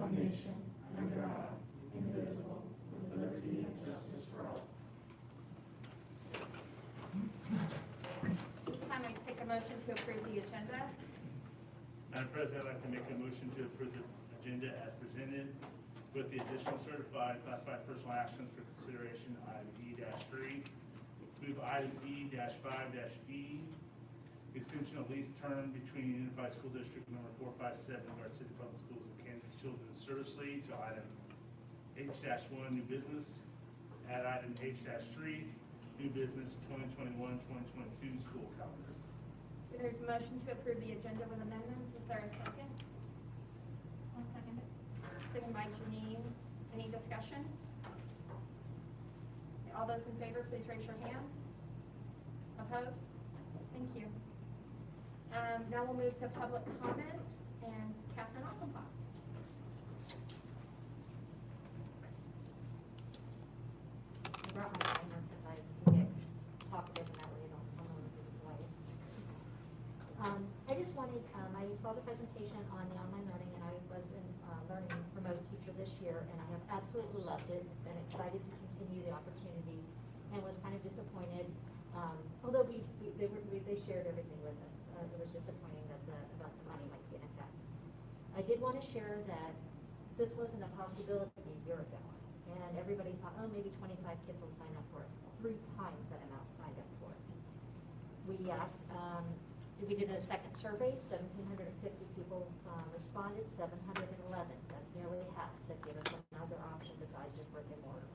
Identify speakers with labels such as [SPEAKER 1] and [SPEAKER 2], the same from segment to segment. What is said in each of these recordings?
[SPEAKER 1] one nation, under God, indivisible, with liberty and justice for all.
[SPEAKER 2] This time I take a motion to approve the agenda.
[SPEAKER 3] Madam President, I'd like to make a motion to approve the agenda as presented with the additional certified classified personal actions for consideration, item E-3. Move item E-5-E, extension of lease term between Unified School District number 457, Garden City Public Schools and Kansas Children's Service League to item H-1, new business. Add item H-3, new business 2021-2022 school calendar.
[SPEAKER 2] There's a motion to approve the agenda with amendments. Is there a second?
[SPEAKER 4] I'll second it.
[SPEAKER 2] Second by Janine. Any discussion? All those in favor, please raise your hand. Opposed? Thank you. Now we'll move to public comments, and Catherine Offenbach.
[SPEAKER 4] I brought my timer because I can get talkative and that way I don't know what to do away. I just wanted, I saw the presentation on the online learning, and I was in learning remote teacher this year, and I have absolutely loved it. Been excited to continue the opportunity, and was kind of disappointed. Although they shared everything with us, it was disappointing that about the money might be an effect. I did want to share that this wasn't a possibility a year ago, and everybody thought, oh, maybe 25 kids will sign up for it. 3 times that amount signed up for it. We asked, we did a second survey, 1,750 people responded, 711, that's nearly half, said give us another option besides just brick and mortar.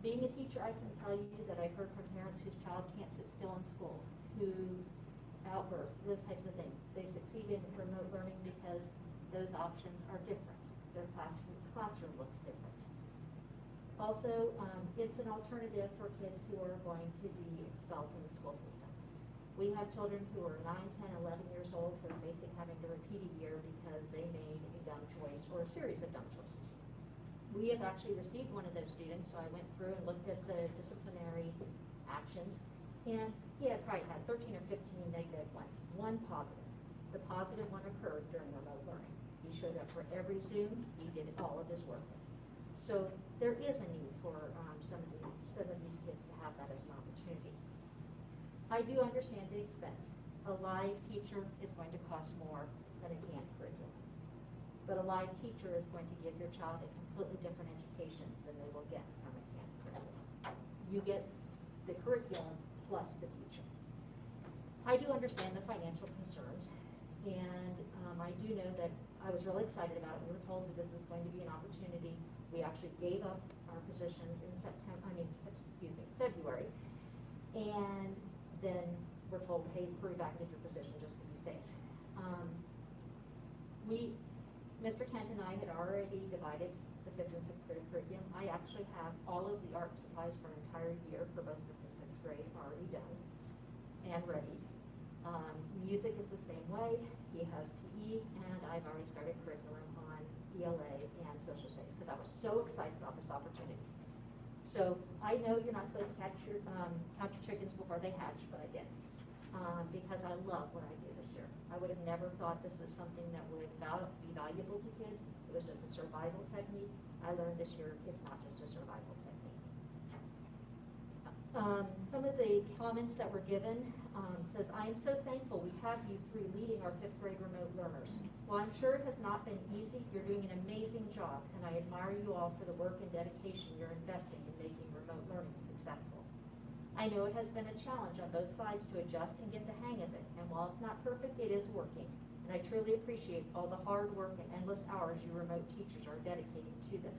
[SPEAKER 4] Being a teacher, I can tell you that I've heard from parents whose child can't sit still in school, whose outbursts, those types of things. They succeed in remote learning because those options are different. Their classroom looks different. Also, it's an alternative for kids who are going to be expelled from the school system. We have children who are 9, 10, 11 years old who are facing having to repeat a year because they made a dumb choice or a series of dumb choices. We have actually received one of those students, so I went through and looked at the disciplinary actions, and he had probably had 13 or 15 negative ones, 1 positive. The positive one occurred during remote learning. He showed up for every Zoom, he did all of his work. So there is a need for some of these kids to have that as an opportunity. I do understand the expense. A live teacher is going to cost more than a canned curriculum. But a live teacher is going to give your child a completely different education than they will get from a canned curriculum. You get the curriculum plus the teacher. I do understand the financial concerns, and I do know that I was really excited about it. We were told that this was going to be an opportunity. We actually gave up our positions in February, and then we're told, hey, hurry back and get your position just to be safe. Mr. Kent and I had already divided the 5th and 6th grade curriculum. I actually have all of the art supplies for an entire year for both 5th and 6th grade already done and ready. Music is the same way. He has PE, and I've already started curriculum on ELA and social studies because I was so excited about this opportunity. So I know you're not supposed to count your chickens before they hatch, but I did because I love what I do this year. I would have never thought this was something that would be valuable to kids. It was just a survival technique. I learned this year it's not just a survival technique. Some of the comments that were given says, I am so thankful we have you 3 leading our 5th grade remote learners. While I'm sure it has not been easy, you're doing an amazing job, and I admire you all for the work and dedication you're investing in making remote learning successful. I know it has been a challenge on both sides to adjust and get the hang of it, and while it's not perfect, it is working, and I truly appreciate all the hard work and endless hours you remote teachers are dedicating to this.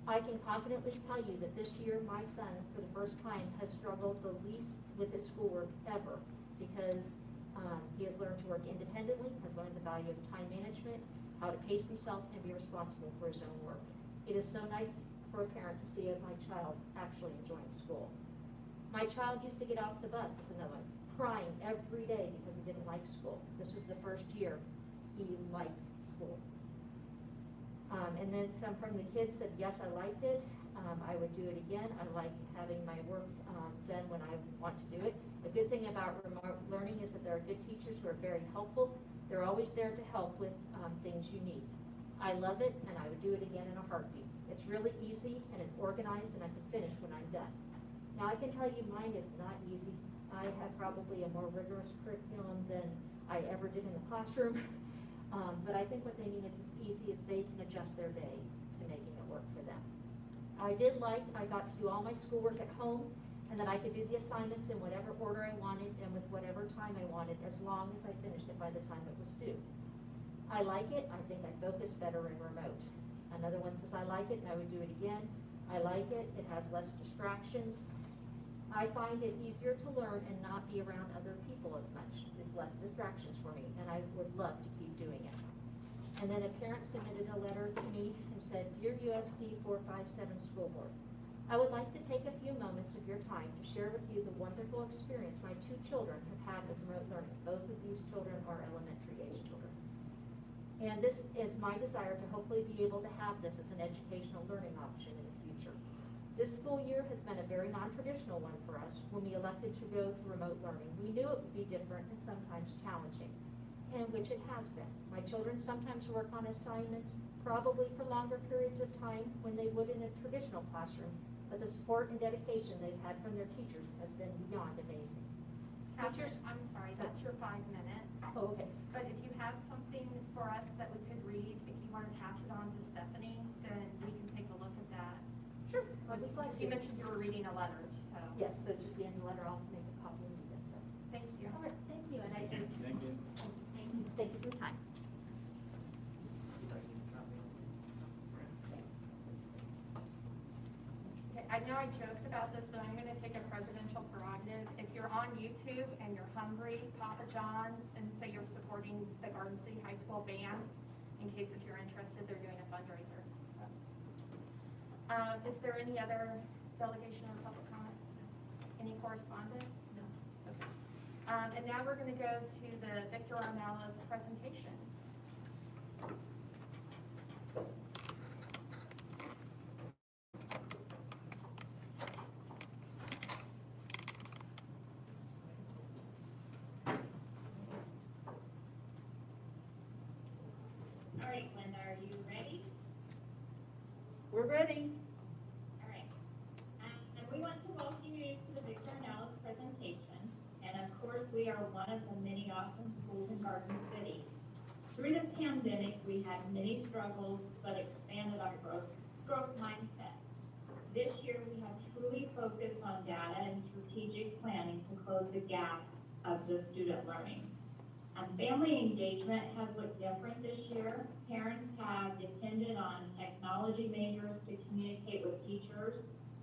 [SPEAKER 4] I can confidently tell you that this year my son, for the first time, has struggled the least with his schoolwork ever because he has learned to work independently, has learned the value of time management, how to pace himself, and be responsible for his own work. It is so nice for a parent to see my child actually enjoying school. My child used to get off the bus, this is another one, crying every day because he didn't like school. This was the first year he liked school. And then some from the kids said, yes, I liked it. I would do it again. I like having my work done when I want to do it. The good thing about remote learning is that there are good teachers who are very helpful. They're always there to help with things you need. I love it, and I would do it again in a heartbeat. It's really easy, and it's organized, and I can finish when I'm done. Now, I can tell you mine is not easy. I have probably a more rigorous curriculum than I ever did in the classroom. But I think what they mean is as easy as they can adjust their day to making it work for them. I got to do all my schoolwork at home, and then I could do the assignments in whatever order I wanted and with whatever time I wanted, as long as I finished it by the time it was due. I like it. I think I focus better in remote. Another one says I like it, and I would do it again. I like it. It has less distractions. I find it easier to learn and not be around other people as much. It's less distractions for me, and I would love to keep doing it. And then a parent submitted a letter to me and said, "Dear USD 457 School Board, I would like to take a few moments of your time to share with you the wonderful experience my 2 children have had with remote learning." Both of these children are elementary age children. And this is my desire to hopefully be able to have this as an educational learning option in the future. This school year has been a very non-traditional one for us when we elected to go to remote learning. We knew it would be different and sometimes challenging, and which it has been. My children sometimes work on assignments, probably for longer periods of time when they would in a traditional classroom, but the support and dedication they've had from their teachers has been beyond amazing.
[SPEAKER 2] Catherine, I'm sorry, that's your 5 minutes.
[SPEAKER 4] Oh, okay.
[SPEAKER 2] But if you have something for us that we could read, if you want to pass it on to Stephanie, then we can take a look at that.
[SPEAKER 4] Sure, I'd be glad to.
[SPEAKER 2] You mentioned you were reading a letter, so.
[SPEAKER 4] Yes, so just the end of the letter, I'll make a copy and read it, so.
[SPEAKER 2] Thank you.
[SPEAKER 4] All right, thank you, and I thank you.
[SPEAKER 3] Thank you.
[SPEAKER 4] Thank you for your time.
[SPEAKER 2] Okay, I know I joked about this, but I'm going to take a presidential prerogative. If you're on YouTube and you're hungry, Papa John's, and say you're supporting the Garden City High School band, in case if you're interested, they're doing a fundraiser. So. Is there any other delegation or public comments? Any correspondence?
[SPEAKER 4] No.
[SPEAKER 2] Okay. And now we're going to go to the Victor Armela's presentation.
[SPEAKER 5] All right, Linda, are you ready?
[SPEAKER 4] We're ready.
[SPEAKER 5] All right. And we want to welcome you to the Victor Nellis presentation. And of course, we are one of the many awesome schools in Garden City. Through the pandemic, we had many struggles, but expanded our growth mindset. This year, we have truly focused on data and strategic planning to close the gap of the student learning. Family engagement has looked different this year. Parents have depended on technology majors to communicate with teachers,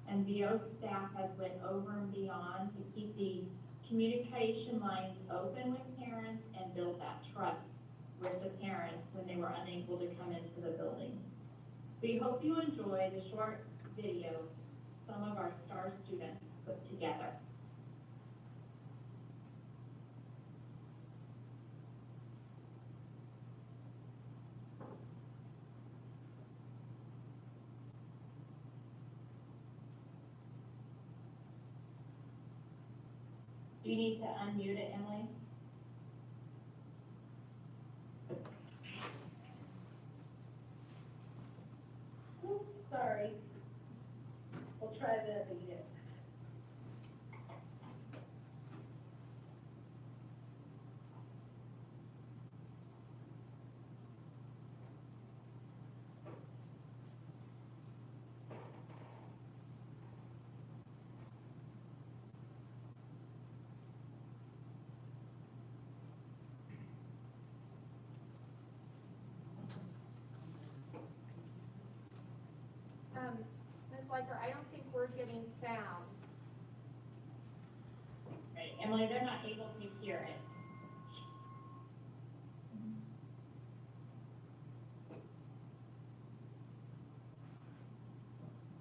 [SPEAKER 5] and VO staff has went over and beyond to keep the communication lines open with parents and build that trust with the parents when they were unable to come into the building. We hope you enjoy the short video some of our STAR students put together. Do you need to unmute it, Emily? Oops, sorry. We'll try that again.
[SPEAKER 2] Ms. Leiker, I don't think we're getting sound.
[SPEAKER 5] Right, Emily, they're not able to hear it.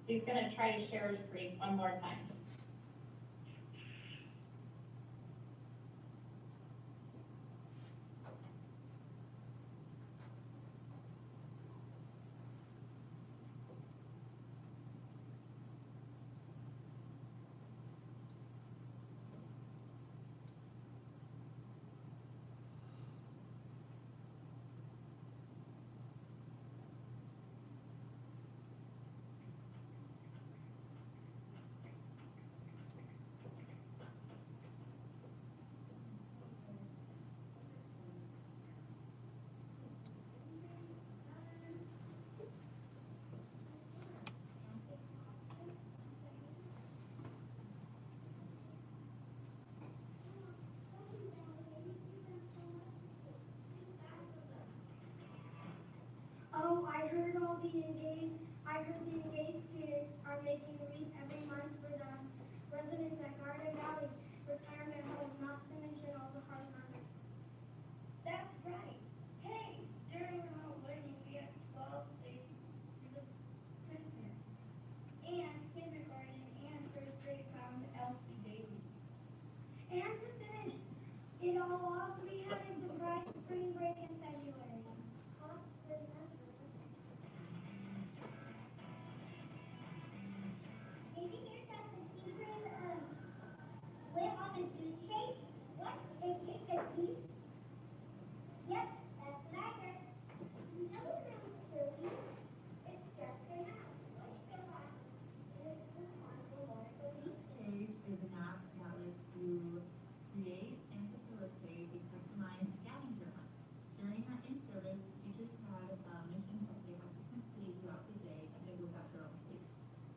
[SPEAKER 5] She's gonna try to share her screen one more time.
[SPEAKER 6] the engaged. I heard the engaged students are making a wreath every month for the residents at Garden Valley retirement home, not to mention all the hard work. That's right. Hey, during remote learning, we had 12 days for the Christmas. And kindergarten and first grade found Elsie daily. And to finish it all off, we had a surprise spring break in February. Huh? Maybe here's that the children live on a juice cake? What? They take a piece? Yep, that's what I heard. No, silly. It's just an app. Let's go back. It's responsible for the
[SPEAKER 5] Case is an app that lets you create and facilitate a customized scavenger hunt. During that in-service, teachers had missions that they had to complete throughout the day, and it was at their own pace.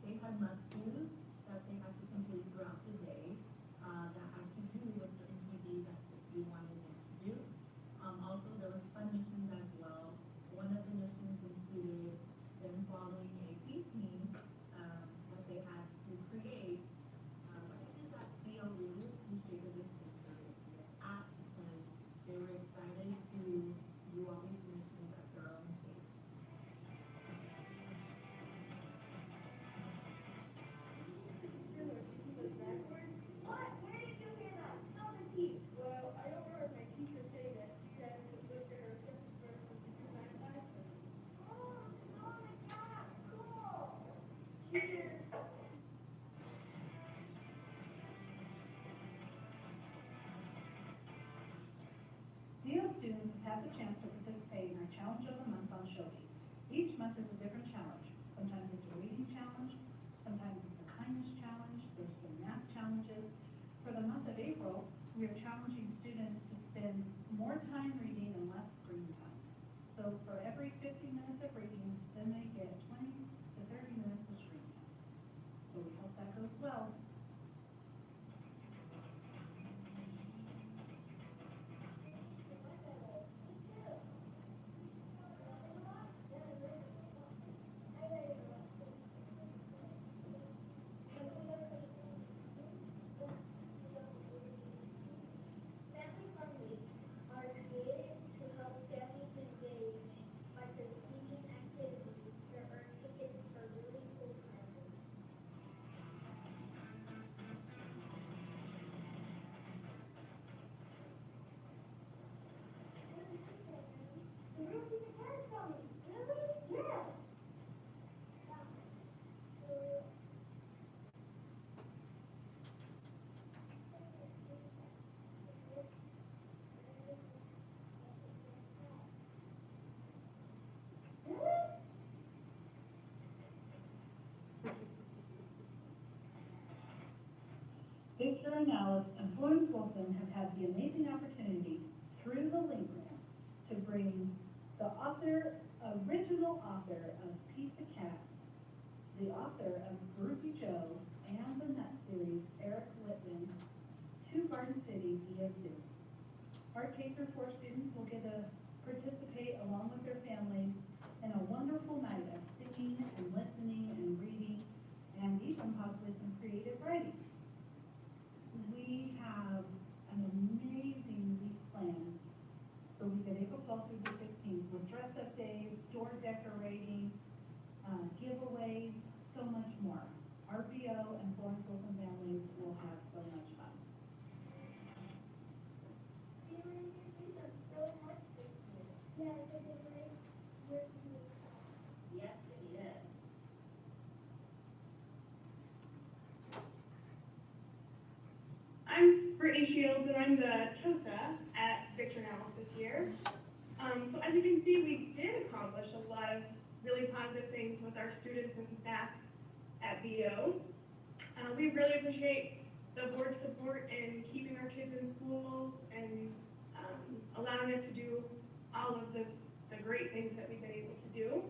[SPEAKER 5] They had must-dos that they had to complete throughout the day that had to do with certain TV that you wanted them to do. Also, there was fun missions as well. One of the missions included them following a team that they had to create. I think that Theo really appreciated this app because they were excited to do all these missions at their own pace.
[SPEAKER 6] What? Where did you hear that? Tell the teach. Well, I overheard my teacher say that she said it was good for her Christmas verse with the two Oh, my God, cool. Cheers.
[SPEAKER 7] DO students have had the chance to participate in our Challenge of the Month on show days. Each month is a different challenge. Sometimes it's a reading challenge, sometimes it's a kindness challenge, there's some math challenges. For the month of April, we are challenging students to spend more time reading and less screen time. So for every 50 minutes of reading, then they get 20 to 30 minutes of screen time. So we hope that goes well.
[SPEAKER 6] Family friendly are created to help families engage by completing activities to earn tickets for really cool prizes. The roof is a cat for me. Really? Yeah.
[SPEAKER 7] Esther and Alice and Florence Wilson have had the amazing opportunity through the Link Grant to bring the original author of Pizza Cat, the author of Groupie Joe, and the Nut series, Eric Whitman, to Garden City via Zoom. Our K-4 students will get to participate along with their families in a wonderful night of singing and listening and reading, and even possibly some creative writing. We have an amazing week planned the week of April 12th through the 16th with dress-up days, door decorating, giveaways, so much more. RBO and Florence Wilson families will have so much fun.
[SPEAKER 6] Yeah, I think it's great.
[SPEAKER 5] Yes, it is.
[SPEAKER 8] I'm Brittany Shields, and I'm the TOSA at Victor Now this year. So as you can see, we did accomplish a lot of really positive things with our students and staff at VO. We really appreciate the board support in keeping our kids in school and allowing us to do all of the great things that we've been able to do.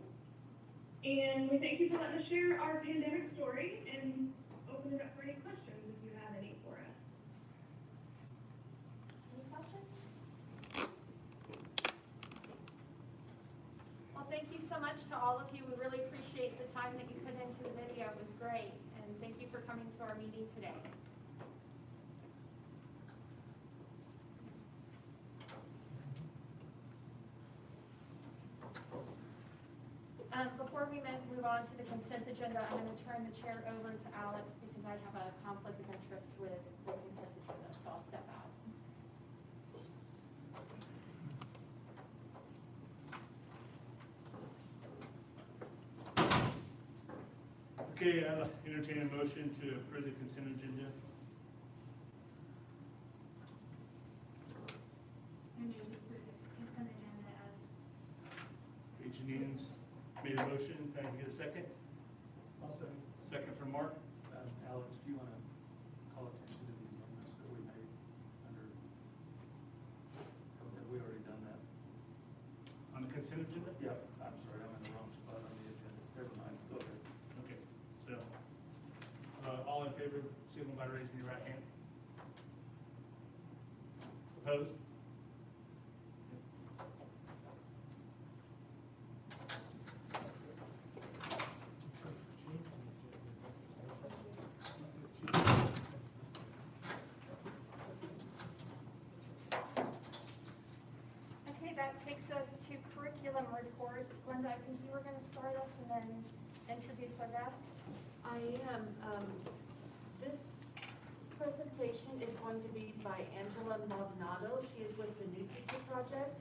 [SPEAKER 8] And we thank you for letting us share our pandemic story and open it up for any questions if you have any for us.
[SPEAKER 2] Any questions? Well, thank you so much to all of you. We really appreciate the time that you put into the video. It was great. And thank you for coming to our meeting today. Before we move on to the consent agenda, I'm going to turn the chair over to Alex because I have a conflict of interest with the consent agenda, so I'll step out.
[SPEAKER 3] Okay, I'll entertain a motion to approve the consent agenda.
[SPEAKER 2] I move to approve the consent agenda as.
[SPEAKER 3] Okay, Janine's made a motion. Can I get a second?
[SPEAKER 1] I'll second.
[SPEAKER 3] Second from Mark.
[SPEAKER 1] Alex, do you want to call attention to the amendments that we made under, have we already done that?
[SPEAKER 3] On the consent agenda?
[SPEAKER 1] Yeah, I'm sorry, I'm in the wrong spot on the agenda. Never mind, go ahead.
[SPEAKER 3] Okay, so, all in favor, signal by raising your right hand. Opposed?
[SPEAKER 2] Okay, that takes us to curriculum reports. Glenda, I think you were going to start us and then introduce our guests.
[SPEAKER 9] I am. This presentation is going to be by Angela Maldonado. She is with the New Teacher Project.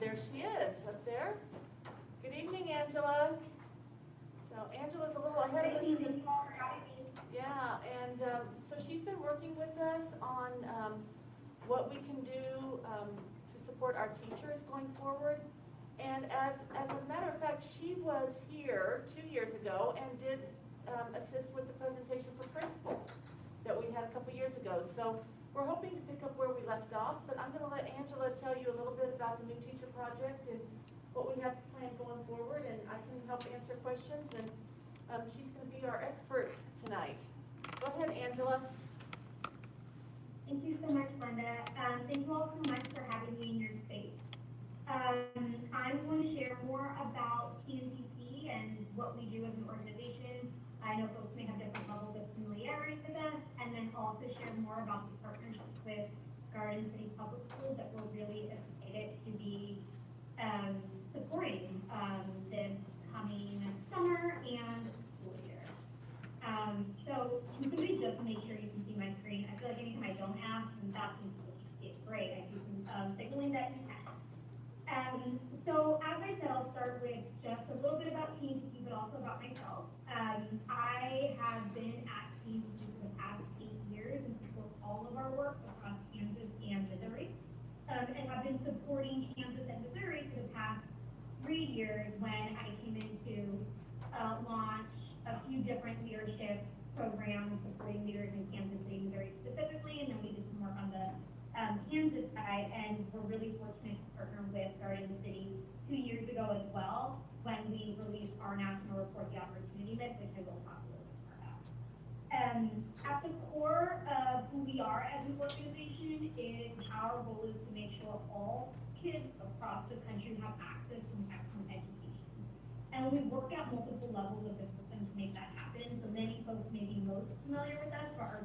[SPEAKER 9] There she is, up there. Good evening, Angela. So Angela's a little ahead of us. Yeah, and so she's been working with us on what we can do to support our teachers going forward. And as a matter of fact, she was here 2 years ago and did assist with the presentation for principals that we had a couple years ago. So we're hoping to pick up where we left off, but I'm going to let Angela tell you a little bit about the New Teacher Project and what we have planned going forward, and I can help answer questions, and she's going to be our expert tonight. Go ahead, Angela.
[SPEAKER 6] Thank you so much, Linda. Thank you all so much for having me in your space. I want to share more about TNCC and what we do as an organization. I know folks may have different levels of familiarity with us, and then also share more about the partnerships with Garden City Public Schools that we're really excited to be supporting this coming summer and school year. So can somebody just make sure you can see my screen? I feel like anytime I don't ask, and that's it's great. I see some signaling that you can. So as I said, I'll start with just a little bit about TNCC, but also about myself. I have been at TNCC for the past 8 years and support all of our work across Kansas and Missouri. And have been supporting Kansas and Missouri for the past 3 years when I came in to launch a few different leadership programs supporting leaders in Kansas City, Missouri specifically, and then we did some work on the Kansas side, and we're really fortunate to partner with Garden City 2 years ago as well, when we released our national report, The Opportunity Myth, which I will talk a little bit more about. At the core of who we are as an organization is our goal is to make sure all kids across the country have access to excellent education. And we work at multiple levels of the system to make that happen. So many folks may be most familiar with us for our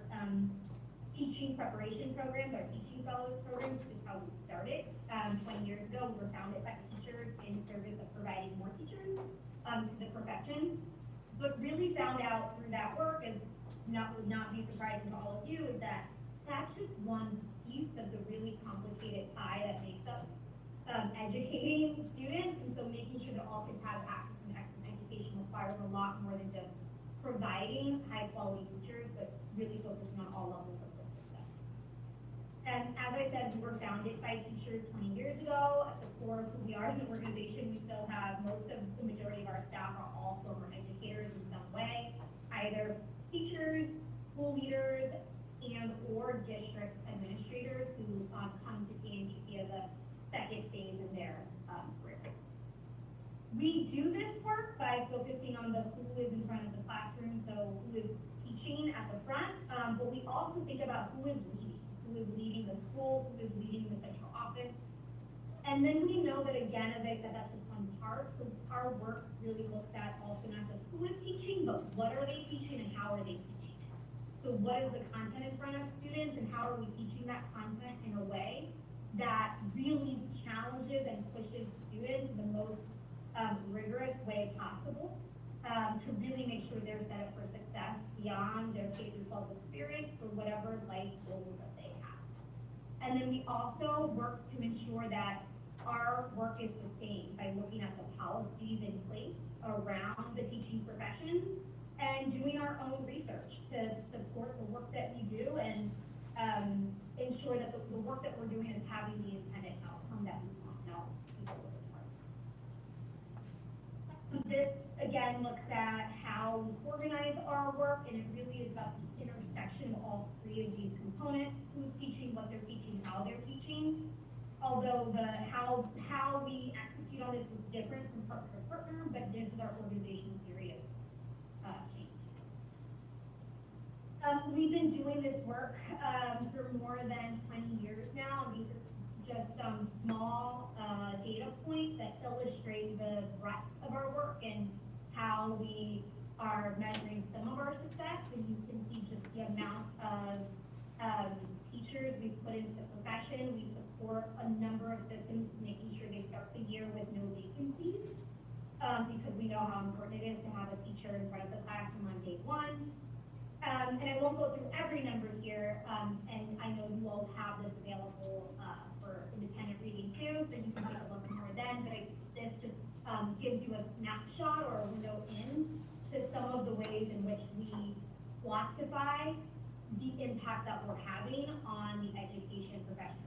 [SPEAKER 6] teaching preparation programs, our teaching fellows programs, which is how we started. 20 years ago, we were founded by teachers in service of providing more teachers to the profession. But really found out through that work, and would not be surprising to all of you, is that that's just one piece of the really complicated pie that makes up educating students. And so making sure that all kids have access to excellent education requires a lot more than just providing high quality teachers, but really focusing on all levels of the system. And as I said, we were founded by teachers 20 years ago. At the core of who we are as an organization, we still have most of the majority of our staff are all former educators in some way, either teachers, school leaders, and or district administrators who come to TNCC as a second phase in their career. We do this work by focusing on the who is in front of the classroom, so who is teaching at the front, but we also think about who is leading the school, who is leading the central office. And then we know that, again, as I said, that's just one part
[SPEAKER 5] part. So our work really looks at also not just who is teaching, but what are they teaching and how are they teaching. So what is the content in front of students and how are we teaching that content in a way that really challenges and pushes students in the most rigorous way possible to really make sure they're set up for success beyond their K-12 experience for whatever life goals that they have. And then we also work to ensure that our work is sustained by looking at the policies in place around the teaching profession and doing our own research to support the work that we do and ensure that the work that we're doing is having the intended outcome that we want now. This, again, looks at how we organize our work, and it really is about the intersection of all three of these components: who's teaching, what they're teaching, how they're teaching. Although how we execute on this is different from partner to partner, but this is our organizational theory of change. We've been doing this work for more than 20 years now, and these are just some small data points that illustrate the breadth of our work and how we are measuring some of our success. And you can see just the amount of teachers we've put into the profession. We support a number of systems, making sure they start the year with no vacancies, because we know how important it is to have a teacher in front of the classroom on day one. And I won't go through every number here, and I know you all have this available for independent reading too, so you can take a look more then, but this just gives you a snapshot or a window in to some of the ways in which we quantify the impact that we're having on the education profession.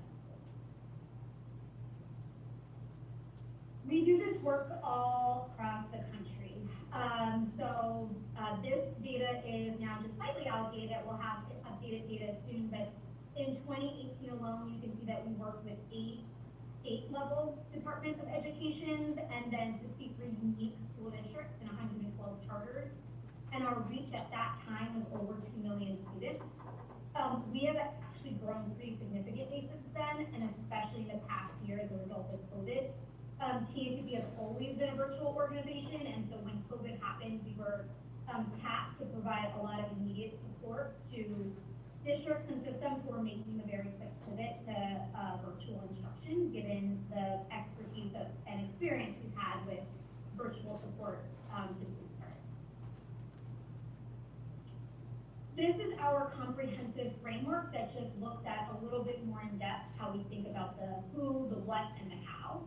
[SPEAKER 5] We do this work all across the country. This data is now just slightly outdated. We'll have updated data soon, but in 2018 alone, you can see that we worked with 8 state-level departments of education and then 63 unique school districts and 112 charters. And our reach at that time was over 2 million students. We have actually grown pretty significantly since then, and especially in the past year as a result of COVID. TACB has always been a virtual organization, and so when COVID happened, we were tasked to provide a lot of immediate support to districts and systems who are making a very quick pivot to virtual instruction, given the expertise and experience we've had with virtual support since we started. This is our comprehensive framework that just looks at a little bit more in depth how we think about the who, the what, and the how.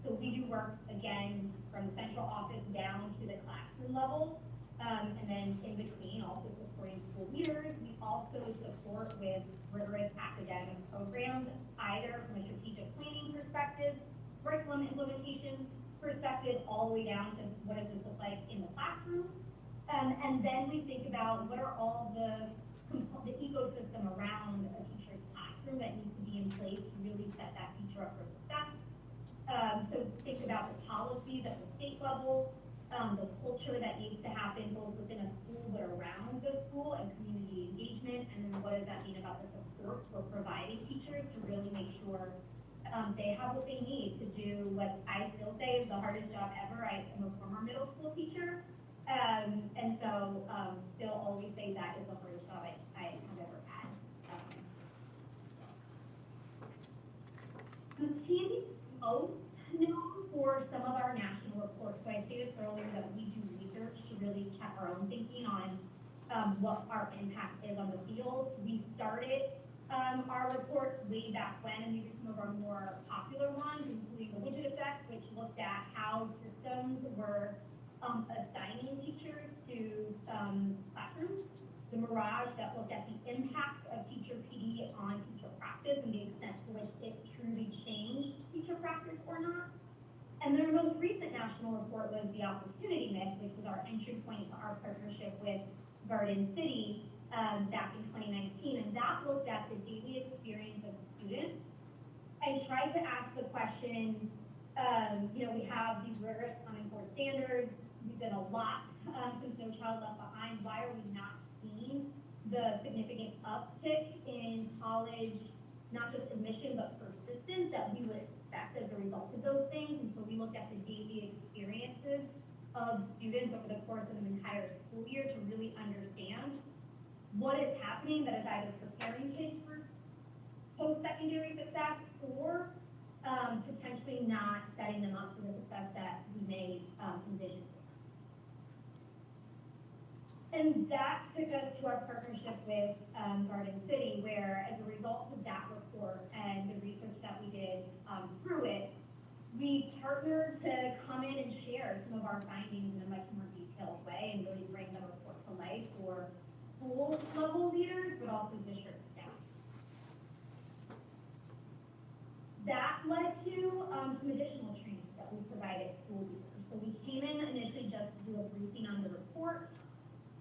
[SPEAKER 5] So we do work, again, from the central office down to the classroom level, and then in between, also supporting school leaders. We also support with rigorous academic programs, either from a strategic planning perspective, curriculum implementation perspective, all the way down to what does this look like in the classroom. And then we think about what are all the ecosystem around a teacher's classroom that needs to be in place to really set that teacher up for success. So think about the policies at the state level, the culture that needs to happen both within a school but around the school, and community engagement, and then what does that mean about the support we're providing teachers to really make sure they have what they need to do what I still say is the hardest job ever. I am a former middle school teacher, and so still always say that is the hardest job I have ever had. TACB most known for some of our national reports. So I stated earlier that we do research to really check our own thinking on what our impact is on the field. We started our reports way back when, and these are some of our more popular ones, including the widget effect, which looked at how systems were assigning teachers to classrooms. The Mirage that looked at the impact of teacher PD on teacher practice and the extent to which it truly changed teacher practice or not. And their most recent national report was the Opportunity Mix, which was our entry point to our partnership with Garden City back in 2019. And that looked at the daily experience of students and tried to ask the question, we have these rigorous Common Core standards. We've done a lot since No Child Left Behind. Why are we not seeing the significant uptick in college, not just admission, but persistence that we would success as a result of those things. And so we looked at the daily experiences of students over the course of an entire school year to really understand what is happening that is either preparing kids for post-secondary success or potentially not setting them up for the success that we may envision. And that took us to our partnership with Garden City, where as a result of that report and the research that we did through it, we partnered to come in and share some of our findings in a much more detailed way and really bring the report to life for school level leaders, but also district staff. That led to some additional trainings that we provided school leaders. So we came in initially just to do a briefing on the report,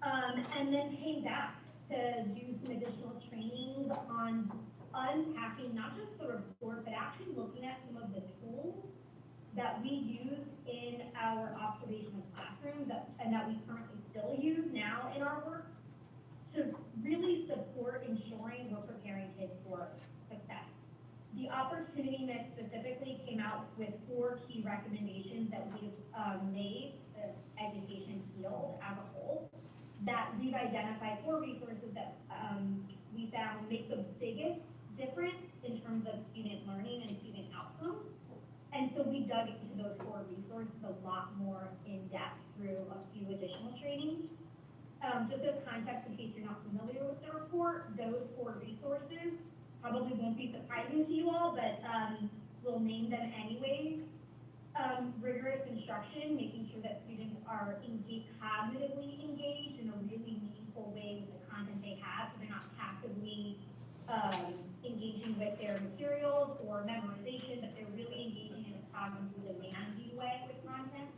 [SPEAKER 5] and then came back to do some additional trainings on unpacking not just the report, but actually looking at some of the tools that we use in our observational classrooms and that we currently still use now in our work to really support ensuring we're preparing kids for success. The opportunity mix specifically came out with 4 key recommendations that we've made the education field as a whole, that we've identified 4 resources that we found make the biggest difference in terms of student learning and student outcomes. And so we dug into those 4 resources a lot more in depth through a few additional trainings. Just as context, in case you're not familiar with the report, those 4 resources probably won't be surprising to you all, but we'll name them anyways. Rigorous instruction, making sure that students are cognitively engaged in a really meaningful way with the content they have, so they're not passively engaging with their materials or memorization, but they're really engaging in a cognitively demanding way with content,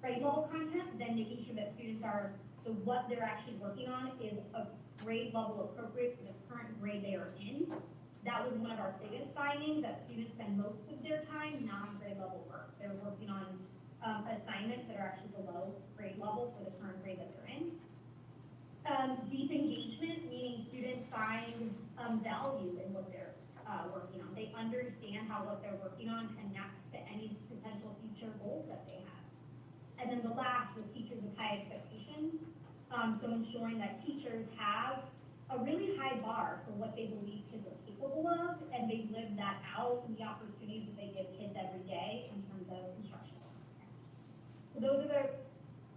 [SPEAKER 5] grade level content, then making sure that students are, so what they're actually working on is a grade level appropriate for the current grade they are in. That was one of our biggest findings, that students spend most of their time not on grade level work. They're working on assignments that are actually below grade level for the current grade that they're in. Deep engagement, meaning students find value in what they're working on. They understand how what they're working on connects to any potential future goals that they have. And then the last was teachers with high expectations. So ensuring that teachers have a really high bar for what they believe kids are capable of, and they live that out in the opportunities that they give kids every day in terms of instructional content. So those are the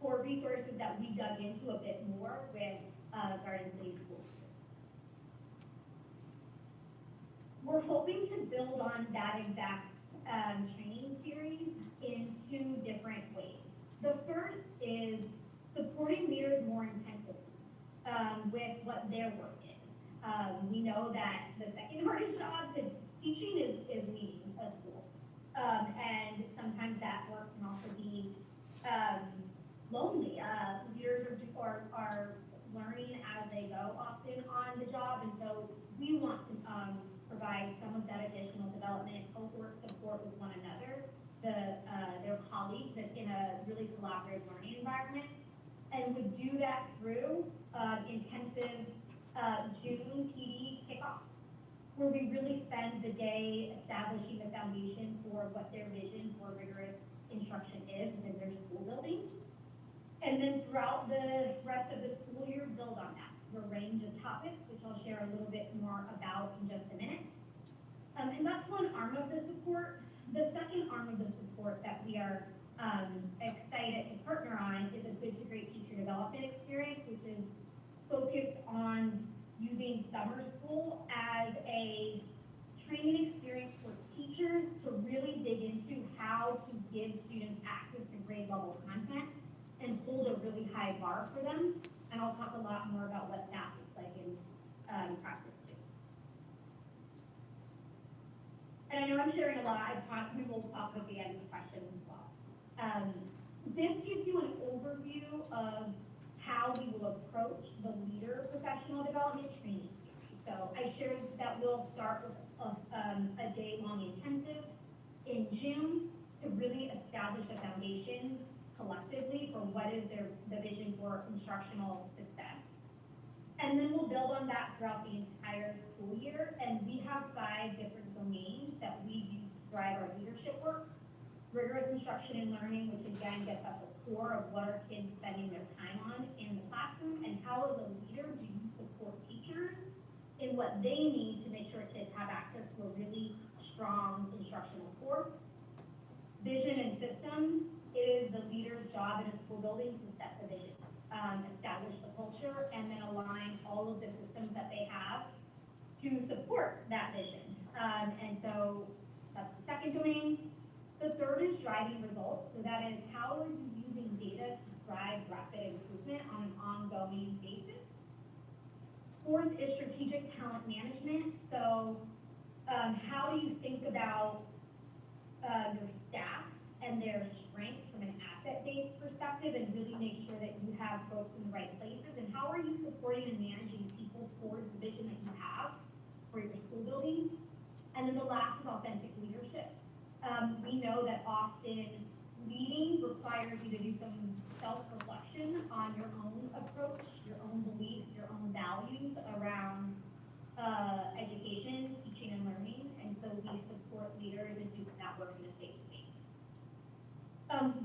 [SPEAKER 5] 4 resources that we dug into a bit more with Garden City Schools. We're hoping to build on that exact training series in 2 different ways. The first is supporting leaders more intensively with what their work is. We know that the second hardest job is teaching is leading a school. And sometimes that work can also be lonely. Leaders are learning as they go often on the job, and so we want to provide some of that additional development, cohort support with one another, their colleagues in a really collaborative learning environment, and would do that through intensive June PD kickoff, where we really spend the day establishing the foundation for what their vision for rigorous instruction is within their school building. And then throughout the rest of the school year, build on that through a range of topics, which I'll share a little bit more about in just a minute. And that's one arm of the support. The second arm of the support that we are excited to partner on is a good to great teacher development experience, which is focused on using summer school as a training experience for teachers to really dig into how to give students access to grade level content and hold a really high bar for them. And I'll talk a lot more about what that looks like in practice too. And I know I'm sharing a lot. We will talk at the end of the questions as well. This gives you an overview of how we will approach the leader professional development training series. So I shared that we'll start with a day-long intensive in June to really establish a foundation collectively for what is the vision for instructional success. And then we'll build on that throughout the entire school year. And we have 5 different domains that we use drive our leadership work. Rigorous instruction and learning, which again gets at the core of what are kids spending their time on in the classroom, and how as a leader do you support teachers in what they need to make sure kids have access to a really strong instructional core. Vision and systems. It is the leader's job in a school building to set the vision, establish the culture, and then align all of the systems that they have to support that vision. And so that's the second domain. The third is driving results. So that is, how are you using data to drive rapid improvement on an ongoing basis? Fourth is strategic talent management. So how do you think about your staff and their strengths from an asset-based perspective, and really make sure that you have folks in the right places? And how are you supporting and managing people towards the vision that you have for your school building? And then the last is authentic leadership. We know that often leading requires you to do some self-reflection on your own approach, your own beliefs, your own values around education, teaching, and learning. And so we support leaders in doing that work in a safe space.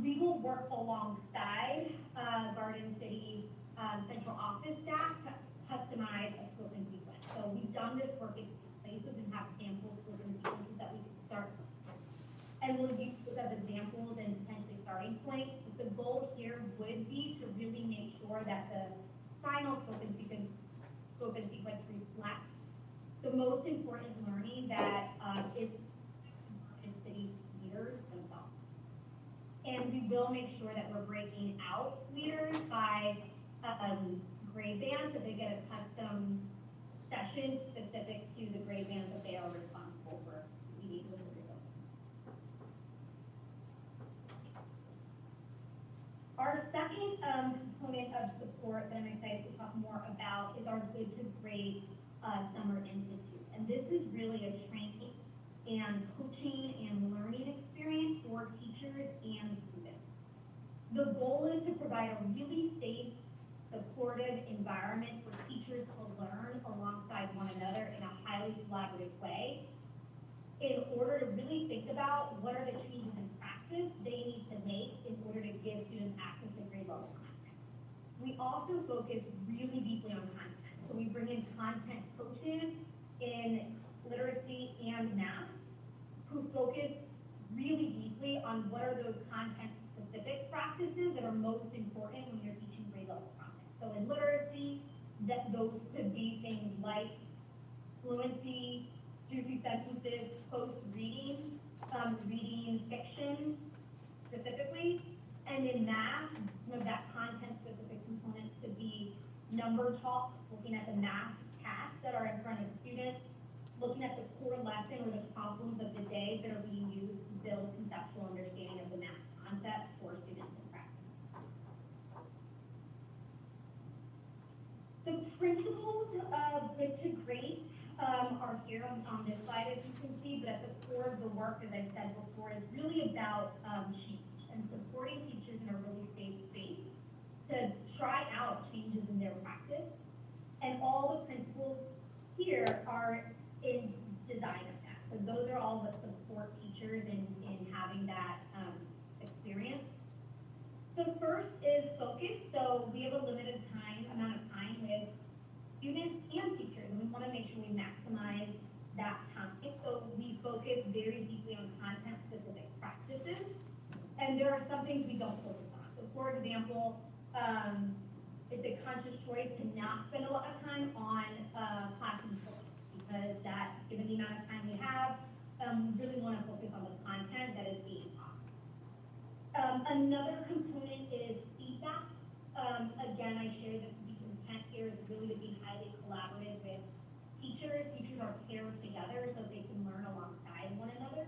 [SPEAKER 5] We will work alongside Garden City central office staff to customize a scope and sequence. So we've done this work in places and have sample scope and sequences that we can start. And we'll use those as examples and potentially starting points. But the goal here would be to really make sure that the final scope and sequence reflects the most important learning that is in city leaders themselves. And we will make sure that we're breaking out leaders by grade bands, so they get a custom session specific to the grade bands that they are responsible for leading with the results. Our second component of support that I'm excited to talk more about is our Good to Great Summer Institute. And this is really a training and coaching and learning experience for teachers and students. The goal is to provide a really safe, supportive environment for teachers to learn alongside one another in a highly collaborative way, in order to really think about what are the changes in practice they need to make in order to give students access to grade level content. We also focus really deeply on content. So we bring in content coaches in literacy and math who focus really deeply on what are those content specific practices that are most important when you're teaching grade level content. So in literacy, those could be things like fluency, juicy sentences, close reading, reading fiction specifically. And in math, some of that content specific components could be number talk, looking at the math tasks that are in front of students, looking at the core lesson or the problems of the day that are being used to build conceptual understanding of the math concept for students in practice. The principles of Good to Great are here on this slide, as you can see, but at the core of the work, as I said before, is really about change and supporting teachers in a really safe space to try out changes in their practice. And all the principles here are in design of that. So those are all that support teachers in having that experience. So first is focus. So we have a limited amount of time with students and teachers, and we want to make sure we maximize that time. So we focus very deeply on content-specific practices, and there are some things we don't focus on. So for example, it's a conscious choice to not spend a lot of time on classroom focus, because that, given the amount of time we have, we really want to focus on the content that is being taught. Another component is feedback. Again, I shared that the intent here is really to be highly collaborative with teachers. Teachers are paired together so they can learn alongside one another.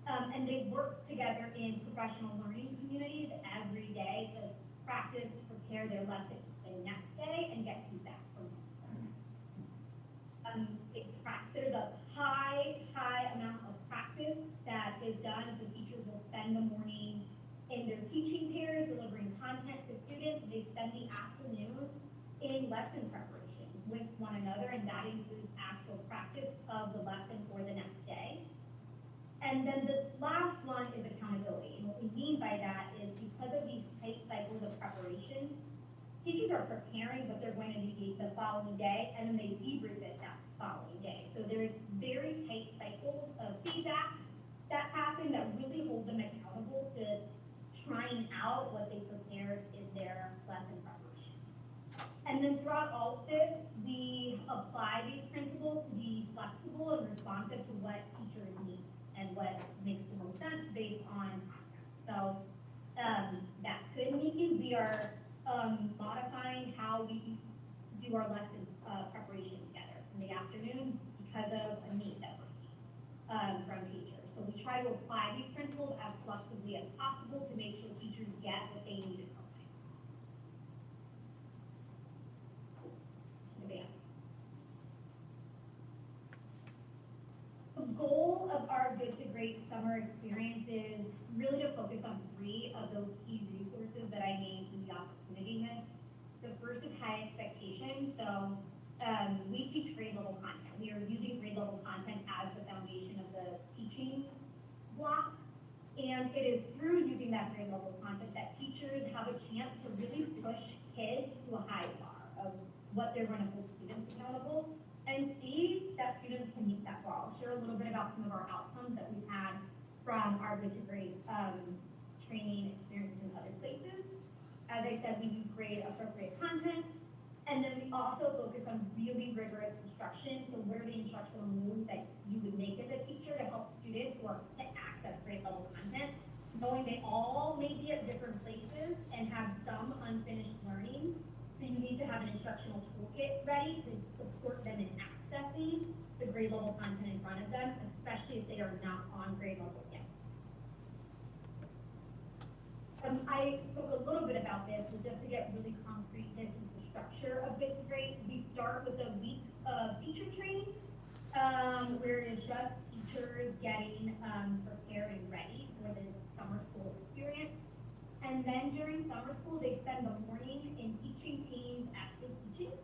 [SPEAKER 5] And they work together in professional learning communities every day to practice, prepare their lessons the next day, and get feedback from them. There's a high amount of practice that is done. So teachers will spend the morning in their teaching pairs delivering content to students. They spend the afternoon in lesson preparation with one another, and that includes actual practice of the lesson for the next day.
[SPEAKER 6] And then the last one is accountability. And what we mean by that is because of these tight cycles of preparation, teachers are preparing what they're going to do the following day, and then they debrief it that following day. So there's very tight cycles of feedback that happen that really hold them accountable to trying out what they prepared in their lesson preparation. And then throughout all of this, we apply these principles to be flexible and responsive to what teachers need and what makes the most sense based on context. So that could mean we are modifying how we do our lesson preparation together in the afternoon because of a need that we're seeing from teachers. So we try to apply these principles as flexibly as possible to make sure teachers get what they need in advance. The goal of our Good to Great summer experience is really to focus on 3 of those key resources that I named in the opportunity list. The first is high expectation. So we teach grade level content. We are using grade level content as the foundation of the teaching block. And it is through using that grade level content that teachers have a chance to really push kids to a high bar of what they're going to hold students accountable and see that students can meet that bar. I'll share a little bit about some of our outcomes that we've had from our Good to Great training experiences in other places. As I said, we use grade appropriate content, and then we also focus on really rigorous instruction. So what are the instructional moves that you would make as a teacher to help students who are to access grade level content, knowing they all may be at different places and have some unfinished learning. So you need to have an instructional toolkit ready to support them in accessing the grade level content in front of them, especially if they are not on grade level yet. I spoke a little bit about this, but just to get really concrete, this is the structure of Good to Great. We start with a week of teacher training, where it's just teachers getting prepared and ready for the summer school experience. And then during summer school, they spend the morning in teaching teams actually teaching.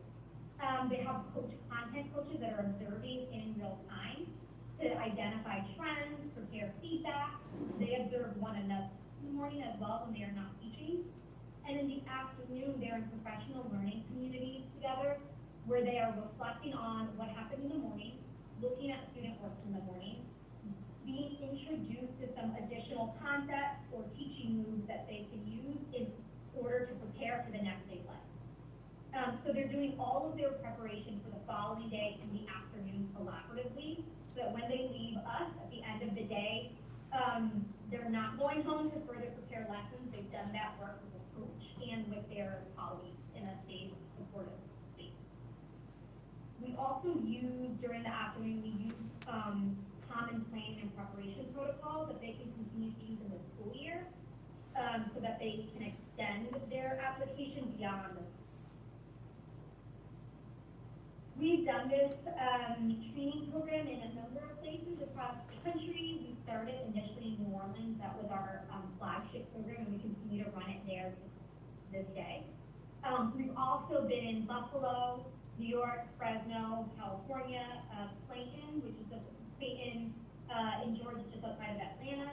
[SPEAKER 6] They have content coaches that are observing in real time to identify trends, prepare feedback. They observe one another in the morning as well when they are not teaching. And in the afternoon, they're in professional learning communities together where they are reflecting on what happened in the morning, looking at student work in the morning, being introduced to some additional concepts or teaching moves that they can use in order to prepare for the next day's lesson. So they're doing all of their preparation for the following day in the afternoon collaboratively, so that when they leave us at the end of the day, they're not going home to further prepare lessons. They've done that work with a coach and with their colleagues in a safe, supportive space. We also use, during the afternoon, we use common planning and preparation protocols that they can continue to use in the school year, so that they can extend their application beyond the. We've done this training program in a number of places across the country. We started initially in New Orleans. That was our flagship program, and we continue to run it there to this day. We've also been in Buffalo, New York, Fresno, California, Clayton, which is Clayton in Georgia, just outside of Atlanta,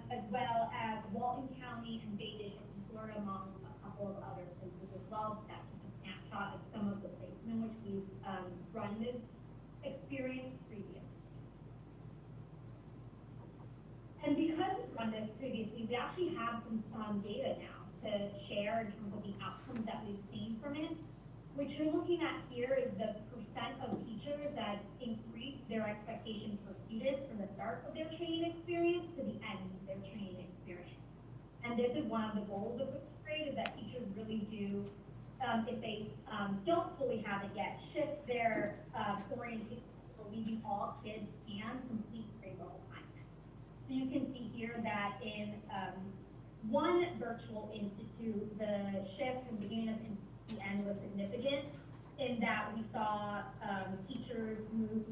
[SPEAKER 6] as well as Walton County and Bay District in Florida, among a couple of other places as well. That's just a snapshot of some of the places in which we've run this experience previously. And because we've run this previously, we actually have some data now to share in terms of the outcomes that we've seen from it. What you're looking at here is the percent of teachers that increase their expectations for students from the start of their training experience to the end of their training experience. And this is one of the goals of this grade, is that teachers really do, if they don't fully have it yet, shift their orientation, so leaving all kids can complete grade level content. So you can see here that in one virtual institute, the shift from beginning of the end was significant in that we saw teachers move,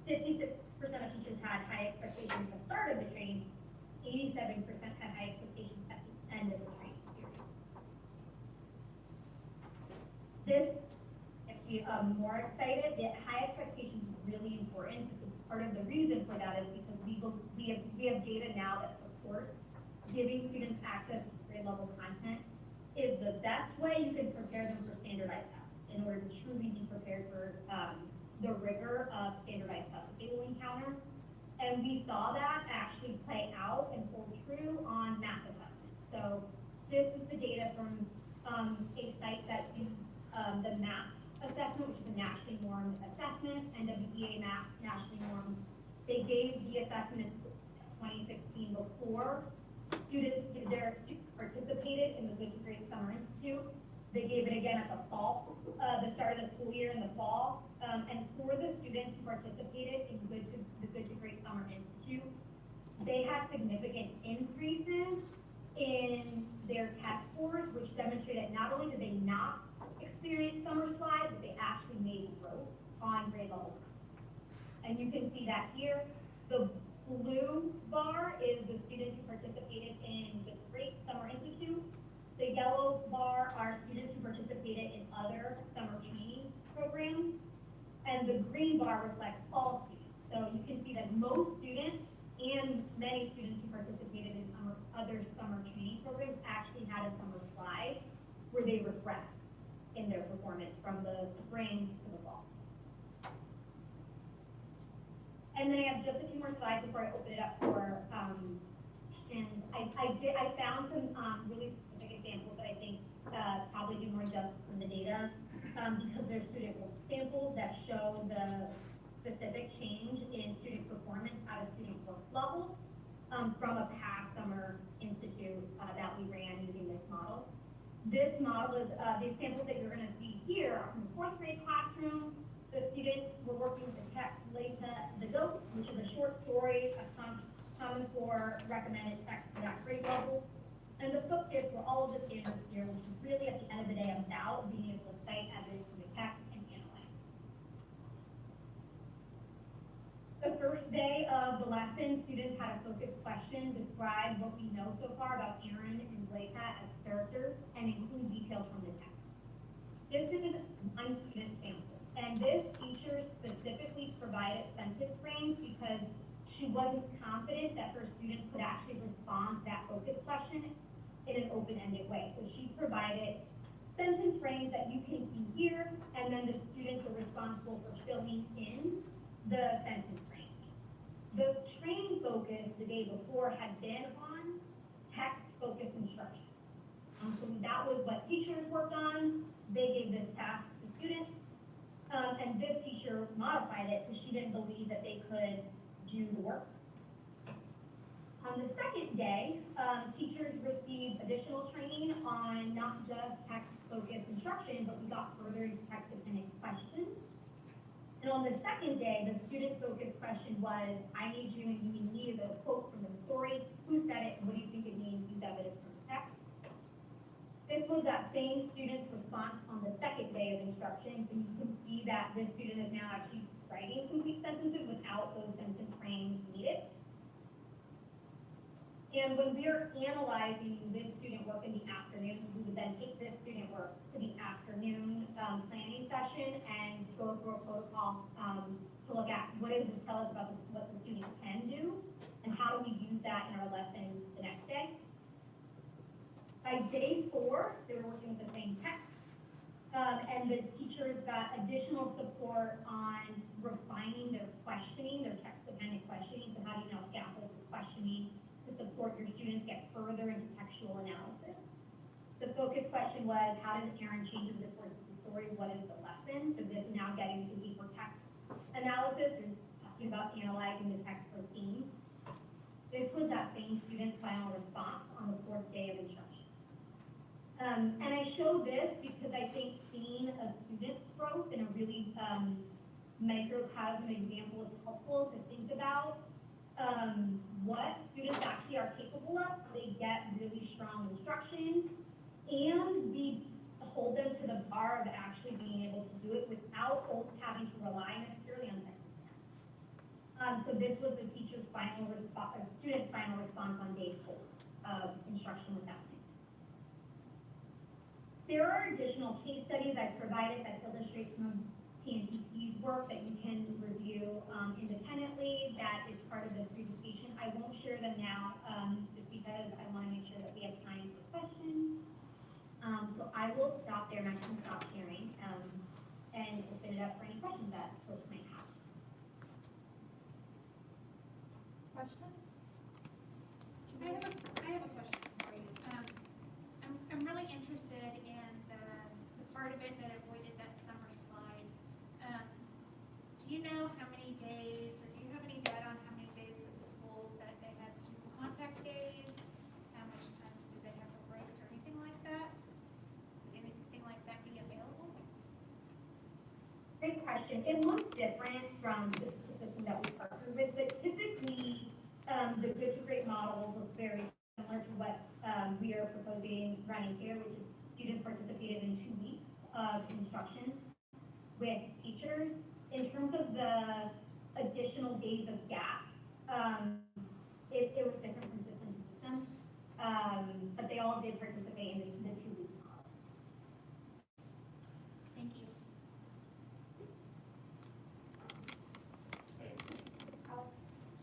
[SPEAKER 6] 56% of teachers had high expectations at the start of the training, 87% had high expectations at the end of the training period. This makes me more excited. The high expectations is really important, because part of the reason for that is because we
[SPEAKER 5] we have data now that supports giving students access to grade level content is the best way you can prepare them for standardized tests in order to truly be prepared for the rigor of standardized tests that they will encounter. And we saw that actually play out and hold true on math assessment. So this is the data from a site that uses the math assessment, which is a nationally normed assessment, NWEA math nationally normed. They gave the assessment in 2016 before students participated in the Good to Great Summer Institute. They gave it again at the fall, the start of the school year in the fall. And for the students who participated in the Good to Great Summer Institute, they had significant increases in their test scores, which demonstrated not only did they not experience summer slide, but they actually made growth on grade level. And you can see that here. The blue bar is the students who participated in the Great Summer Institute. The yellow bar are students who participated in other summer training programs. And the green bar reflects all students. So you can see that most students and many students who participated in other summer training programs actually had a summer slide where they regressed in their performance from the spring to the fall. And then I have just a few more slides before I open it up for, and I found some really specific examples that I think probably do more justice in the data, because there's student samples that show the specific change in student performance at a student work level from a past summer institute that we ran using this model. This model is, these samples that you're going to see here are from the 4th grade classroom. The students were working with the text Leta the Goat, which is a short story, a common core recommended text for that grade level. And the focus for all of the standards here, which is really at the end of the day about being able to cite evidence from the text and analyze. The first day of the lesson, students had a focus question, describe what we know so far about Aaron and Leta as characters, and include details from the text. This is one student sample. And this teacher specifically provided sentence frames because she wasn't confident that her students could actually respond to that focus question in an open-ended way. So she provided sentence frames that you can see here, and then the students were responsible for filling in the sentence frames. The training focus the day before had been on text-focused instruction. So that was what teachers worked on. They gave this task to students. And this teacher modified it because she didn't believe that they could do the work. On the second day, teachers received additional training on not just text-focused instruction, but we got further into text-dependent questions. And on the second day, the student-focused question was, I need you, and you needed a quote from the story. Who said it? What do you think it means? Use evidence from the text. This was that same student's response on the second day of instruction. So you can see that this student is now actually writing complete sentences without those sentence frames needed. And when we're analyzing this student work in the afternoon, we would then take this student work to the afternoon planning session and go through a protocol to look at what does this tell us about what the student can do, and how do we use that in our lesson the next day. By day 4, they were working with the same text, and the teachers got additional support on refining their questioning, their text-dependent questioning. So how do you know scaffold questioning to support your students get further into textual analysis? The focus question was, how does Aaron change the course of the story? What is the lesson? So this is now getting to deeper text analysis and talking about analyzing the text for themes. This was that same student's final response on the 4th day of instruction. And I show this because I think seeing a student's growth in a really microcosm example is helpful to think about what students actually are capable of. They get really strong instruction, and we hold them to the bar of actually being able to do it without having to rely necessarily on text. So this was the teacher's final response, or student's final response on day 4 of instruction with that. There are additional case studies I've provided that illustrate some of PNTC's work that you can review independently. That is part of the presentation I won't share them now, just because I want to make sure that we have time for questions. So I will stop there, and I can stop sharing, and open it up for any questions that folks might have.
[SPEAKER 2] Questions?
[SPEAKER 10] I have a question for you. I'm really interested in the part of it that avoided that summer slide. Do you know how many days, or do you have any data on how many days with the schools that they had student contact days? How much times did they have for breaks or anything like that? Would anything like that be available?
[SPEAKER 5] Great question. It looks different from the system that we partner with, but typically, the good to great model looks very similar to what we are proposing running here, which is students participated in 2 weeks of instruction with teachers. In terms of the additional days of gap, it was different from system to system, but they all did participate in the 2 weeks model.
[SPEAKER 10] Thank you.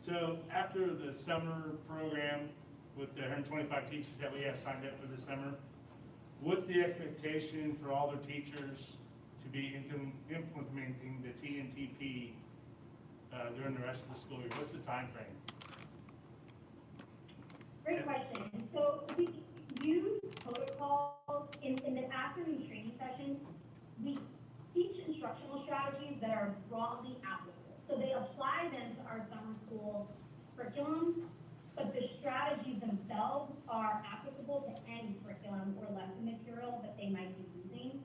[SPEAKER 3] So after the summer program with the 125 teachers that we have signed up for this summer, what's the expectation for all their teachers to be implementing the TNTP during the rest of the school year? What's the time frame?
[SPEAKER 5] Great question. So we use protocols in the afternoon training sessions. We teach instructional strategies that are broadly applicable. So they apply them to our summer school curriculum, but the strategies themselves are applicable to any curriculum or lesson material that they might be using.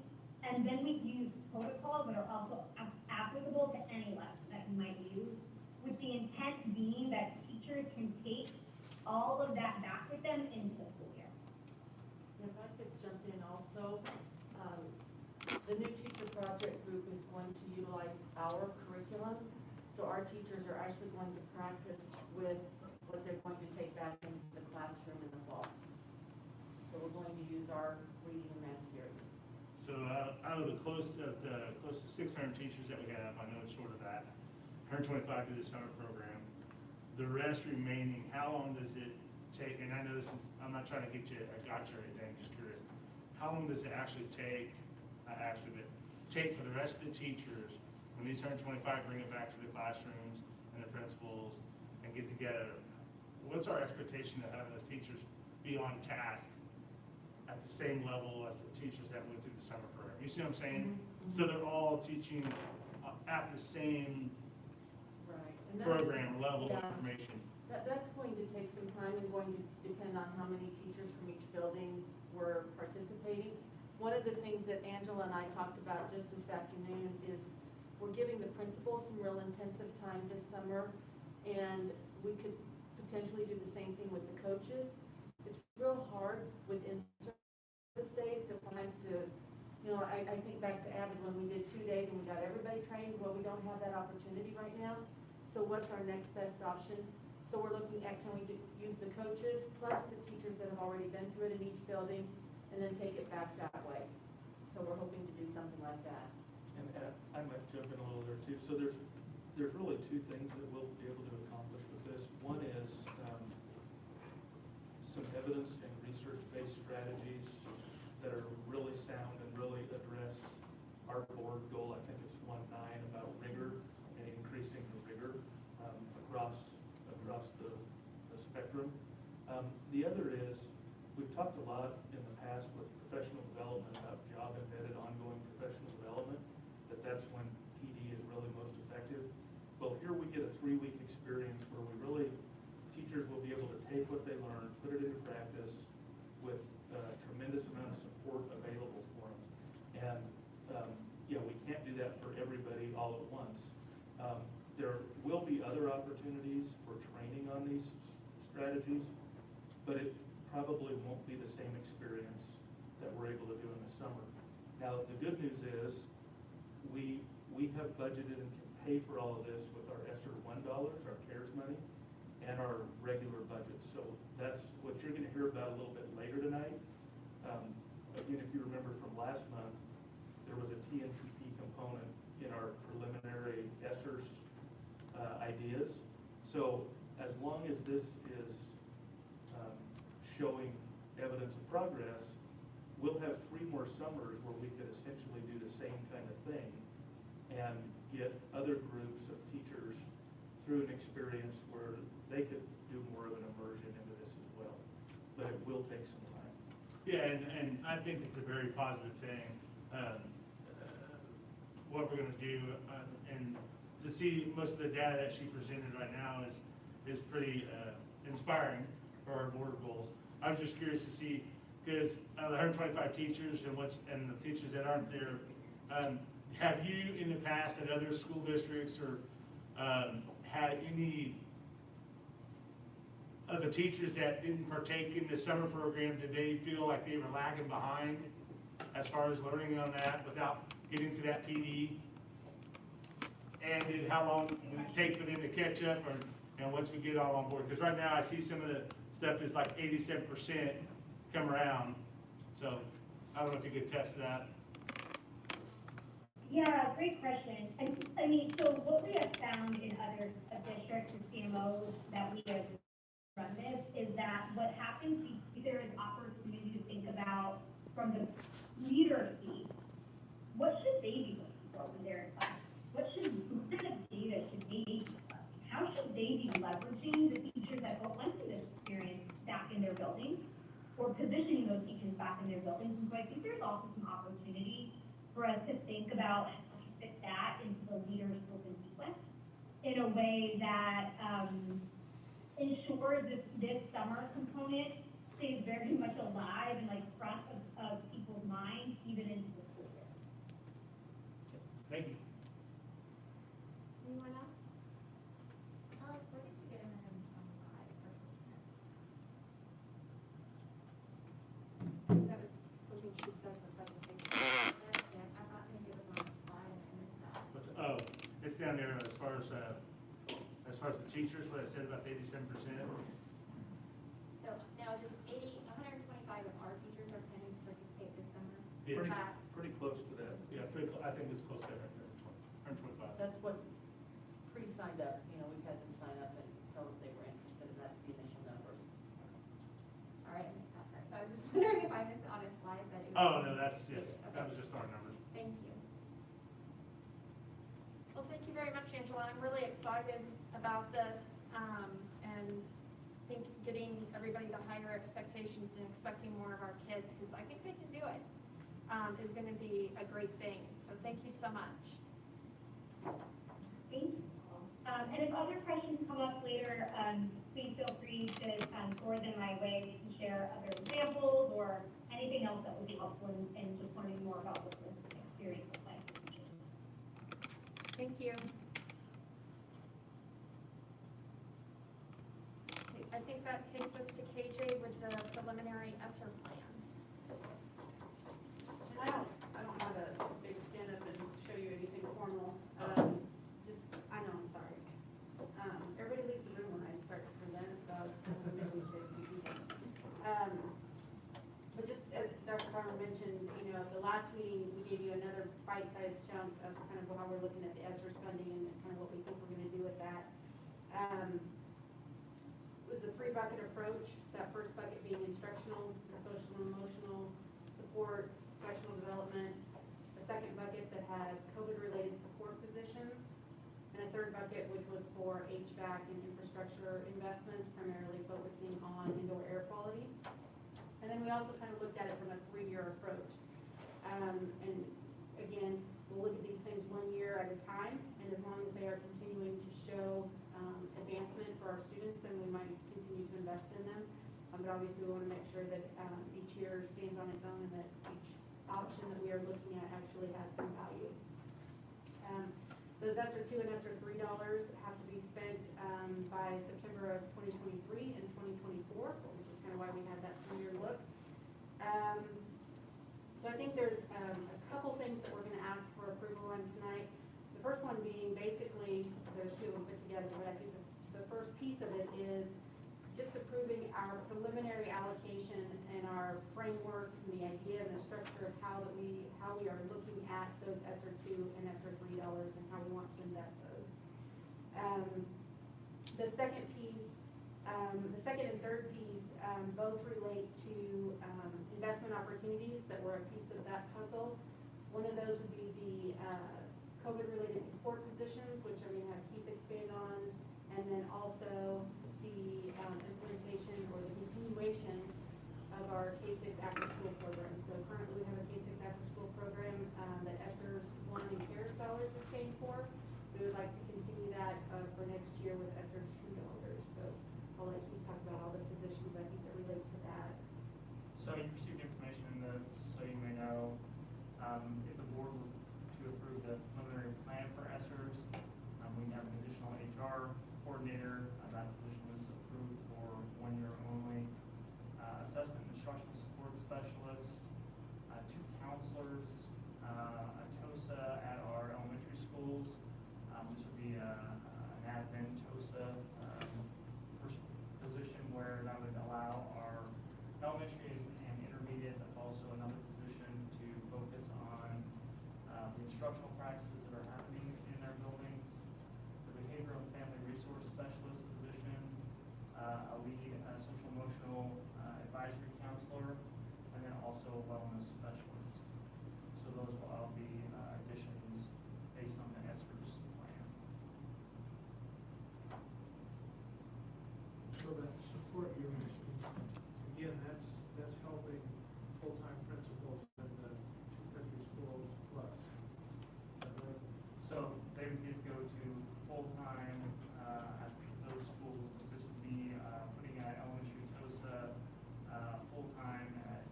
[SPEAKER 5] And then we use protocols that are also applicable to any lesson that you might use, with the intent being that teachers can take all of that back with them into the school year.
[SPEAKER 9] If I could jump in also, the new teacher project group is going to utilize our curriculum. So our teachers are actually going to practice with what they're going to take back into the classroom in the fall. So we're going to use our reading and math series.
[SPEAKER 3] So out of the close to 600 teachers that we have, I know it's short of that, 125 do the summer program. The rest remaining, how long does it take? And I know this is, I'm not trying to get you a gotcha or anything, just curious. How long does it actually take, for the rest of the teachers, when these 125 bring it back to the classrooms and the principals and get together? What's our expectation of having those teachers be on task at the same level as the teachers that went through the summer program? You see what I'm saying?
[SPEAKER 9] Mm-hmm.
[SPEAKER 3] So they're all teaching at the same
[SPEAKER 9] Right.
[SPEAKER 3] program level of
[SPEAKER 9] yeah.
[SPEAKER 3] information.
[SPEAKER 9] That's going to take some time and going to depend on how many teachers from each building were participating. One of the things that Angela and I talked about just this afternoon is we're giving the principals some real intensive time this summer, and we could potentially do the same thing with the coaches. It's real hard with in-service days to find I think back to Avid when we did 2 days and we got everybody trained. Well, we don't have that opportunity right now. So what's our next best option? So we're looking at, can we use the coaches plus the teachers that have already been through it in each building and then take it back that way? So we're hoping to do something like that.
[SPEAKER 1] And I might jump in a little there too. So there's really 2 things that we'll be able to accomplish with this. One is some evidence and research-based strategies that are really sound and really address our board goal. I think it's 1.9 about rigor and increasing the rigor across the spectrum. The other is, we've talked a lot in the past with professional development about job-embedded ongoing professional development, that's when PD is really most effective. Well, here we get a 3-week experience where teachers will be able to take what they learn, put it into practice with a tremendous amount of support available for them. And, we can't do that for everybody all at once. There will be other opportunities for training on these strategies, but it probably won't be the same experience that we're able to do in the summer. Now, the good news is we have budgeted and can pay for all of this with our Esther $1, our CARES money, and our regular budget. So that's what you're going to hear about a little bit later tonight. Again, if you remember from last month, there was a TNTP component in our preliminary Esther's ideas. So as long as this is showing evidence of progress, we'll have 3 more summers where we could essentially do the same kind of thing and get other groups of teachers through an experience where they could do more of an immersion into this as well. But it will take some time.
[SPEAKER 3] Yeah, and I think it's a very positive thing, what we're gonna do, and to see most of the data that she presented right now is pretty inspiring for our board goals. I was just curious to see, because the 125 teachers and the teachers that aren't there, have you in the past at other school districts or had any of the teachers that didn't partake in the summer program, did they feel like they were lagging behind as far as learning on that without getting to that PD? And how long did it take for them to catch up, and once we get all on board? Because right now I see some of the stuff is like 87% come around. So I don't know if you could test that.
[SPEAKER 5] Yeah, great question. And I mean, so what we have found in other districts and CMOs that we have run this is that what happens, there is opportunity to think about from the leader seat, what should they be looking for when they're in class? What kind of data should they be collecting? How should they be leveraging the teachers that went through this experience back in their buildings, or positioning those teachers back in their buildings? And so I think there's also some opportunity for us to think about how to fit that into the leader's open sequence in a way that ensures this summer component stays very much alive and like front of people's minds even into the school year.
[SPEAKER 3] Thank you.
[SPEAKER 2] Anyone else?
[SPEAKER 4] Alex, where did you get 125 participants?
[SPEAKER 9] That was something she said in the presentation.
[SPEAKER 4] Yeah, I thought maybe it was on the slide and I missed that.
[SPEAKER 3] Oh, it's down there as far as the teachers, what I said about the 87%.
[SPEAKER 4] So now just 125 of our teachers are planning to participate this summer.
[SPEAKER 3] Yeah.
[SPEAKER 1] Pretty close to that.
[SPEAKER 3] Yeah, I think it's close to that, 125.
[SPEAKER 9] That's what's pre-signed up, we've had them sign up and tell us they were interested, and that's the initial numbers.
[SPEAKER 4] Sorry, I missed that part. So I was just wondering if I missed it on a slide that it was.
[SPEAKER 3] Oh, no, yes,
[SPEAKER 4] Okay.
[SPEAKER 3] that was just our numbers.
[SPEAKER 4] Thank you.
[SPEAKER 2] Well, thank you very much, Angela. I'm really excited about this, and think getting everybody to higher expectations and expecting more of our kids, because I think they can do it, is going to be a great thing. So thank you so much.
[SPEAKER 5] Thank you. And if other questions come up later, please feel free to forward them my way to share other examples or anything else that would be helpful in just learning more about what this experience is like.
[SPEAKER 2] Thank you. Okay, I think that takes us to KJ with the preliminary ESSER plan.
[SPEAKER 9] And I don't have a big stand up and show you anything formal. I know, I'm sorry. Everybody leaves the room when I start to present, so maybe we say a few things. But just as Dr. Farmer mentioned, the last meeting, we gave you another bite-sized chunk of kind of how we're looking at the ESSER funding and kind of what we think we're gonna do with that. It was a 3-bucket approach, that first bucket being instructional, the social and emotional support, professional development, a second bucket that had COVID-related support positions, and a third bucket which was for HVAC and infrastructure investments, primarily focusing on indoor air quality. And then we also kind of looked at it from a 3-year approach. And again, we'll look at these things 1 year at a time, and as long as they are continuing to show advancement for our students, then we might continue to invest in them. But obviously we want to make sure that each year stands on its own and that each option that we are looking at actually has some value. Those ESSER 2 and ESSER 3 dollars have to be spent by September of 2023 and 2024, which is kind of why we had that 3-year look. So I think there's a couple things that we're going to ask for approval on tonight. The first one being basically, there's 2 of them put together, but I think the first piece of it is just approving our preliminary allocation and our framework and the idea and the structure of how we are looking at those ESSER 2 and ESSER 3 dollars and how we want to invest those.
[SPEAKER 11] The second piece, the second and third piece, both relate to investment opportunities that were a piece of that puzzle. One of those would be the COVID-related support positions, which I'm going to have Keith expand on, and then also the implementation or the continuation of our K-6 after-school program. So currently we have a K-6 after-school program that Esther's One and Care Scholars is paying for. We would like to continue that for next year with Esther's $2. So I'll let Keith talk about all the positions I think that relate to that.
[SPEAKER 3] So you received information in the, so you may know, if the board were to approve the preliminary plan for Esther's, we have an additional HR coordinator. That position was approved for 1 year only. Assessment and instructional support specialist, 2 counselors, a TOSA at our elementary schools. This would be an admin TOSA position where that would allow our elementary and intermediate. That's also another position to focus on the instructional practices that are happening in their buildings. The behavioral and family resource specialist position, a lead social emotional advisory counselor, and then also a wellness specialist. So those will all be additions based on the Esther's plan.
[SPEAKER 12] So that support you're mentioning, again, that's helping full-time principals in the 2 country schools plus. Is that right?
[SPEAKER 3] So they would get to go to full-time at those schools. This would be putting an elementary TOSA full-time at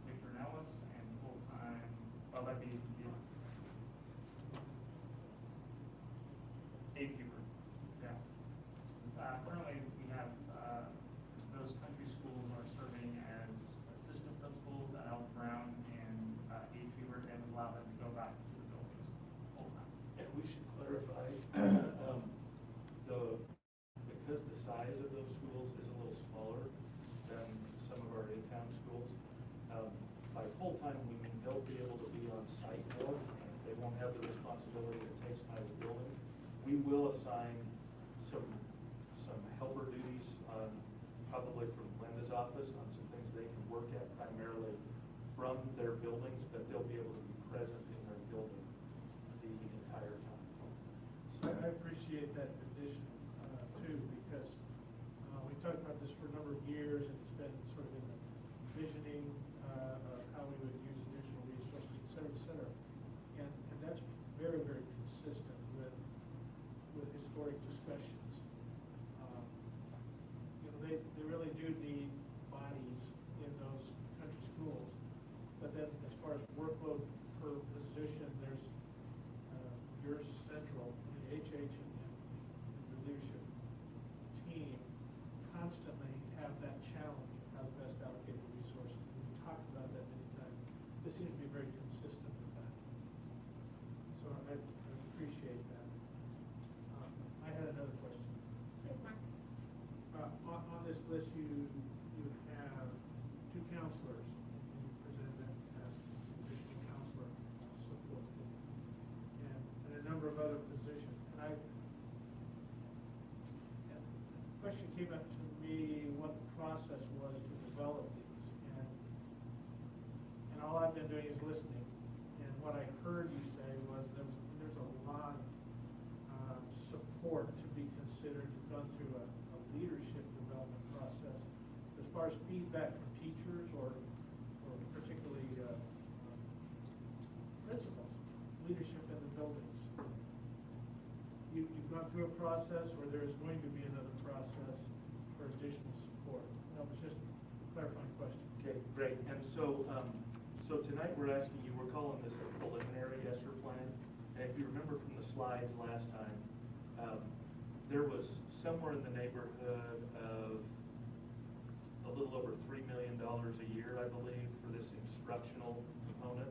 [SPEAKER 3] Victor and Ellis, and full-time, well, that'd be gatekeeper. Yeah. Currently, we have those country schools are serving as assistant principals at Alton Brown and gatekeeper, and allow them to go back to the buildings full-time.
[SPEAKER 1] And we should clarify, because the size of those schools is a little smaller than some of our in-town schools, by full-time, we mean they'll be able to be on site more, and they won't have the responsibility it takes by the building. We will assign some helper duties, probably from Linda's office, on some things they can work at primarily from their buildings, but they'll be able to be present in their building the entire time.
[SPEAKER 12] So I appreciate that addition too, because we talked about this for a number of years, and it's been sort of in the visioning of how we would use additional resources, et cetera, et cetera. And that's very, very consistent with historic discussions. They really do need bodies in those country schools. But then as far as workload per position, there's your central, the HH and the leadership team constantly have that challenge of how to best allocate the resources. And we talked about that many times. This seems to be very consistent with that. So I appreciate that. I had another question.
[SPEAKER 2] Please, Mark.
[SPEAKER 12] On this list, you have 2 counselors, and you presented them as additional counselor support, and a number of other positions. And the question came up to me what the process was to develop these, and all I've been doing is listening. And what I heard you say was there's a lot of support to be considered, done through a leadership development process. As far as feedback from teachers or particularly principals, leadership in the buildings, you've gone through a process, or there is going to be another process for additional support. That was just a clarifying question.
[SPEAKER 1] Okay, great. And so, so tonight we're asking you, we're calling this a preliminary Esther plan. And if you remember from the slides last time, there was somewhere in the neighborhood of a little over $3 million a year, I believe, for this instructional component.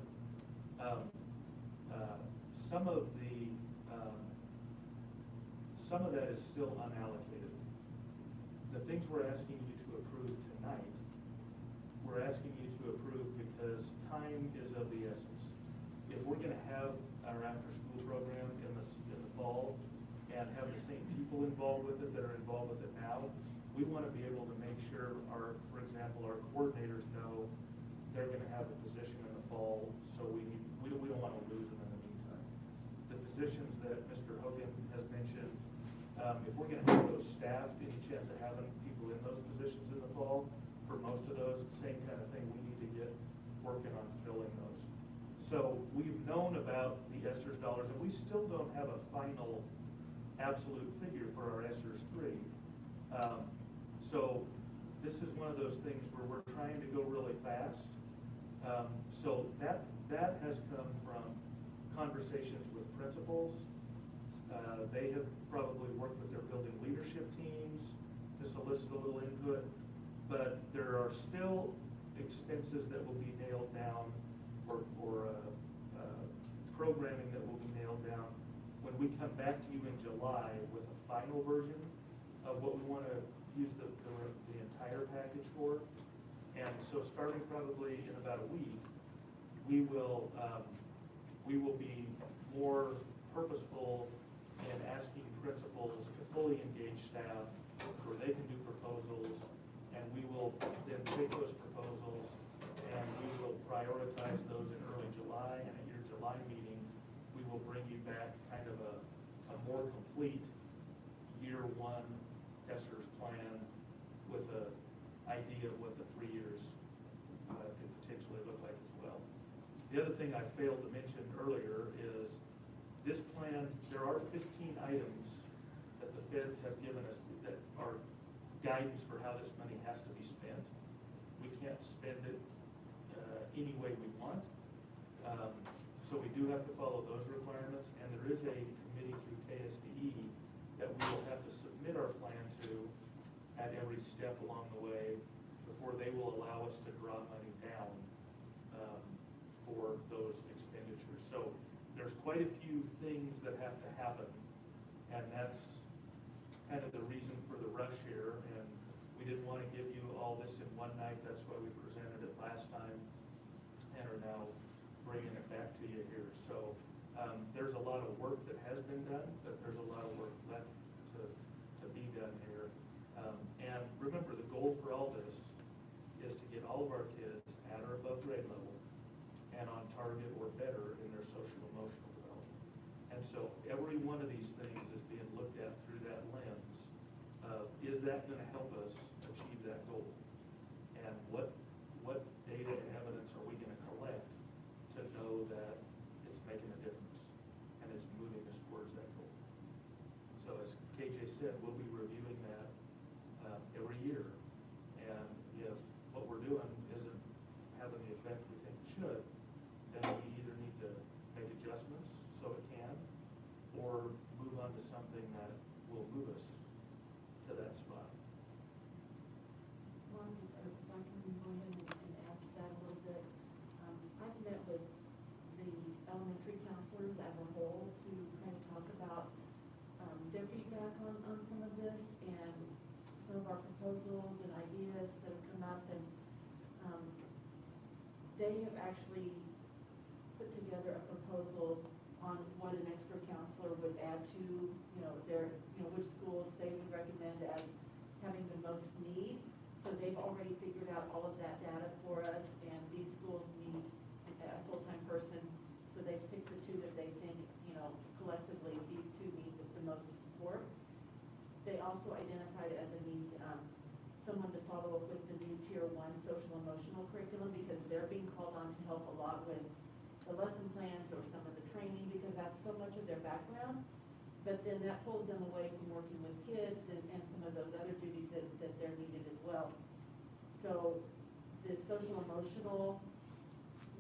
[SPEAKER 1] Some of that is still unallocated. The things we're asking you to approve tonight, we're asking you to approve because time is of the essence. If we're going to have our after-school program in the fall and have the same people people involved with it that are involved with it now. We want to be able to make sure for example, our coordinators know they're going to have a position in the fall, so we don't want to lose them in the meantime. The positions that Mr. Hogan has mentioned, if we're going to have those staffed, any chance of having people in those positions in the fall, for most of those, same kind of thing, we need to get working on filling those. So we've known about the Esther's dollars, and we still don't have a final absolute figure for our Esther's 3. So this is one of those things where we're trying to go really fast. So that has come from conversations with principals. They have probably worked with their building leadership teams to solicit a little input, but there are still expenses that will be nailed down or programming that will be nailed down when we come back to you in July with a final version of what we want to use the entire package for. And so starting probably in about a week, we will be more purposeful in asking principals to fully engage staff where they can do proposals, and we will then take those proposals and we will prioritize those in early July, and at your July meeting, we will bring you back kind of a more complete year one Esther's plan with an idea of what the 3 years could potentially look like as well. The other thing I failed to mention earlier is this plan, there are 15 items that the feds have given us that are guidance for how this money has to be spent. We can't spend it any way we want. So we do have to follow those requirements, and there is a committee through KSDE that we will have to submit our plan to at every step along the way before they will allow us to draw money down for those expenditures. So there's quite a few things that have to happen, and that's kind of the reason for the rush here. And we didn't want to give you all this in one night. That's why we presented it last time and are now bringing it back to you here. So there's a lot of work that has been done, but there's a lot of work left to be done here. And remember, the goal for all this is to get all of our kids at or above grade level and on target or better in their social emotional development. And so every one of these things is being looked at through that lens of, is that going to help us achieve that goal? And what data and evidence are we going to collect to know that it's making a difference and it's moving us towards that goal? So as KJ said, we'll be reviewing that every year. And if what we're doing isn't having the effect we think it should, then we either need to make adjustments so it can, or move on to something that will move us to that spot.
[SPEAKER 4] One, if I can move on and add to that a little bit, I've met with the elementary counselors as a whole to kind of talk about their feedback on some of this and some of our proposals and ideas that have come up, and they have actually put together a proposal on what an extra counselor would add to, which schools they would recommend as having the most need. So they've already figured out all of that data for us, and these schools need a full-time person. So they've picked the two that they think, collectively, these two need the most support. They also identified as a need, someone to follow up with the new Tier 1 social emotional curriculum, because they're being called on to help a lot with the lesson plans or some of the training, because that's so much of their background. But then that pulls them away from working with kids and some of those other duties that they're needed as well. So the social emotional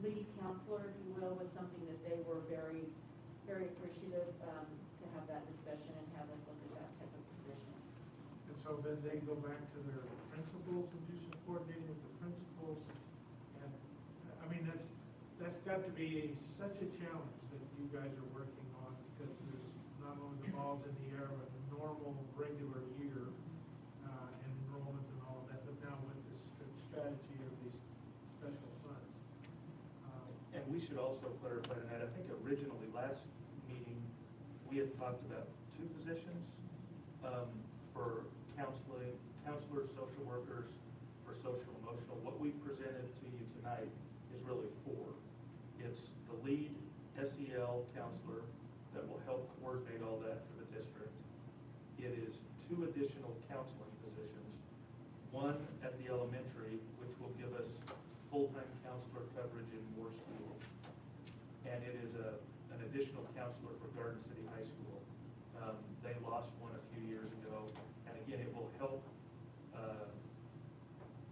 [SPEAKER 4] lead counselor, if you will, was something that they were very, very appreciative to have that discussion and have us look at that type of position.
[SPEAKER 12] And so then they go back to their principals and do some coordinating with the principals. And, I mean, that's got to be such a challenge that you guys are working on, because there's not only the balls in the air, but the normal, regular year, and enrollment and all of that, but now with this strategy of these special funds.
[SPEAKER 1] And we should also clarify that, I think originally last meeting, we had talked about 2 positions. for counselors, social workers, for social emotional. What we presented to you tonight is really four. It's the lead SEL counselor that will help coordinate all that for the district. It is 2 additional counseling positions, one at the elementary, which will give us full-time counselor coverage in more schools. And it is an additional counselor for Garden City High School. They lost one a few years ago, and again, it will help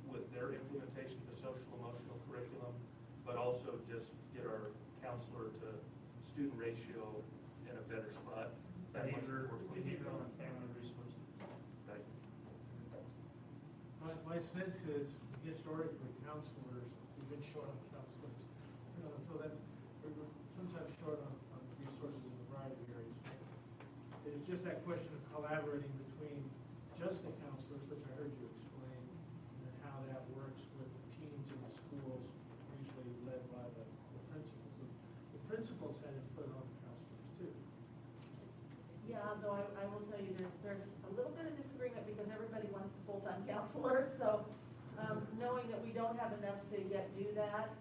[SPEAKER 1] with their implementation of the social emotional curriculum, but also just get our counselor to student ratio in a better spot.
[SPEAKER 3] Behavioral and family resources.
[SPEAKER 1] Right.
[SPEAKER 12] My sense is historically counselors, we've been short on counselors. So that's, we're sometimes short on resources in a variety of areas. It's just that question of collaborating between just the counselors, which I heard you explain, and then how that works with the teams in the schools, usually led by the principals. The principals had input on the counselors too.
[SPEAKER 9] Yeah, though I will tell you, there's a little bit of disagreement because everybody wants the full-time counselor, so, knowing that we don't have enough to yet do that,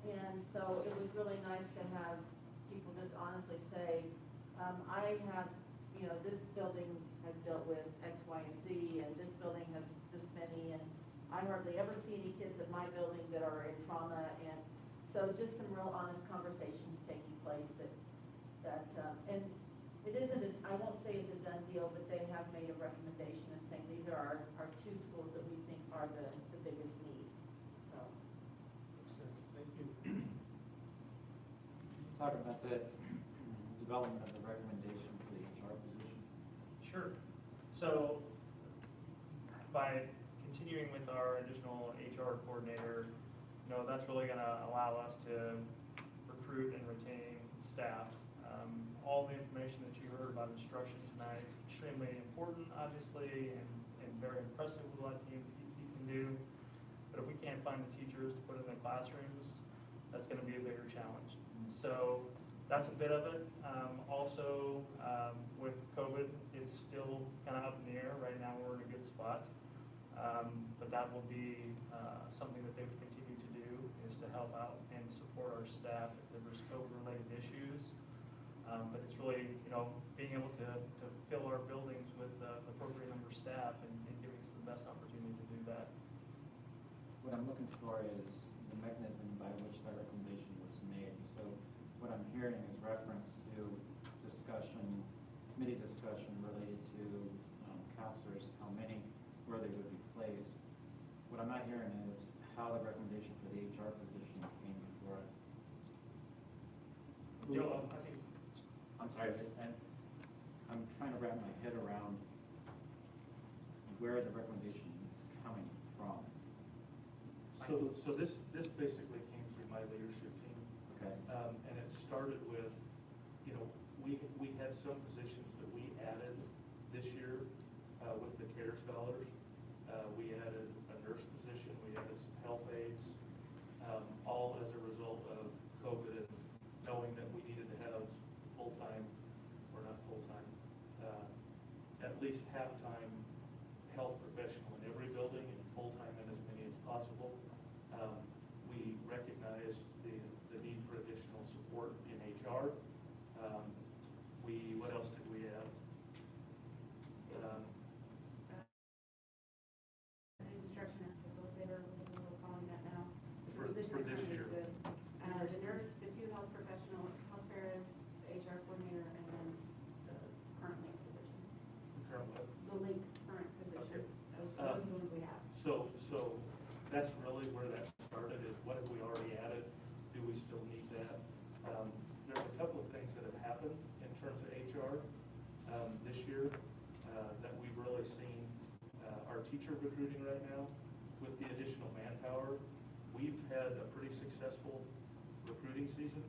[SPEAKER 9] and so it was really nice to have people just honestly say, I have, this building has dealt with X, Y, and Z, and this building has this many, and I hardly ever see any kids at my building that are in trauma, and so just some real honest conversations taking place and it isn't, I won't say it's a done deal, but they have made a recommendation and saying these are our 2 schools that we think are the biggest need, so.
[SPEAKER 12] Thank you.
[SPEAKER 13] Talk about the development of the recommendation for the HR position.
[SPEAKER 14] Sure. So by continuing with our additional HR coordinator, that's really going to allow us to recruit and retain staff. All the information that you heard about instruction tonight is extremely important, obviously, and very impressive with what you can do. But if we can't find the teachers to put in the classrooms, that's going to be a bigger challenge. So that's a bit of it. Also, with COVID, it's still kind of up in the air. Right now, we're in a good spot. But that will be something that they would continue to do, is to help out and support our staff if there was COVID-related issues. But it's really, being able to fill our buildings with the appropriate number of staff and giving us the best opportunity to do that.
[SPEAKER 13] What I'm looking for is the mechanism by which that recommendation was made. So what I'm hearing is reference to committee discussion related to counselors, how many, where they would be placed. What I'm not hearing is how the recommendation for the HR position came before us.
[SPEAKER 14] I think
[SPEAKER 13] I'm sorry, and I'm trying to wrap my head around where the recommendation is coming from.
[SPEAKER 1] So this basically came through my leadership team.
[SPEAKER 13] Okay.
[SPEAKER 1] And it started with, we had some positions that we added this year with the CARES dollars. We added a nurse position, we added some health aides, all as a result of COVID and knowing that we needed to have full-time, or not full-time, at least half-time health professional in every building and full-time in as many as possible. We recognized the need for additional support in HR. What else did we add?
[SPEAKER 11] Instruction facilitator, whatever we're calling that now.
[SPEAKER 1] For this year.
[SPEAKER 11] The nurse, the 2 health professional, health fairs, the HR coordinator, and then the current link position. The link current position. Those are the ones we have.
[SPEAKER 1] So that's really where that started, is what have we already added? Do we still need that? There's a couple of things that have happened in terms of HR this year that we've really seen. Our teacher recruiting right now, with the additional manpower, we've had a pretty successful recruiting season,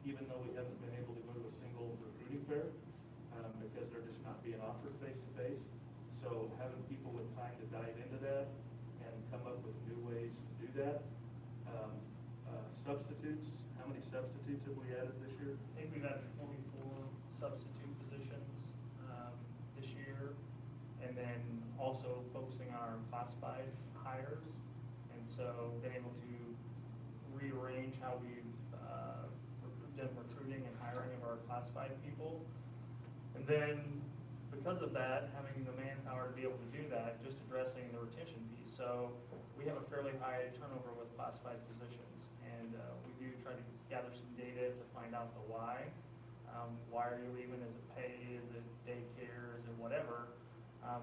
[SPEAKER 1] even though we haven't been able to go to a single recruiting fair because they're just not being offered face-to-face. So having people with time to dive into that and come up with new ways to do that. Substitutes, how many substitutes have we added this year?
[SPEAKER 14] we've added 44 substitute positions this year. then also focusing on our classified hires. And so being able to rearrange how we've done recruiting and hiring of our classified people. And then because of that, having the manpower to be able to do that, just addressing the retention piece. So we have a fairly high turnover with classified positions, and we do try to gather some data to find out the why. Why are you leaving? Is it pay? Is it daycare? Is it whatever?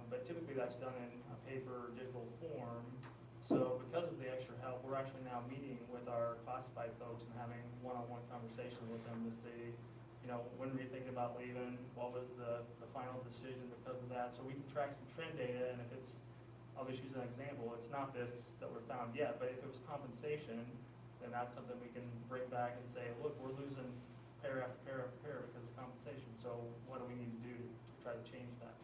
[SPEAKER 14] But typically that's done in a paper or digital form. So because of the extra help, we're actually now meeting with our classified folks and having one-on-one conversation with them to see, you know, when were you thinking about leaving? What was the final decision because of that? So we can track some trend data, and if it's, I'll just use an example, it's not this that we're found yet, but if it was compensation, then that's something we can bring back and say, look, we're losing pair after pair after pair because of compensation, so what do we need to do to try to change that?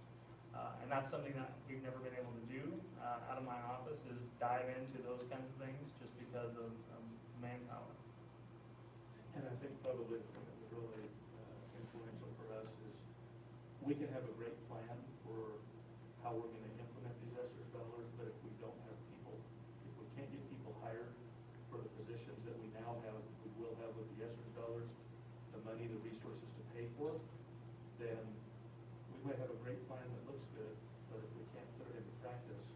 [SPEAKER 14] And that's something that we've never been able to do out of my office, is dive into those kinds of things just because of manpower.
[SPEAKER 1] And I think probably the thing that was really influential for us is we can have a great plan for how we're gonna implement these Esther's dollars, but if we don't have people, if we can't get people hired for the positions that we now have, we will have with the Esther's dollars, the money, the resources to pay for, then we might have a great plan that looks good, but if we can't put it into practice,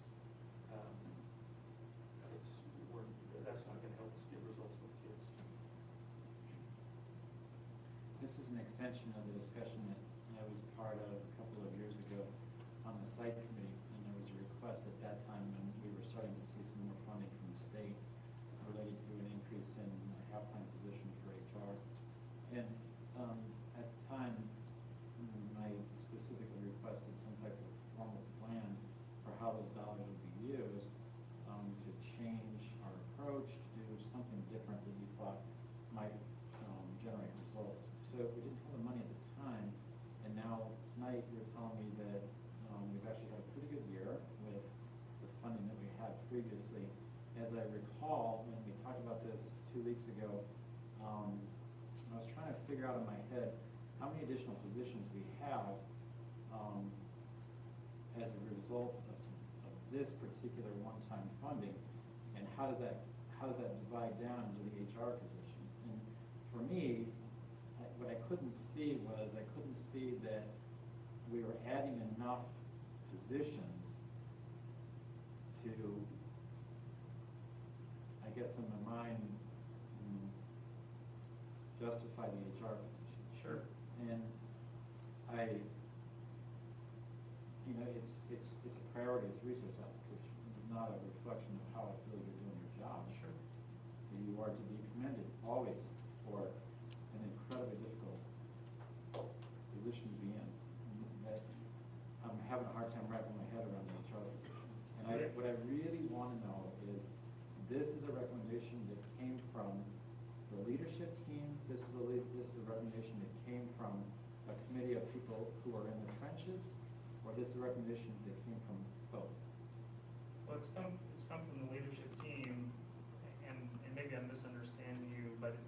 [SPEAKER 1] that's not gonna help us get results with kids.
[SPEAKER 13] This is an extension of the discussion that I was part of a couple of years ago on the site committee, and there was a request at that time when we were starting to see some more funding from the state related to an increase in a half-time position for HR. And at the time, I specifically requested some type of formal plan for how those dollars would be used to change our approach, to do something different that we thought might generate results. So we didn't have the money at the time, and now tonight you're telling me that we've actually had a pretty good year with the funding that we had previously. As I recall, when we talked about this 2 weeks ago, I was trying to figure out in my head how many additional positions we have as a result of this particular one-time funding, and how does that divide down into the HR position? And for me, what I couldn't see that we were adding enough positions to, I guess in my mind, justify the HR position.
[SPEAKER 14] Sure.
[SPEAKER 13] And it's a priority, it's a resource allocation. It is not a reflection of how I feel you're doing your job.
[SPEAKER 14] Sure.
[SPEAKER 13] You are to be commended always for an incredibly difficult position to be in. That I'm having a hard time wrapping my head around the HR position. And what I really want to know is, this is a recommendation that came from the leadership team. This is a recommendation that came from a committee of people who are in the trenches, or this is a recommendation that came from both?
[SPEAKER 14] Well, it's come from the leadership team, and maybe I'm misunderstanding you, but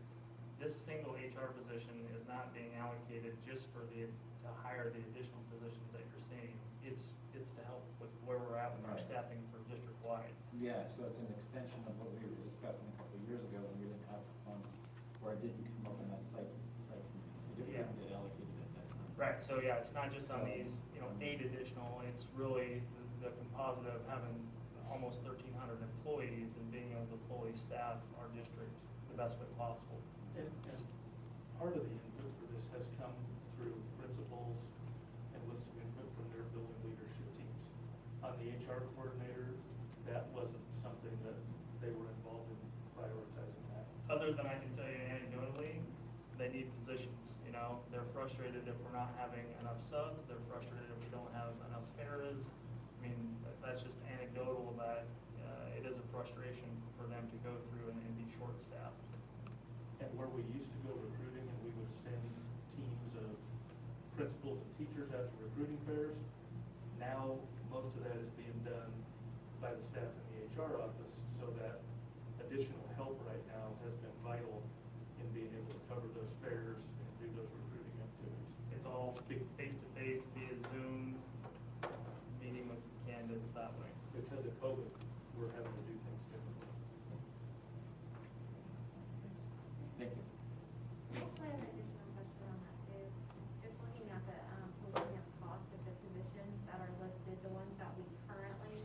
[SPEAKER 14] this single HR position is not being allocated just to hire the additional positions that you're seeing. It's to help with where we're at with our staffing for district-wide.
[SPEAKER 13] Yeah, so it's an extension of what we were discussing a couple of years ago when we didn't have funds, or it didn't come up in that site committee. It didn't get allocated at that time.
[SPEAKER 14] Right, so yeah, it's not just on these, 8 additional, it's really the composite of having almost 1,300 employees and being able to fully staff our district the best way possible.
[SPEAKER 1] And part of the input for this has come through principals and with some input from their building leadership teams. On the HR coordinator, that wasn't something that they were involved in prioritizing that.
[SPEAKER 14] Other than I can tell you anecdotally, they need positions. They're frustrated if we're not having enough subs. They're frustrated if we don't have enough paras. I mean, that's just anecdotal, but it is a frustration for them to go through and be short-staffed.
[SPEAKER 1] And where we used to go recruiting and we would send teams of principals and teachers out to recruiting fairs, now most of that is being done by the staff in the HR office, so that additional help right now has been vital in being able to cover those fairs and do those recruiting activities.
[SPEAKER 14] It's all face-to-face via Zoom, meeting with
[SPEAKER 1] COVID, we're having to do things differently.
[SPEAKER 13] Thank you.
[SPEAKER 4] I actually have an additional question on that too. Just looking at the cost of the positions that are listed, the ones that we currently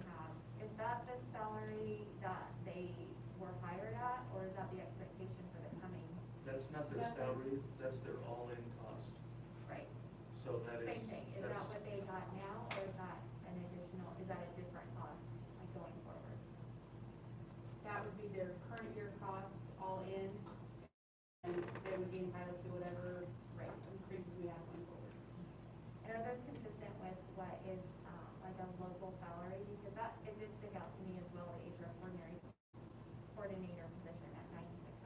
[SPEAKER 4] have, is that the salary that they were hired at, or is that the expectation for the coming?
[SPEAKER 1] That's not their salary, that's their all-in cost.
[SPEAKER 4] Right.
[SPEAKER 1] So that is.
[SPEAKER 4] Same thing, is that what they got now, or is that an additional, is that a different cost, like going forward?
[SPEAKER 11] That would be their current year cost, all in, and they would be entitled to whatever rates increases we have going forward.
[SPEAKER 4] And are those consistent with what is, like a local salary? Because that, it did stick out to me as well, the HR coordinator position at $96,000.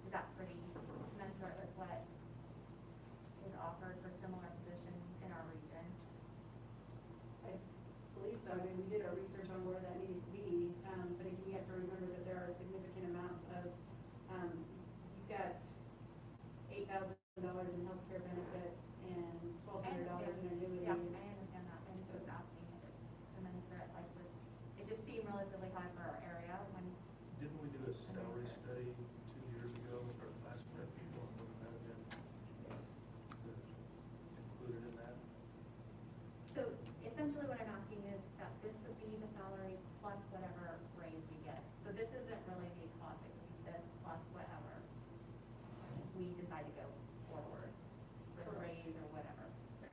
[SPEAKER 4] Is that pretty commensurate with what is offered for similar positions in our region?
[SPEAKER 11] I believe so. I mean, we did our research on where that needed to be, but again, you have to remember that there are significant amounts of, you've got $8,000 in healthcare benefits and $1,200 in annuity.
[SPEAKER 4] Yeah, I understand that. I'm just asking if it's commensurate, like, with, it just seemed relatively high for our area when.
[SPEAKER 1] Didn't we do a salary study 2 years ago with our classified people, and would that have been included in that?
[SPEAKER 4] So essentially what I'm asking is that this would be the salary plus whatever raise we get. So this isn't really the cost, it would be this plus whatever we decide to go forward with a raise or whatever. Okay.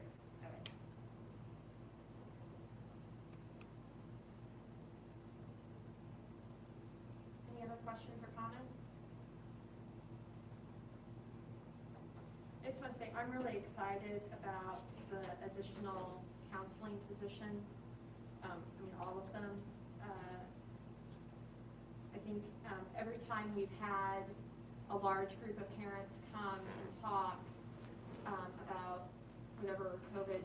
[SPEAKER 4] Any other questions or comments? I just want to say, I'm really excited about the additional counseling positions. I mean, all of them. I think every time we've had a large group of parents come and talk about whatever COVID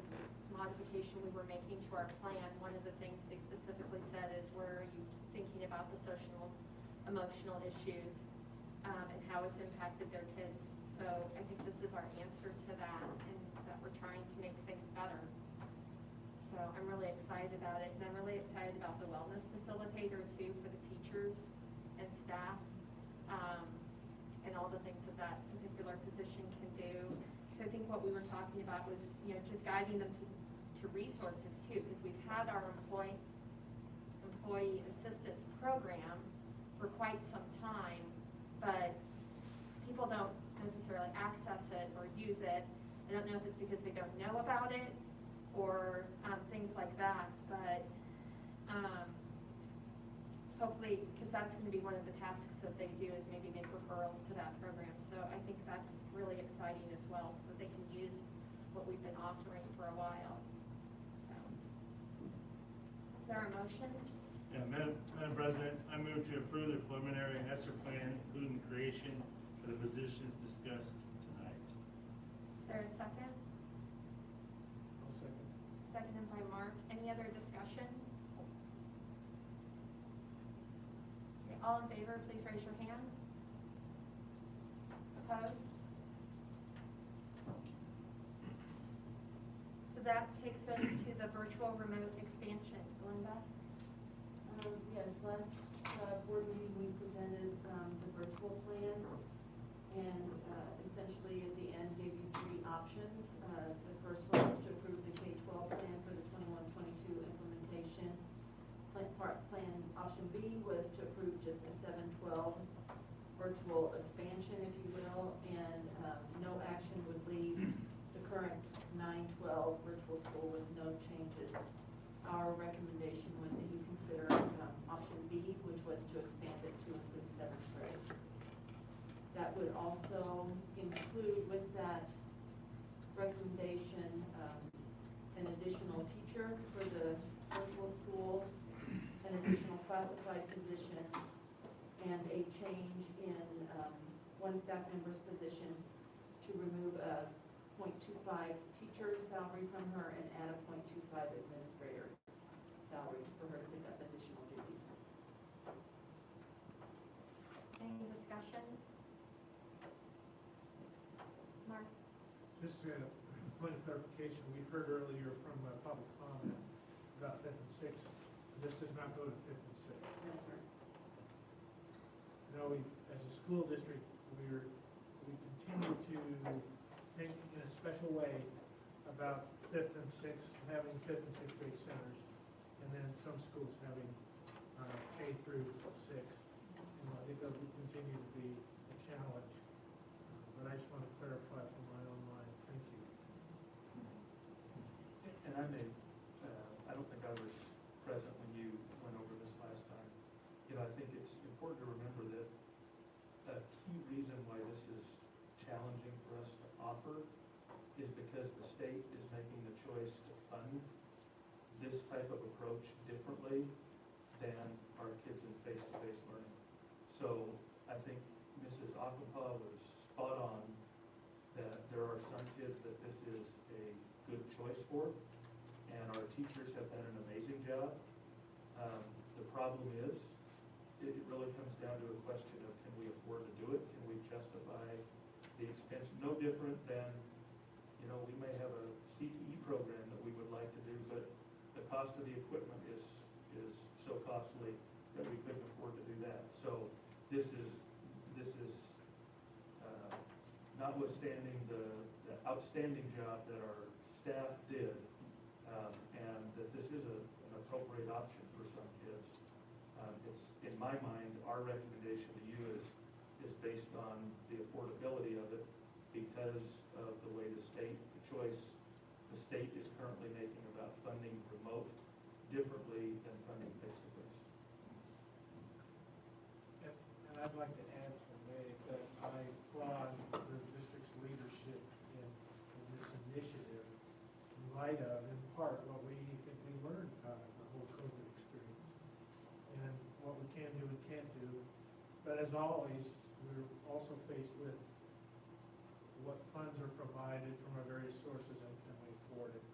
[SPEAKER 4] modification we were making to our plan, one of the things they specifically said is, where are you thinking about the social, emotional issues and how it's impacted their kids? So I think this is our answer to that, and that we're trying to make things better. So I'm really excited about it, and I'm really excited about the wellness facilitator too, for the teachers and staff, and all the things that that particular position can do. So I think what we were talking about was, just guiding them to resources too, because we've had our employee assistance program for quite some time, but people don't necessarily access it or use it. I don't know if it's because they don't know about it or things like that, but hopefully, because that's going to be one of the tasks that they do, is maybe make referrals to that program. So I think that's really exciting as well, so they can use what we've been offering for a while. So, is there a motion?
[SPEAKER 3] Yeah, Madam President, I move to approve the preliminary Esther plan, including creation for the positions discussed tonight.
[SPEAKER 4] Is there a second?
[SPEAKER 12] I'll second.
[SPEAKER 4] Seconded by Mark. Any other discussion? Okay, all in favor, please raise your hand. Opposed? So that takes us to the virtual remote expansion. Glenda?
[SPEAKER 9] Yes, last board meeting, we presented the virtual plan, and essentially at the end gave you three options. The first one was to approve the K-12 plan for the 21-22 implementation. Plan option B was to approve just the 7-12 virtual expansion, if you will, and no action would leave the current 9-12 virtual school with no changes. Our recommendation was that you consider option B, which was to expand it to include 7th grade. That would also include with that recommendation an additional teacher for the virtual school, an additional classified position, and a change in one staff member's position to remove a .25 teacher salary from her and add a .25 administrator salary for her to pick up additional duties.
[SPEAKER 4] Any discussion? Mark?
[SPEAKER 12] Just a point of clarification. clarification, we heard earlier from public comment about fifth and sixth. This does not go to fifth and sixth.
[SPEAKER 11] No, sir.
[SPEAKER 12] No, we, as a school district, we continue to think in a special way about fifth and sixth, having fifth and sixth grade centers, and then some schools having K through sixth. And I think that will continue to be a challenge. But I just want to clarify from my own mind. Thank you.
[SPEAKER 1] And I may, I don't think I was present when you went over this last time. You know, I think it's important to remember that a key reason why this is challenging for us to offer is because the state is making the choice to fund this type of approach differently than our kids in face-to-face learning. So I think Mrs. Akampa was spot on that there are some kids that this is a good choice for, and our teachers have done an amazing job. The problem is, it really comes down to a question of, can we afford to do it? Can we justify the expense? No different than, you know, we may have a CTE program that we would like to do, but the cost of the equipment is so costly that we couldn't afford to do that. So this is notwithstanding the outstanding job that our staff did, and that this is an appropriate option for some kids. It's, in my mind, our recommendation to you is based on the affordability of it because of the way the choice the state is currently making about funding remote differently than funding face-to-face.
[SPEAKER 12] And I'd like to add to Meg that I applaud the district's leadership in this initiative in light of, in part, what we think we learned out of the whole COVID experience and what we can do and can't do. But as always, we're also faced with what funds are provided from our various sources and can we afford it,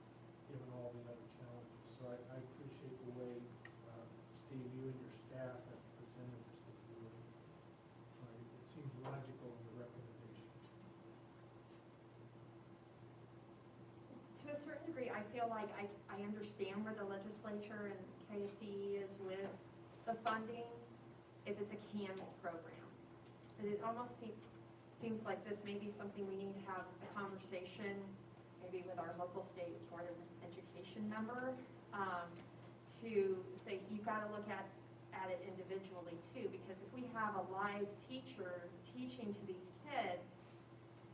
[SPEAKER 12] given all the other challenges. So I appreciate the way, Steve, you and your staff have presented this to the board. It seems logical in the recommendation.
[SPEAKER 2] To a certain degree, I feel like I understand where the legislature and KSE is with the funding if it's a CAN program. But it almost seems like this may be something we need to have a conversation, maybe with our local state Board of Education member, to say, you've got to look at it individually too, because if we have a live teacher teaching to these kids,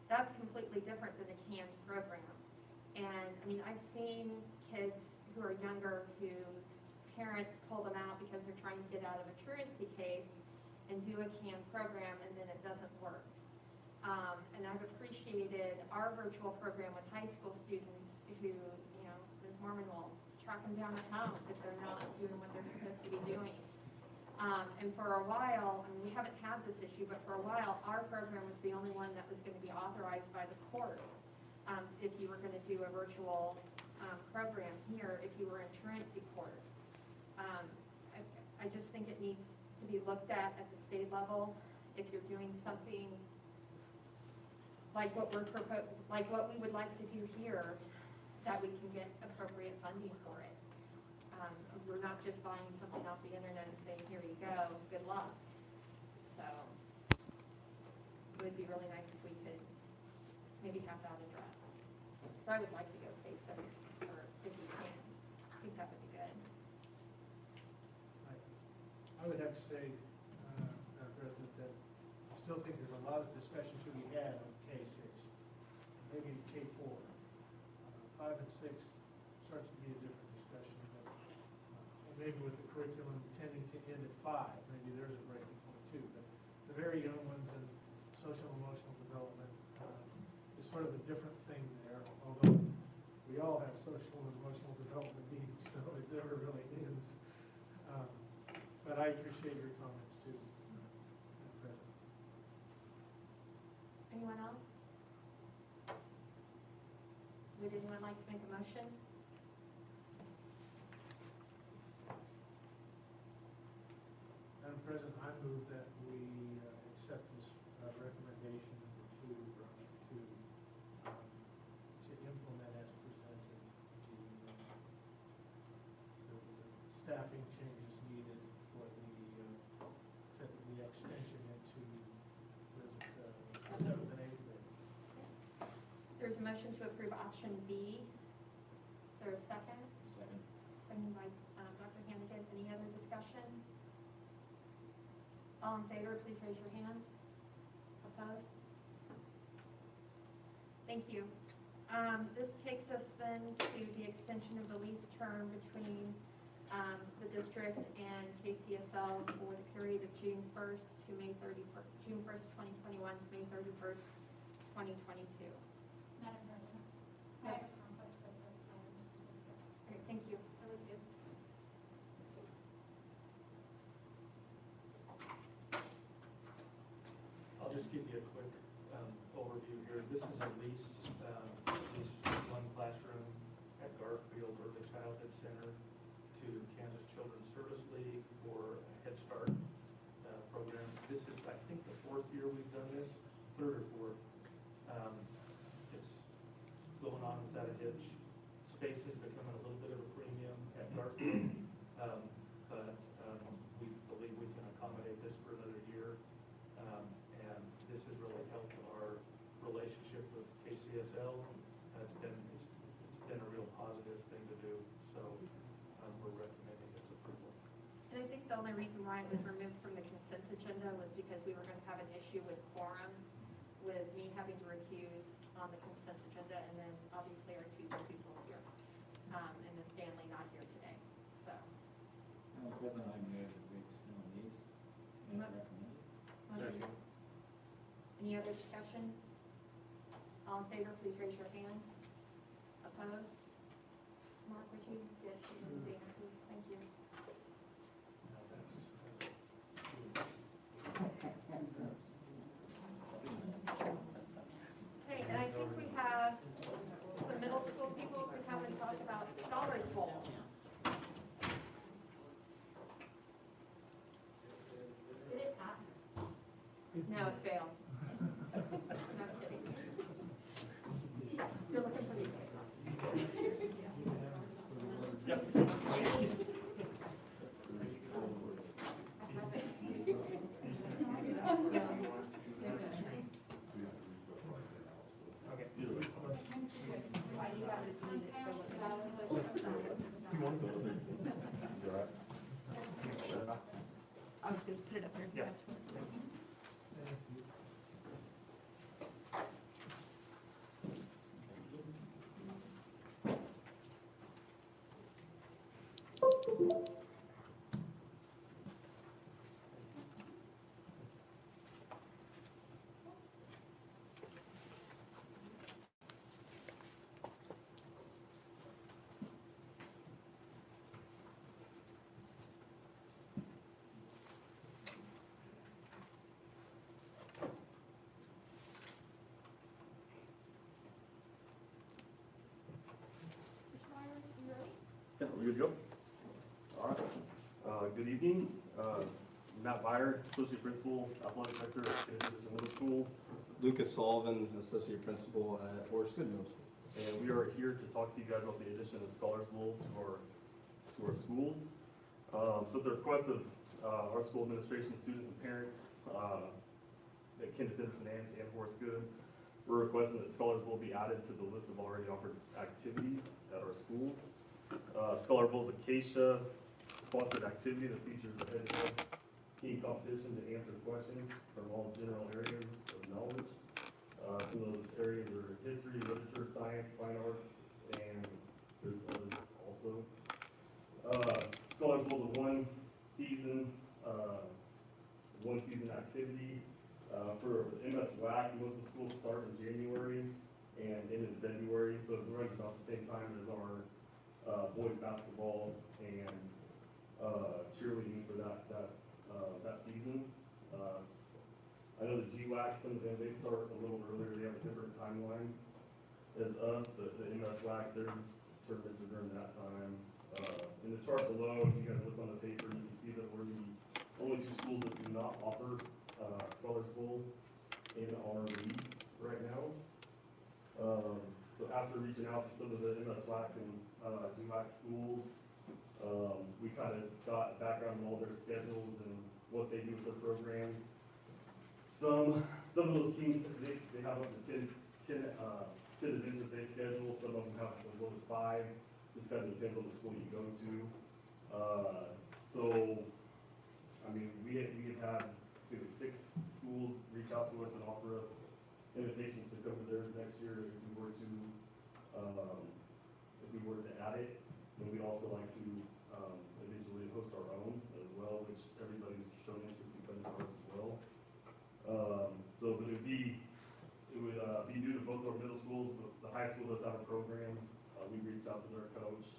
[SPEAKER 2] that's completely different than a canned program. And I mean, I've seen kids who are younger whose parents pull them out because they're trying to get out of a truancy case and do a canned program, and then it doesn't work. And I've appreciated our virtual program with high school students who, you know, Ms. Mormon will track them down at home if they're not doing what they're supposed to be doing. And for a while, I mean, we haven't had this issue, but for a while, our program was the only one that was going to be authorized by the court. If you were going to do a virtual program here, if you were in truancy court. I just think it needs to be looked at the state level. If you're doing something like what we would like to do here, that we can get appropriate funding for it. We're not just buying something off the internet and saying, here you go, good luck. So it would be really nice if we could maybe have that addressed. So I would like to go phase 6, or if we can. I think that would be good.
[SPEAKER 12] I would have to say, Madam President, that I still think there's a lot of discussion to be had on K6, maybe K4. 5 and 6 starts to be a different discussion. But, and maybe with the curriculum tending to end at 5, maybe there's a breaking point too. But the very young ones in social and emotional development is sort of a different thing there, although we all have social and emotional development needs, so it never really ends. But I appreciate your comments too, Madam President.
[SPEAKER 2] Anyone else? Would anyone like to make a motion?
[SPEAKER 12] Madam President, I move that we accept this recommendation to implement as presented. staffing changes needed for the extension into seventh and eighth grade.
[SPEAKER 2] There's a motion to approve option B. Is there a second?
[SPEAKER 13] Second.
[SPEAKER 2] Second by Dr. Hannigan. Any other discussion? All in favor, please raise your hand. Opposed? Thank you. This takes us then to the extension of the lease term between the district and KCSL for the period of June 1st to May 31st, June 1st, 2021 to May 31st, 2022.
[SPEAKER 10] Madam President, I have a conflict with this item specifically.
[SPEAKER 2] Okay, thank you.
[SPEAKER 9] I would do.
[SPEAKER 1] I'll just give you a quick overview here. This is a lease one classroom at Garfield Early Childhood Center to Kansas Children's Service League for a Head Start program. This is, I think, the fourth year we've done this, third or fourth. It's going on without a hitch. Space is becoming a little bit of a premium at Garfield, but we believe we can accommodate this for another year. And this has really helped our relationship with KCSL. It's been a real positive thing to do, so we're recommending its approval.
[SPEAKER 2] And I think the only reason why it was removed from the consent agenda was because we were going to have an issue with quorum, with me having to recuse on the consent agenda, and then obviously our two recusals here, and then Stanley not here today, so.
[SPEAKER 13] Madam President, I move that we extend these as recommended.
[SPEAKER 2] Second. Any other discussion? All in favor, please raise your hand. Opposed? Mark, would you get the answer, please? Thank you.
[SPEAKER 1] Now
[SPEAKER 2] Okay, and I think we have some middle school people who come and talk about Scholars Bowl.
[SPEAKER 4] Did it pass?
[SPEAKER 2] No, it failed. No kidding. You're looking for these.
[SPEAKER 1] Yep.
[SPEAKER 2] I was going to put it up there.
[SPEAKER 1] Yeah.
[SPEAKER 15] Yeah, we good to go? All right. Good evening. Matt Byer, Associate Principal, Athletic Director at Kansas Middle School.
[SPEAKER 16] Lucas Sullivan, Associate Principal at Forest Good Middle School.
[SPEAKER 15] And we are here to talk to you guys about the addition of Scholars Bowl to our schools. So at the request of our school administration, students and parents at Kenneth Henderson and Forest Good, we're requesting that Scholars Bowl be added to the list of already offered activities at our schools. Scholar Bowl is Acacia sponsored activity that features a head-to-head team competition to answer questions from all general areas of knowledge. Some of those areas are history, literature, science, fine arts, and there's others also. Scholar Bowl is a one season activity. For MS WAC, most of the schools start in January and end in February, so it runs about the same time as our boys basketball and cheerleading for that season. I know the GWAC, some of them, they start a little earlier, they have a different timeline as us, but the MS WAC, their tournaments are during that time. In the chart below, if you guys look on the paper, you can see that we're the only two schools that do not offer Scholars Bowl in our league right now. So after reaching out to some of the MS WAC and GWAC schools, we kind of got background on all their schedules and what they do with their programs. Some of those teams, they have up to 10 events that they schedule. Some of them have as low as 5. This kind of depends on the school you go to. So, I mean, we have had 6 schools reach out to us and offer us invitations to come to theirs next year if we were to add it. And we'd also like to eventually host our own as well, which everybody's shown interest in coming to ours as well. So but it would be new to both our middle schools, but the high school does have a program. We reached out to their coach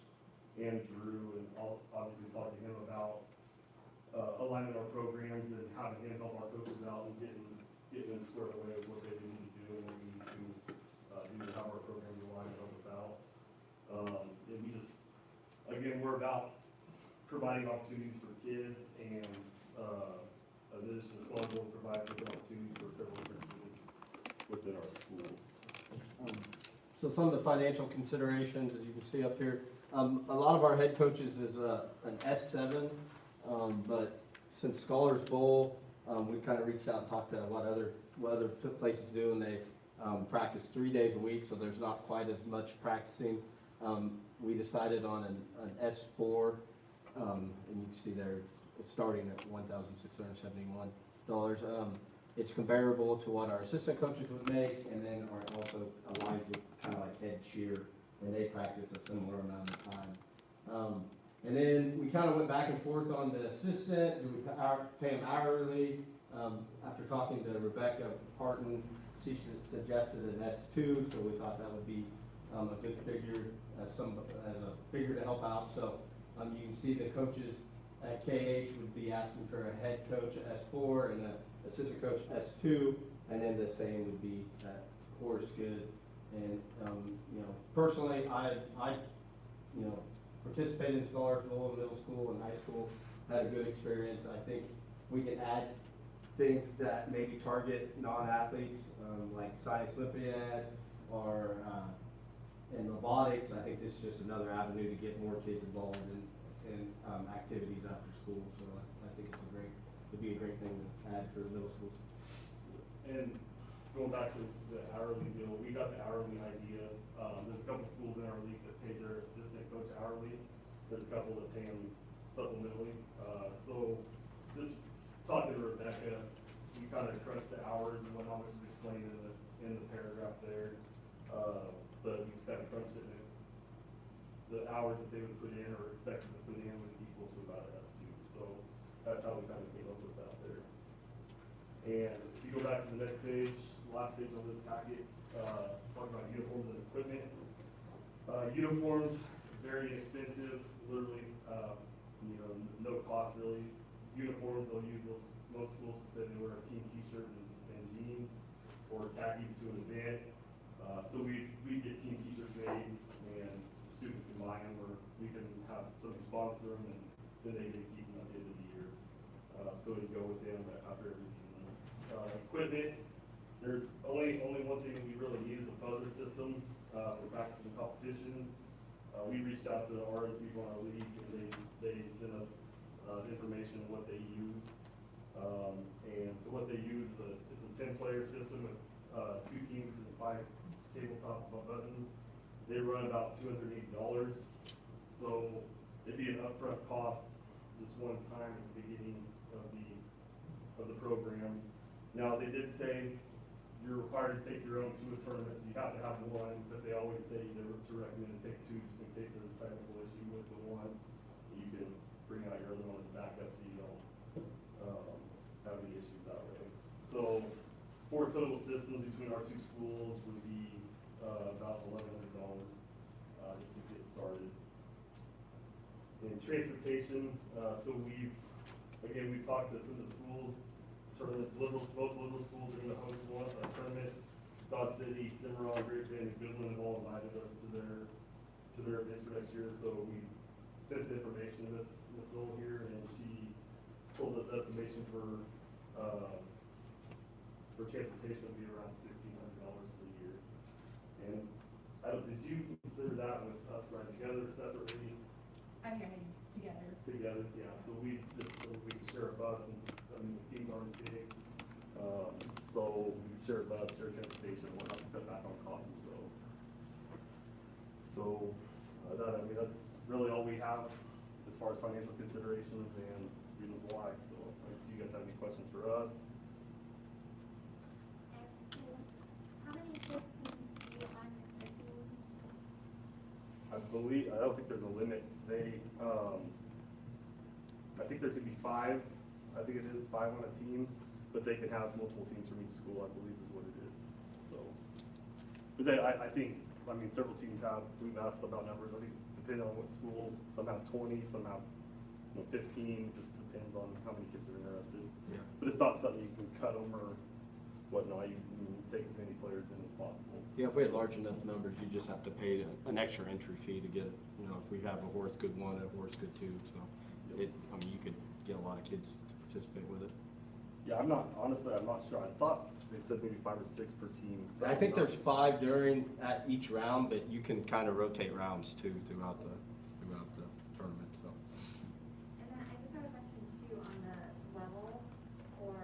[SPEAKER 15] and Drew, and obviously talked to him about aligning our programs and having him help our coaches out and getting them squared away with what they need to do and what we need to do to have our programs aligned and help us out. And we just, again, we're about providing opportunities for kids, and in addition to school, we'll provide opportunities for several different students within our schools.
[SPEAKER 16] So some of the financial considerations, as you can see up here, a lot of our head coaches is an S7, but since Scholars Bowl, we kind of reached out and talked to what other places do, and they practice 3 days a week, so there's not quite as much practicing. We decided on an S4, and you can see there it's starting at $1,671. It's comparable to what our assistant coaches would make, and then are also aligned with kind of like head cheer, and they practice a similar amount of time. And then we kind of went back and forth on the assistant. Do we pay him hourly? After talking to Rebecca Parton, she suggested an S2, so we thought that would be a good figure as a figure to help out. So you can see the coaches at KH would be asking for a head coach at S4 and an assistant coach S2, and then the same would be at Horace Good. And personally, I participated in Scholars Bowl in middle school and high school, had a good experience. I think we can add things that maybe target non-athletes, like Science Olympiad or in robotics. I think this is just another avenue to get more kids involved in activities after school. So I think it'd be a great thing to add for middle schools.
[SPEAKER 15] And going back to the hourly deal, we got the hourly idea. There's a couple schools in our league that pay their assistant coach hourly. There's a couple that pay them supplementally. So just talking to Rebecca, we kind of crunched the hours and what how much is explained in the paragraph there. But we just kind of crunched it. And the hours that they would put in or expected to put in would equal to about an S2. So that's how we kind of came up with that there. And if you go back to the next page, last page on this packet, talking about uniforms and equipment. Uniforms, very inexpensive, literally, no cost really. Uniforms, they'll use those, most schools said they wear a team t-shirt and jeans or khakis to an event. So we get team t-shirts made and students can buy them, or we can have somebody sponsor them, and then they can keep them at the end of the year. So we go with them after every season. Equipment, there's only one thing we really need is a buzzer system for practicing competitions. We reached out to our people in our league, and they sent us information on what they use. And so what they use, it's a 10-player system with 2 teams and 5 tabletop buttons. They run about $280. So it'd be an upfront cost just one time at the beginning of the program. Now they did say you're required to take your own to a tournament, so you have to have one, but they always say to recommend to take 2 just in case there's a technical issue with the one. You can bring out your other one as a backup so you don't have any issues that way. So 4 total systems between our 2 schools would be about $1,100 just to get started. In transportation, so we've talked to some of the schools, tournaments, both little schools are going to host one tournament. Dodge City, Cimarron, Great Bend, and Goodland have all invited us to their events for next year. So we sent the information to Miss Owl here, and she told us estimation for transportation would be around $1,600 per year. And did you consider that with us right together separately?
[SPEAKER 2] I mean, together.
[SPEAKER 15] so we share a bus, and, I mean, the teams aren't big. So we share a bus, share transportation, and whatnot, to cut back on costs as well. So, I mean, that's really all we have as far as financial considerations and reasons why. So, do you guys have any questions for us?
[SPEAKER 10] How many kids can be on the team?
[SPEAKER 15] I don't think there's a limit. I think there could be 5, I think it is 5 on a team, but they can have multiple teams from each school, I believe is what it is. So, but I think, I mean, several teams we've asked about numbers, I think depending on what school, some have 20, some have 15, just depends on how many kids are interested.
[SPEAKER 16] Yeah.
[SPEAKER 15] But it's not something you can cut them or whatnot, you can take as many players in as possible.
[SPEAKER 16] Yeah, if we had large enough numbers, you just have to pay an extra entry fee to get it. You know, if we have a horse good 1, a horse good 2, so I mean, you could get a lot of kids to participate with it.
[SPEAKER 15] Yeah, honestly, I'm not sure. I thought they said maybe 5 or 6 per team. but
[SPEAKER 16] I
[SPEAKER 15] I'm
[SPEAKER 16] think
[SPEAKER 15] not-
[SPEAKER 16] there's 5 at each round, but you can kind of rotate rounds too throughout the tournament, so.
[SPEAKER 4] And then I just have a question too on the levels or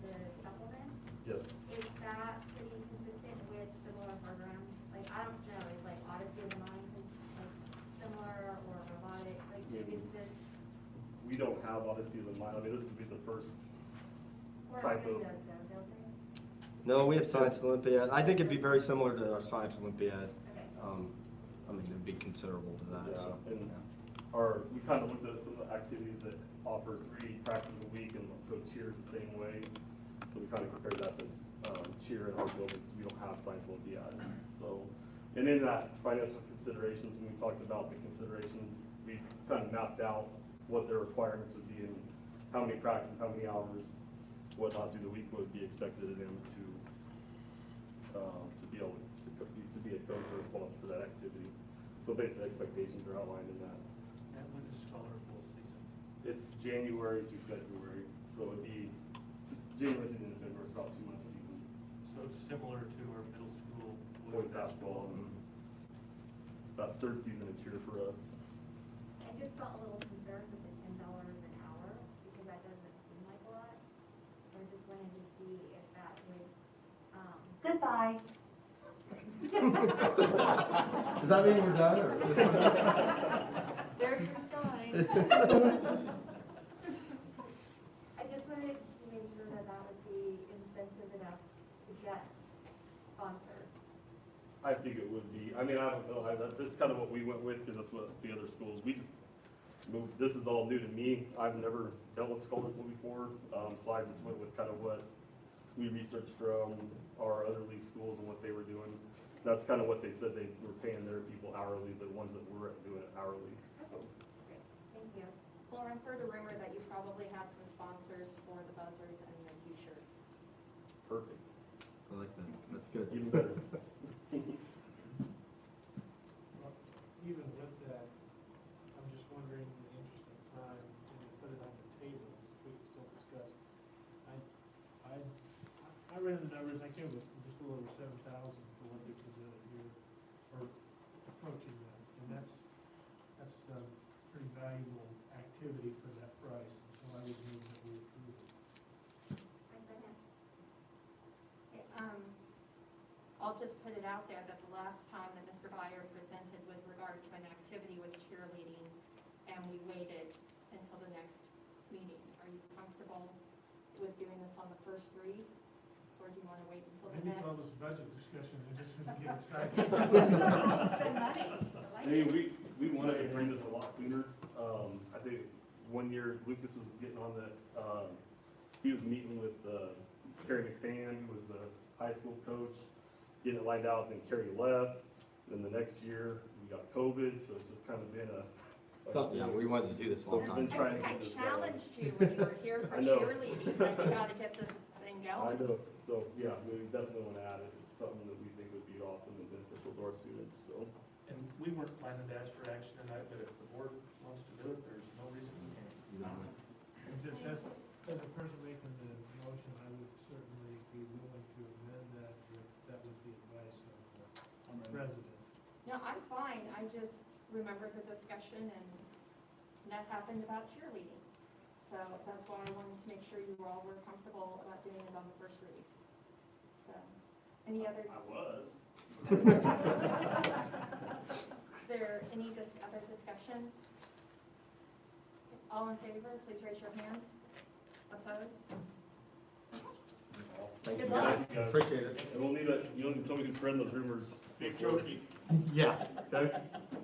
[SPEAKER 4] the supplements.
[SPEAKER 15] Yes.
[SPEAKER 4] Is that pretty consistent with similar programs? Like, I don't know, is like Odyssey of the Mind like similar or robotics? Like,
[SPEAKER 15] Yeah.
[SPEAKER 4] is this,
[SPEAKER 15] We don't have Odyssey of the Mind. I mean, this would be the first
[SPEAKER 4] or
[SPEAKER 15] type
[SPEAKER 4] everybody
[SPEAKER 15] of.
[SPEAKER 4] does though, don't they?
[SPEAKER 16] No, we have Science Olympiad. I think it'd be very similar to our Science Olympiad.
[SPEAKER 4] Okay.
[SPEAKER 16] I mean, it'd be considerable to that, so.
[SPEAKER 15] Yeah, and we kind of looked at some of the activities that offer 3 practices a week, and so cheer's the same way. So we kind of compared that to cheer in our buildings. We don't have Science Olympiad. So, and in that financial considerations, when we talked about the considerations, we kind of mapped out what their requirements would be and how many practices, how many hours, whatnot through the week would be expected of them to be able to be a coach or a sponsor for that activity. So basically, expectations are outlined in that.
[SPEAKER 1] And when is scholar full season?
[SPEAKER 15] It's January through February, so it'd be January through November. It's about 2 months season.
[SPEAKER 1] So it's similar to our middle school
[SPEAKER 15] Boys basketball, and about 3rd season of cheer for us.
[SPEAKER 4] I just felt a little concerned with the $10 an hour because that doesn't seem like a lot. I just wanted to see if that would,
[SPEAKER 5] Goodbye.
[SPEAKER 16] Does that mean we're done, or?
[SPEAKER 9] There's your sign.
[SPEAKER 4] I just wanted to make sure that that would be incentive enough to get sponsors.
[SPEAKER 15] I think it would be. I mean, I don't know. That's just kind of what we went with because that's what the other schools. We just moved. This is all new to me. I've never dealt with Scholarship before, so I just went with kind of what we researched from our other league schools and what they were doing. That's kind of what they said they were paying their people hourly, the ones that were doing it hourly. So.
[SPEAKER 4] Great, thank you.
[SPEAKER 2] Lauren, heard a rumor that you probably have some sponsors for the buzzers and the t-shirts.
[SPEAKER 15] Perfect.
[SPEAKER 16] I like that. That's good.
[SPEAKER 15] Even better.
[SPEAKER 12] Well, even with that, I'm just wondering, in the interest of time, when you put it on the table, we can still discuss. I ran the numbers, I came with just a little over 7,000 for what they presented here, or approaching that, and that's a pretty valuable activity for that price, so I would move that we approve it.
[SPEAKER 4] I second.
[SPEAKER 2] I'll just put it out there that the last time that Mr. Byer presented with regard to an activity was cheerleading, and we waited until the next meeting. Are you comfortable with doing this on the first read, or do you want to wait until the
[SPEAKER 12] Maybe
[SPEAKER 2] next?
[SPEAKER 12] it's all this budget discussion, I just want to get excited.
[SPEAKER 9] Spend money.
[SPEAKER 15] I mean, we wanted to bring this a lot sooner. I think one year Lucas was getting on the, he was meeting with Kerry McFan, who was the high school coach, getting it lined out, then Kerry left. Then the next year, we got COVID, so it's just kind of been a.
[SPEAKER 16] Yeah, we wanted to do this a long
[SPEAKER 15] We've
[SPEAKER 16] time.
[SPEAKER 15] been trying to
[SPEAKER 2] I
[SPEAKER 15] get this
[SPEAKER 2] challenged you when you were here for
[SPEAKER 15] I know.
[SPEAKER 2] cheerleading, that you gotta get this thing
[SPEAKER 15] I
[SPEAKER 2] going.
[SPEAKER 15] know, so, yeah, we definitely want to add it. It's something that we think would be awesome and beneficial to our students, so.
[SPEAKER 1] And we weren't planning to ask for action tonight, but if the board wants to do it, there's no reason we can't.
[SPEAKER 12] And just as a person making the motion, I would certainly be willing to amend that if that was the advice of the president.
[SPEAKER 2] No, I'm fine, I just remember the discussion and that happened about cheerleading. So that's why I wanted to make sure you all were comfortable about doing it on the first read. So, any other?
[SPEAKER 3] I was.
[SPEAKER 2] Is there any other discussion? All in favor, please raise your hand. Opposed?
[SPEAKER 16] Thank
[SPEAKER 2] Good
[SPEAKER 16] you
[SPEAKER 2] luck.
[SPEAKER 16] guys, appreciate it.
[SPEAKER 15] And we'll need you'll need somebody who can spread those rumors.
[SPEAKER 3] Big trophy.
[SPEAKER 16] Yeah. Okay.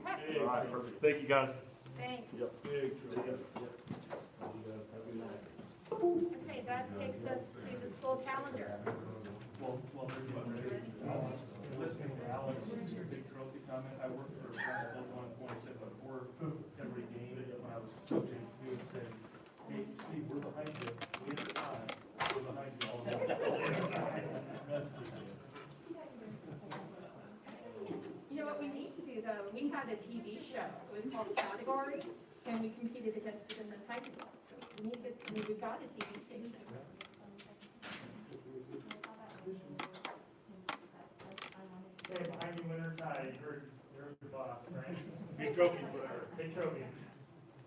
[SPEAKER 2] Okay,
[SPEAKER 15] All right, perfect. Thank you, guys.
[SPEAKER 2] thanks.
[SPEAKER 15] Yep.
[SPEAKER 3] Big
[SPEAKER 15] See
[SPEAKER 3] trophy.
[SPEAKER 15] ya. Yep. You guys have a good night.
[SPEAKER 2] Okay, that takes us to the school calendar.
[SPEAKER 1] Well, they're getting ready. Listening to Alex, big trophy comment, I worked for basketball at one point, said before every game, when I was coaching, he would say, hey, Steve, we're behind you, we have time, we're behind you all night. That's pretty good.
[SPEAKER 2] You know what we need to do though, we had a TV show, it was called Categories, and we competed against it in the high school. So we need to, we've got a TV station.
[SPEAKER 14] Hey, behind you, winter tide, you're the boss, right? Big trophy, big trophy.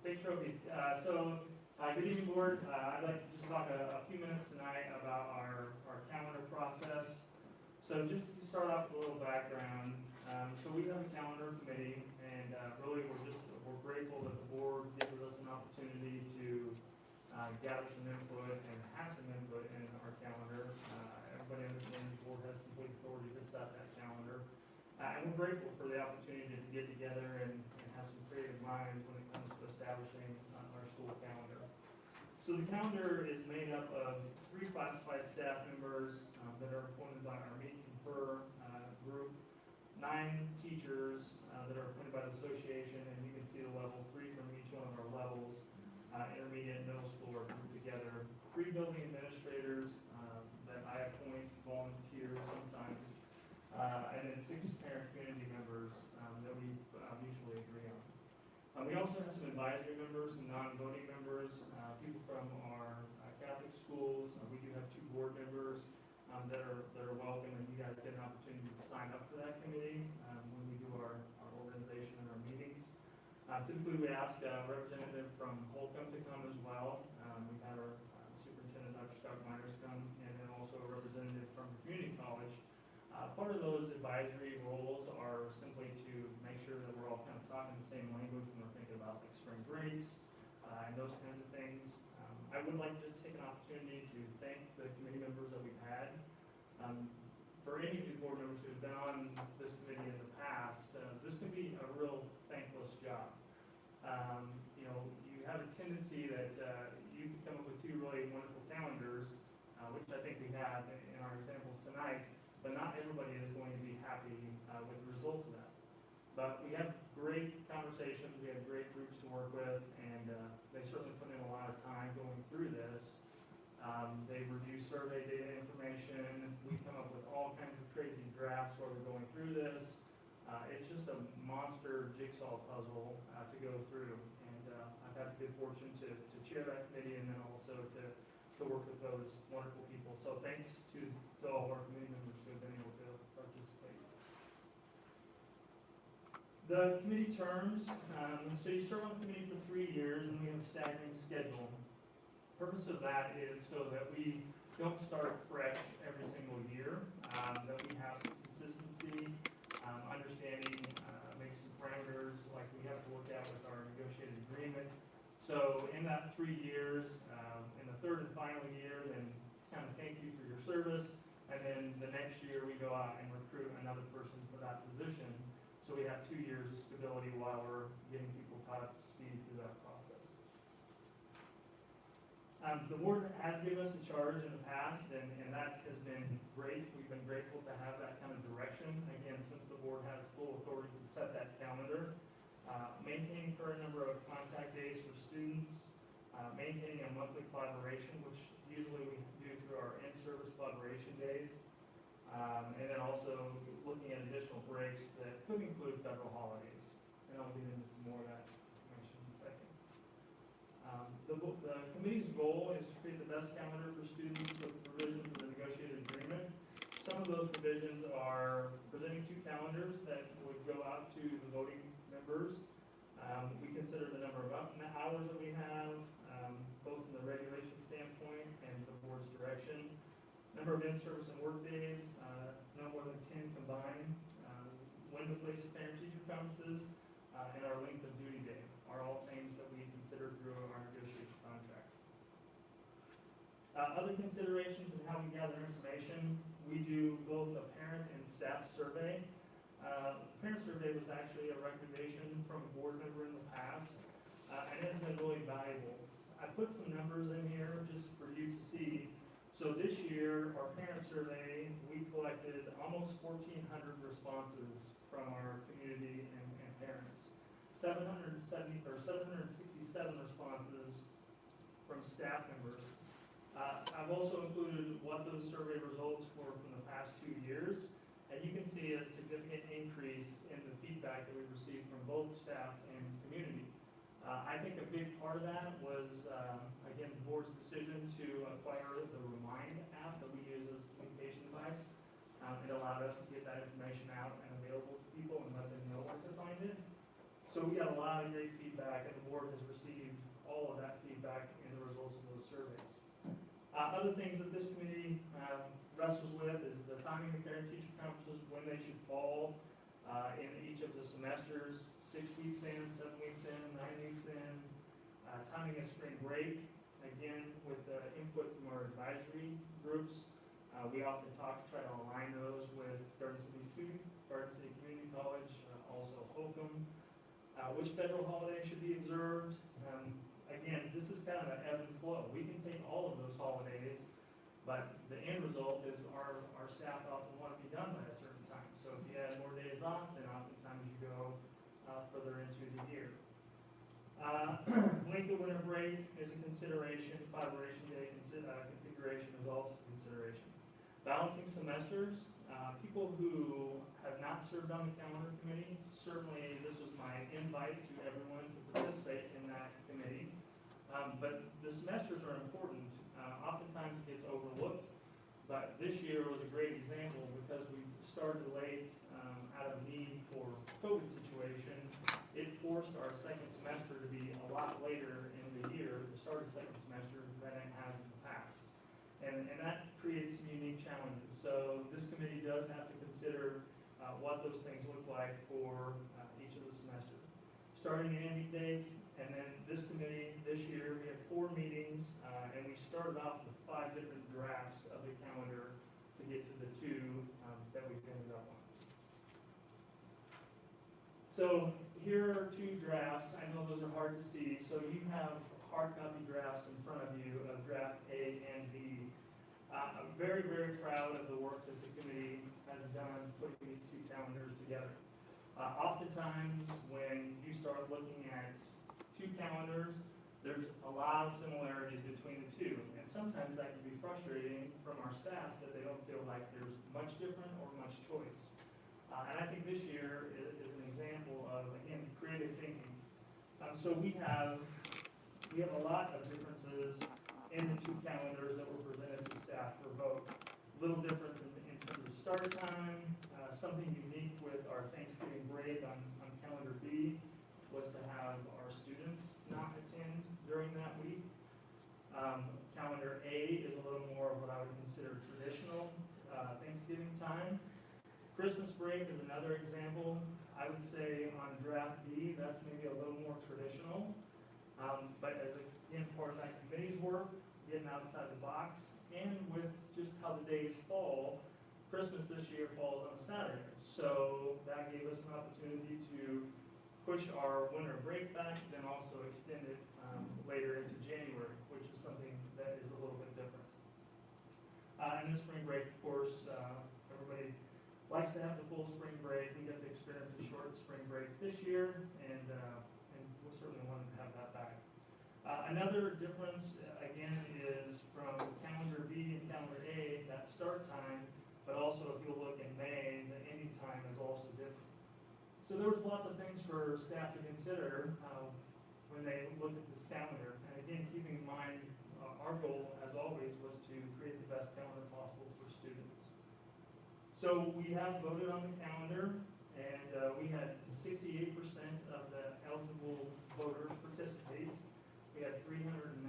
[SPEAKER 14] Big trophy. Good evening, board. I'd like to just talk a few minutes tonight about our calendar process. So just to start off with a little background, so we have a calendar committee, and really we're grateful that the board gives us an opportunity to gather some input and have some input in our calendar. Everybody understands the board has complete authority to set that calendar. And we're grateful for the opportunity to get together and have some creative minds when it comes to establishing our school calendar. So the calendar is made up of 3 classified staff members that are appointed by our Meet and Confer group, 9 teachers that are appointed by the association, and you can see the levels, 3 from each one of our levels, intermediate and middle school are grouped together, 3 building administrators that I appoint, volunteer sometimes, and then 6 parent community members that we mutually agree on. We also have some advisory members, some non-voting members, people from our Catholic schools. We do have 2 board members that are welcome, and you guys get an opportunity to sign up for that committee when we do our organization and our meetings. Typically, we ask a representative from Holcomb to come as well. We've had our superintendent, Dr. Scott Myers, come, and then also a representative from community college. Part of those advisory roles are simply to make sure that we're all kind of talking the same language when we're thinking about like spring breaks and those kinds of things. I would like to just take an opportunity to thank the committee members that we've had. For any new board members who have been on this committee in the past, this can be a real thankless job. You have a tendency that you can come up with 2 really wonderful calendars, which I think we have in our examples tonight, but not everybody is going to be happy with the results of that. But we have great conversations, we have great groups to work with, and they certainly put in a lot of time going through this. They review survey data information, we come up with all kinds of crazy drafts while we're going through this. It's just a monster jigsaw puzzle to go through, and I've had the good fortune to chair that committee and then also to work with those wonderful people. So thanks to all of our committee members who have been able to participate. The committee terms, so you serve on the committee for 3 years and we have a staggering schedule. The purpose of that is so that we don't start fresh every single year, that we have some consistency, understanding, maybe some parameters like we have to look at with our negotiated agreement. So in that 3 years, in the 3rd and final year, then it's kind of thank you for your service. And then the next year we go out and recruit another person for that position. So we have 2 years of stability while we're getting people caught up to speed through that process. The board has given us a charge in the past, and that has been great. We've been grateful to have that kind of direction. Again, since the board has full authority to set that calendar. Maintaining current number of contact days for students, maintaining a monthly collaboration, which usually we do through our in-service collaboration days, and then also looking at additional breaks that could include federal holidays. And I'll get into some more of that information in a second. The committee's goal is to create the best calendar for students with provisions of the negotiated agreement. Some of those provisions are presenting 2 calendars that would go out to the voting members. We consider the number of hours that we have, both from the regulation standpoint and the board's direction. Number of in-service and work days, no more than 10 combined. When to place parent-teacher conferences, and our length of duty day are all things that we consider through our negotiation contract. Other considerations in how we gather information, we do both a parent and staff survey. Parent survey was actually a recommendation from a board member in the past, and it has been really valuable. I put some numbers in here just for you to see. So this year, our parent survey, we collected almost 1,400 responses from our community and parents. 767 responses from staff members. I've also included what those survey results were from the past 2 years, and you can see a significant increase in the feedback that we received from both staff and community. I think a big part of that was, again, the board's decision to acquire the Remind app that we use as a communication device. It allowed us to get that information out and available to people and let them know where to find it. So we got a lot of great feedback, and the board has received all of that feedback in the results of those surveys. Other things that this committee wrestles with is the timing of parent-teacher conferences, when they should fall in each of the semesters, 6 weeks in, 7 weeks in, 9 weeks in. Timing of spring break, again, with the input from our advisory groups. We often try to align those with Garden City Community College, also Holcomb. Which federal holiday should be observed? Again, this is kind of an ebb and flow. We can take all of those holidays, but the end result is our staff often want to be done by a certain time. So if you add more days off, then oftentimes you go further into the year. Length of winter break is a consideration. Collaboration day configuration is also a consideration. Balancing semesters. People who have not served on the calendar committee, certainly this was my invite to everyone to participate in that committee. But the semesters are important. Oftentimes it gets overlooked, but this year was a great example because we started late out of need for COVID situation. It forced our second semester to be a lot later in the year, the start of the second semester, than it has in the past. And that creates some unique challenges. So this committee does have to consider what those things look like for each of the semesters. Starting in ending dates, and then this committee, this year, we had 4 meetings, and we started off with 5 different drafts of the calendar to get to the 2 that we ended up on. So here are 2 drafts. I know those are hard to see. So you have hard copy drafts in front of you of draft A and B. I'm very, very proud of the work that the committee has done putting these 2 calendars together. Oftentimes, when you start looking at 2 calendars, there's a lot of similarities between the 2. And sometimes that can be frustrating from our staff that they don't feel like there's much different or much choice. And I think this year is an example of, again, creative thinking. So we have a lot of differences in the 2 calendars that were presented to staff for vote. Little difference in terms of start time. Something unique with our Thanksgiving break on calendar B was to have our students not attend during that week. Calendar A is a little more of what I would consider traditional Thanksgiving time. Christmas break is another example. I would say on draft B, that's maybe a little more traditional. But as again, part of that committee's work, getting outside the box, and with just how the days fall, Christmas this year falls on a Saturday. So that gave us an opportunity to push our winter break back, then also extend it later into January, which is something that is a little bit different. And the spring break, of course, everybody likes to have the full spring break. We got to experience a short spring break this year, and we certainly wanted to have that back. Another difference, again, is from calendar B and calendar A, that start time, but also if you look in May, the ending time is also different. So there was lots of things for staff to consider when they looked at this calendar. And again, keeping in mind, our goal, as always, was to create the best calendar possible for students. So we have voted on the calendar, and we had 68% of the
[SPEAKER 3] eligible voters participate. We had 399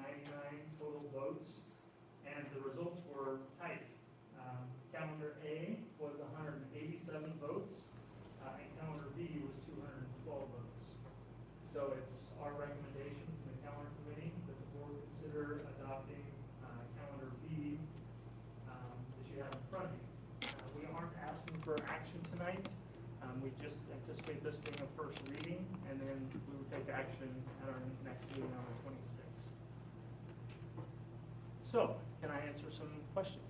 [SPEAKER 3] total votes, and the results were tight. Calendar A was 187 votes, and calendar B was 212 votes. So it's our recommendation from the calendar committee that the board consider adopting calendar B that you have in front of you. We aren't asking for action tonight. We just anticipate this being a first reading, and then we will take action at our next meeting on the 26th. So, can I answer some questions?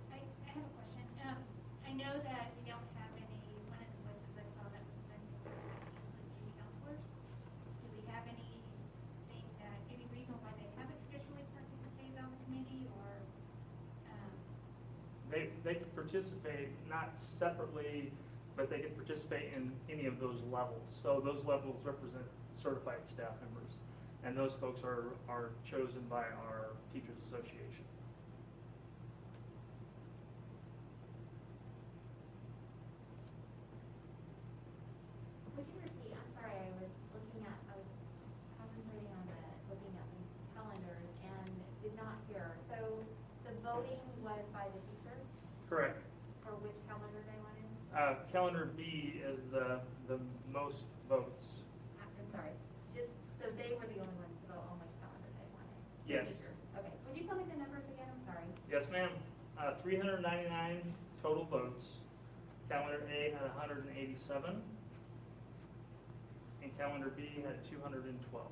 [SPEAKER 10] I have a question. I know that we don't have any, one of the voices I saw that was missing from that piece would be counselors. Do we have any reason why they haven't traditionally participated on the committee, or?
[SPEAKER 3] They can participate, not separately, but they can participate in any of those levels. So those levels represent certified staff members, and those folks are chosen by our Teachers Association.
[SPEAKER 4] Would you repeat, I'm sorry, I was concentrating on looking at the calendars and did not hear. So the voting was by the teachers
[SPEAKER 3] Correct.
[SPEAKER 4] for which calendar they wanted?
[SPEAKER 3] Calendar B is the most votes.
[SPEAKER 4] I'm sorry, so they were the only ones to vote on which calendar they wanted? The
[SPEAKER 3] Yes.
[SPEAKER 4] teachers. Okay, would you tell me the numbers again? I'm sorry.
[SPEAKER 3] Yes, ma'am. 399 total votes. Calendar A had 187, and calendar B had 212.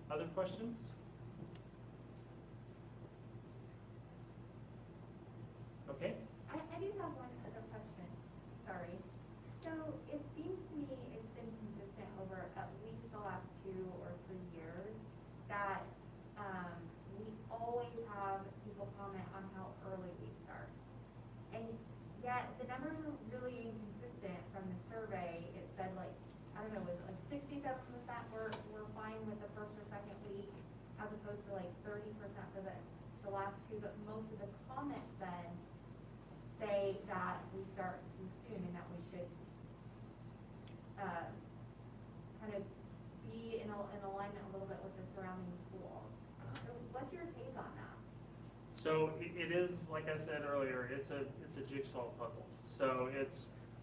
[SPEAKER 3] Other questions? Okay.
[SPEAKER 4] I do have one other question, sorry. So it seems to me it's been consistent over at least the last 2 or 3 years that we always have people comment on how early we start. And yet the numbers are really inconsistent from the survey. It said like, I don't know, was it like 67% were fine with the first or second week, as opposed to like 30% for the last 2, but most of the comments then say that we start too soon and that we should kind of be in alignment a little bit with the surrounding schools. So what's your take on that?
[SPEAKER 3] So it is, like I said earlier, it's a jigsaw puzzle. So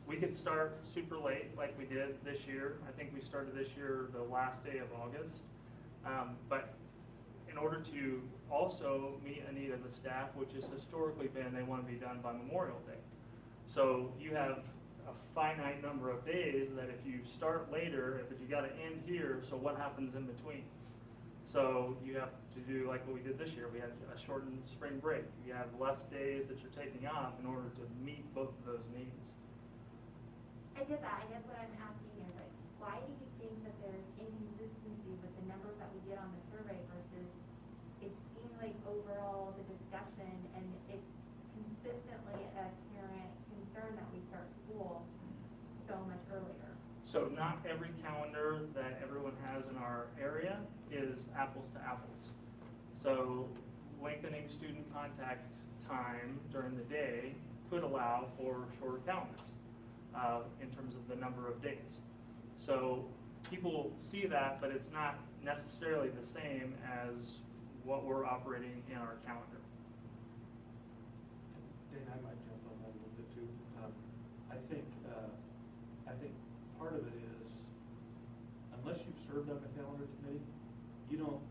[SPEAKER 3] we could start super late like we did this year. I think we started this year the last day of August. But in order to also meet a need of the staff, which has historically been they want to be done by Memorial Day. So you have a finite number of days that if you start later, but you got to end here, so what happens in between? So you have to do like what we did this year. We had a shortened spring break. You have less days that you're taking off in order to meet both of those needs.
[SPEAKER 4] I get that. I guess what I'm asking is like, why do you think that there's inconsistency with the numbers that we get on the survey versus it seemed like overall the discussion and it's consistently a parent concern that we start school so much earlier?
[SPEAKER 3] So not every calendar that everyone has in our area is apples to apples. So lengthening student contact time during the day could allow for shorter calendars in terms of the number of days. So people see that, but it's not necessarily the same as what we're operating in our calendar.
[SPEAKER 1] Dane, I might jump on that a little bit too. I think part of it is, unless you've served on the calendar committee, you don't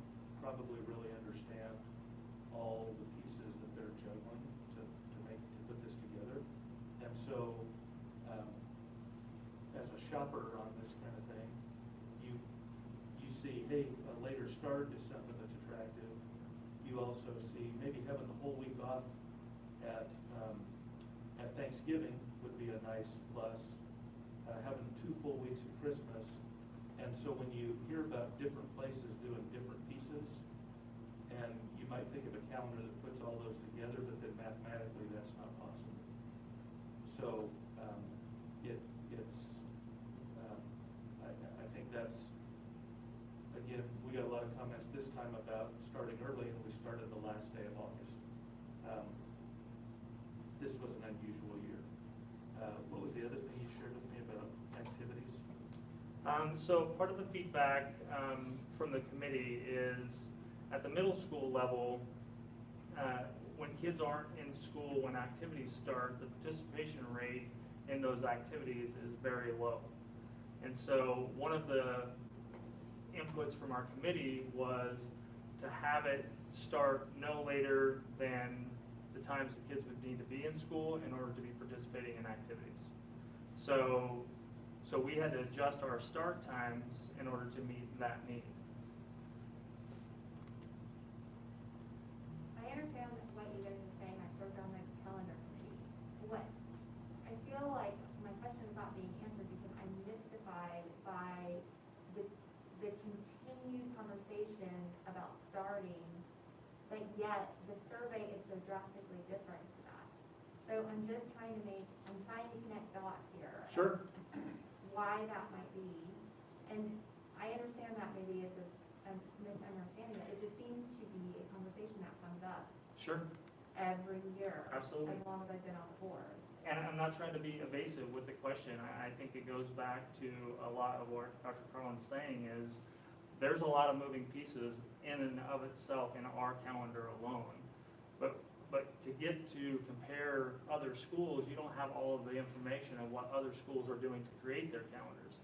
[SPEAKER 1] probably really understand all the pieces that they're juggling to put this together. And so, as a shopper on this kind of thing, you see, hey, a later start is something that's attractive. You also see maybe having the whole week off at Thanksgiving would be a nice plus. Having 2 full weeks of Christmas. And so when you hear about different places doing different pieces, and you might think of a calendar that puts all those together, but then mathematically that's not possible. So I think that's, again, we got a lot of comments this time about starting early, and we started this was an unusual year. What was the other thing you shared with me about activities?
[SPEAKER 14] So part of the feedback from the committee is at the middle school level, when kids aren't in school, when activities start, the participation rate in those activities is very low. And so one of the inputs from our committee was to have it start no later than the times the kids would need to be in school in order to be participating in activities. So we had to adjust our start times in order to meet that need.
[SPEAKER 2] I understand what you guys are saying. I served on the calendar committee. What I feel like my question is not being answered because I'm mystified by the continued conversation about starting, but yet the survey is so drastically different to that. So I'm trying to connect dots here.
[SPEAKER 14] Sure.
[SPEAKER 2] Why that might be, and I understand that maybe it's a misunderstanding, but it just seems to be a conversation that comes up
[SPEAKER 14] Sure.
[SPEAKER 2] every year.
[SPEAKER 14] Absolutely.
[SPEAKER 2] As long as I've been on the board.
[SPEAKER 14] And I'm not trying to be evasive with the question. I think it goes back to a lot of what Dr. Carlin's saying is there's a lot of moving pieces in and of itself in our calendar alone. But to get to compare other schools, you don't have all of the information of what other schools are doing to create their calendars.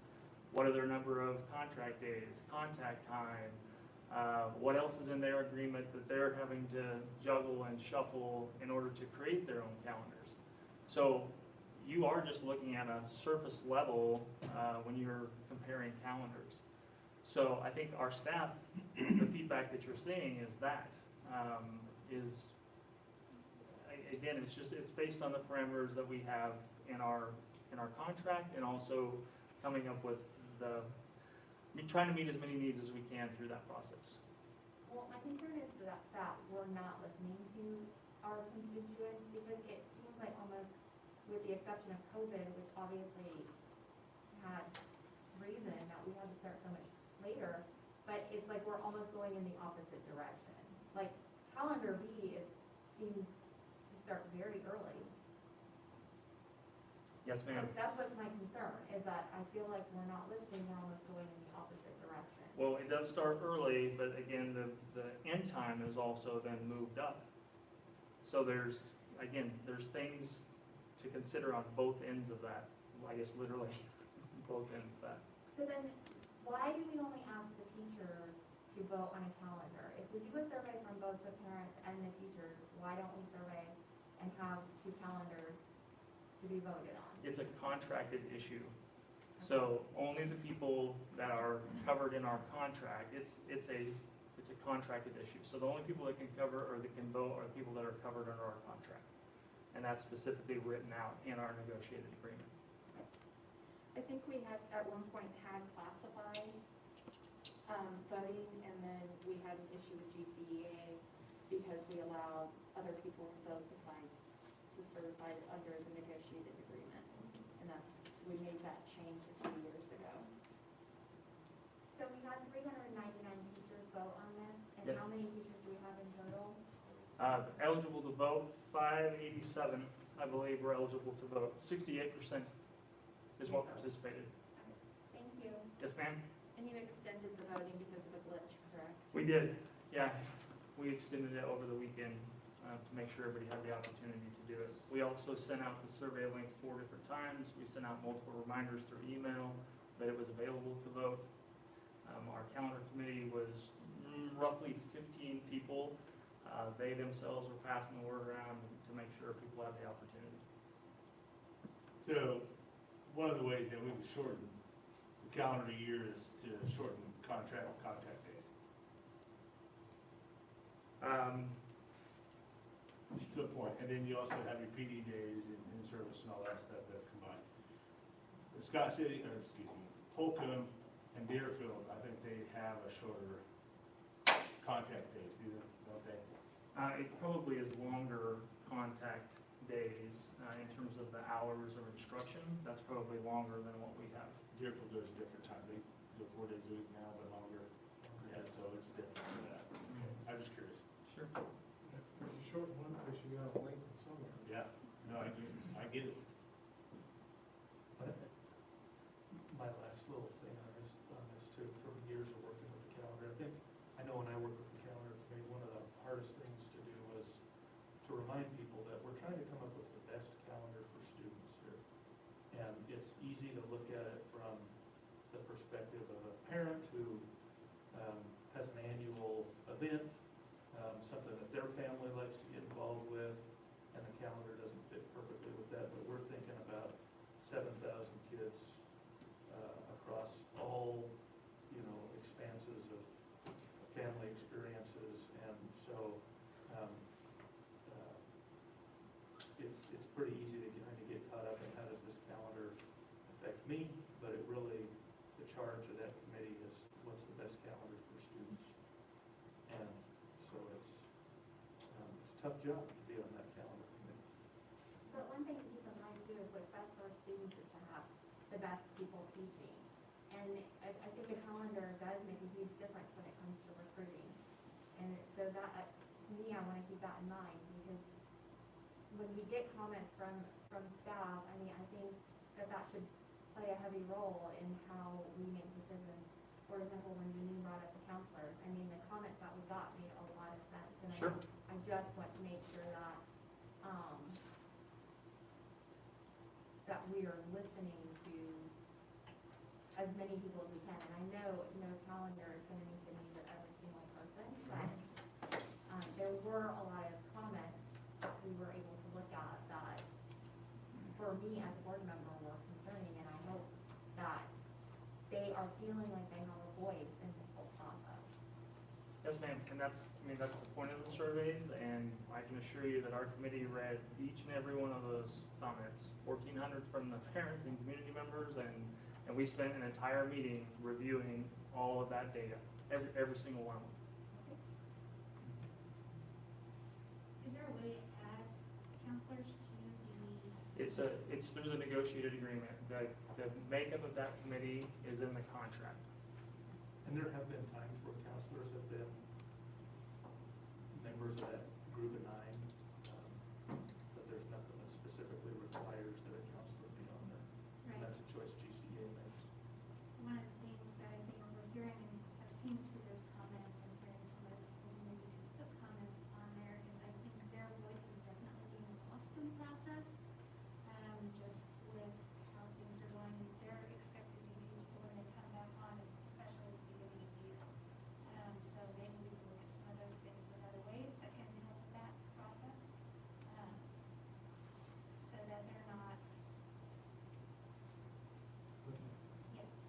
[SPEAKER 14] What are their number of contract days, contact time, what else is in their agreement that they're having to juggle and shuffle in order to create their own calendars. So you are just looking at a surface level when you're comparing calendars. So I think our staff, the feedback that you're seeing is that, again, it's based on the parameters that we have in our contract and also coming up with trying to meet as many needs as we can through that process.
[SPEAKER 2] Well, my concern is that we're not listening to our constituents because it seems like almost, with the exception of COVID, which obviously had reason that we had to start so much later, but it's like we're almost going in the opposite direction. Like calendar B seems to start very early.
[SPEAKER 14] Yes, ma'am.
[SPEAKER 2] So that's what's my concern, is that I feel like we're not listening, we're almost going in the opposite direction.
[SPEAKER 14] Well, it does start early, but again, the end time is also then moved up. So there's things to consider on both ends of that. I guess literally both ends of that.
[SPEAKER 2] So then, why do we only ask the teachers to vote on a calendar? If we do a survey from both the parents and the teachers, why don't we survey and have two calendars to be voted on?
[SPEAKER 14] It's a contracted issue. So only the people that are covered in our contract, it's a contracted issue. So the only people that can cover or that can vote are the people that are covered under our contract. And that's specifically written out in our negotiated agreement.
[SPEAKER 2] I think we had, at one point, had classified voting, and then we had an issue with GCEA because we allowed other people to vote besides the certified under the negotiated agreement. And so we made that change a few years ago. So we had 399 teachers vote on this, and
[SPEAKER 14] Yes.
[SPEAKER 2] how many teachers do we have in total?
[SPEAKER 14] Eligible to vote, 587, I believe, were eligible to vote. 68% is what participated.
[SPEAKER 2] Thank you.
[SPEAKER 14] Yes, ma'am?
[SPEAKER 2] And you extended the voting because of a glitch, correct?
[SPEAKER 14] We did, yeah. We extended it over the weekend to make sure everybody had the opportunity to do it. We also sent out the survey link 4 different times. We sent out multiple reminders through email that it was available to vote. Our calendar committee was roughly 15 people. They themselves were passing the word around to make sure people had the opportunity.
[SPEAKER 3] So, one of the ways that we would shorten the calendar year is to shorten contact days. Good point. And then you also have your PD days and in-service and all that stuff that's combined. The Scott City, or excuse me, Holcomb and Deerfield, I think they have a shorter contact days, don't they?
[SPEAKER 14] It probably is longer contact days in terms of the hours of instruction. That's probably longer than what we have.
[SPEAKER 3] Deerfield goes a different time. They go 4 days a week now, but longer. Yeah, so it's different for that. Okay. I'm just curious.
[SPEAKER 14] Sure.
[SPEAKER 12] There's a short one because you got to lengthen somewhere.
[SPEAKER 3] Yeah, no, I get it.
[SPEAKER 1] My last little thing on this too, from years of working with the calendar, I know when I worked with the calendar committee, one of the hardest things to do was to remind people that we're trying to come up with the best calendar for students here. And it's easy to look at it from the perspective of a parent who has an annual event, something that their family likes to get involved with, and the calendar doesn't fit perfectly with that, but we're thinking about 7,000 kids across all, expanses of family experiences, and so it's pretty easy to kind of get caught up in how does this calendar affect me, but it really, the charge of that committee is what's the best calendar for students. And so it's a tough job to be on that calendar committee.
[SPEAKER 4] But one thing to keep in mind too is what's best for our students is to have the best people teaching. And I think a calendar does make a huge difference when it comes to recruiting. And so that, to me, I want to keep that in mind, because when we get comments from staff, I think that should play a heavy role in how we make decisions. For example, when Janine brought up the counselors, the comments that we got made a lot of sense. And
[SPEAKER 14] Sure.
[SPEAKER 4] I just want to make sure that, that we are listening to as many people as we can. And I know no calendar is going to meet the needs of every single person, but there were a lot of comments that we were able to look at that, for me as a board member, were concerning, and I hope that they are feeling like they have a voice in this whole process.
[SPEAKER 14] Yes, ma'am, and that's the point of the surveys, and I can assure you that our committee read each and every one of those comments, 1,400 from the parents and community members, and we spent an entire meeting reviewing all of that data, every single one of them.
[SPEAKER 10] Is there a way to add counselors to the?
[SPEAKER 14] It's through the negotiated agreement. The makeup of that committee is in the contract.
[SPEAKER 1] And there have been times where counselors have been members of that group of 9, but there's nothing that specifically requires that a counselor be on there. And
[SPEAKER 10] Right.
[SPEAKER 1] that's a choice GCA makes.
[SPEAKER 10] One of the things that I think we're hearing, and I've seen through those comments and hearing from other people who maybe put comments on there, is I think their voice is definitely being lost in the process. Just with how things are going, they're expected to use for when they come back on, especially at the beginning of the year. So maybe we can look at some of those things in other ways that can help with that process. So that they're not, so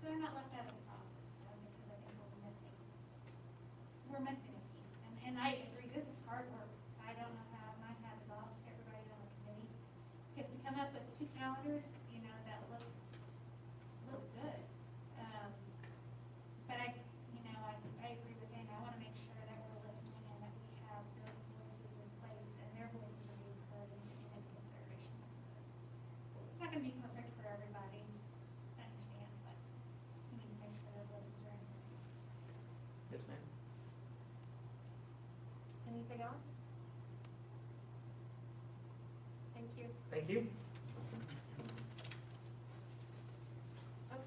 [SPEAKER 10] they're not left out of the process, because I think we're missing a piece. And I agree, this is hard work. I don't know how, my hat is off to everybody on the committee, because to come up with 2 calendars, that look good. But I agree with Dana, I want to make sure that we're listening and that we have those voices in place, and their voices are being heard and taken into consideration as it is. It's not going to be perfect for everybody, I understand, but we need to make sure their voices are in here too.
[SPEAKER 14] Yes, ma'am.
[SPEAKER 2] Anything else? Thank you.
[SPEAKER 14] Thank you.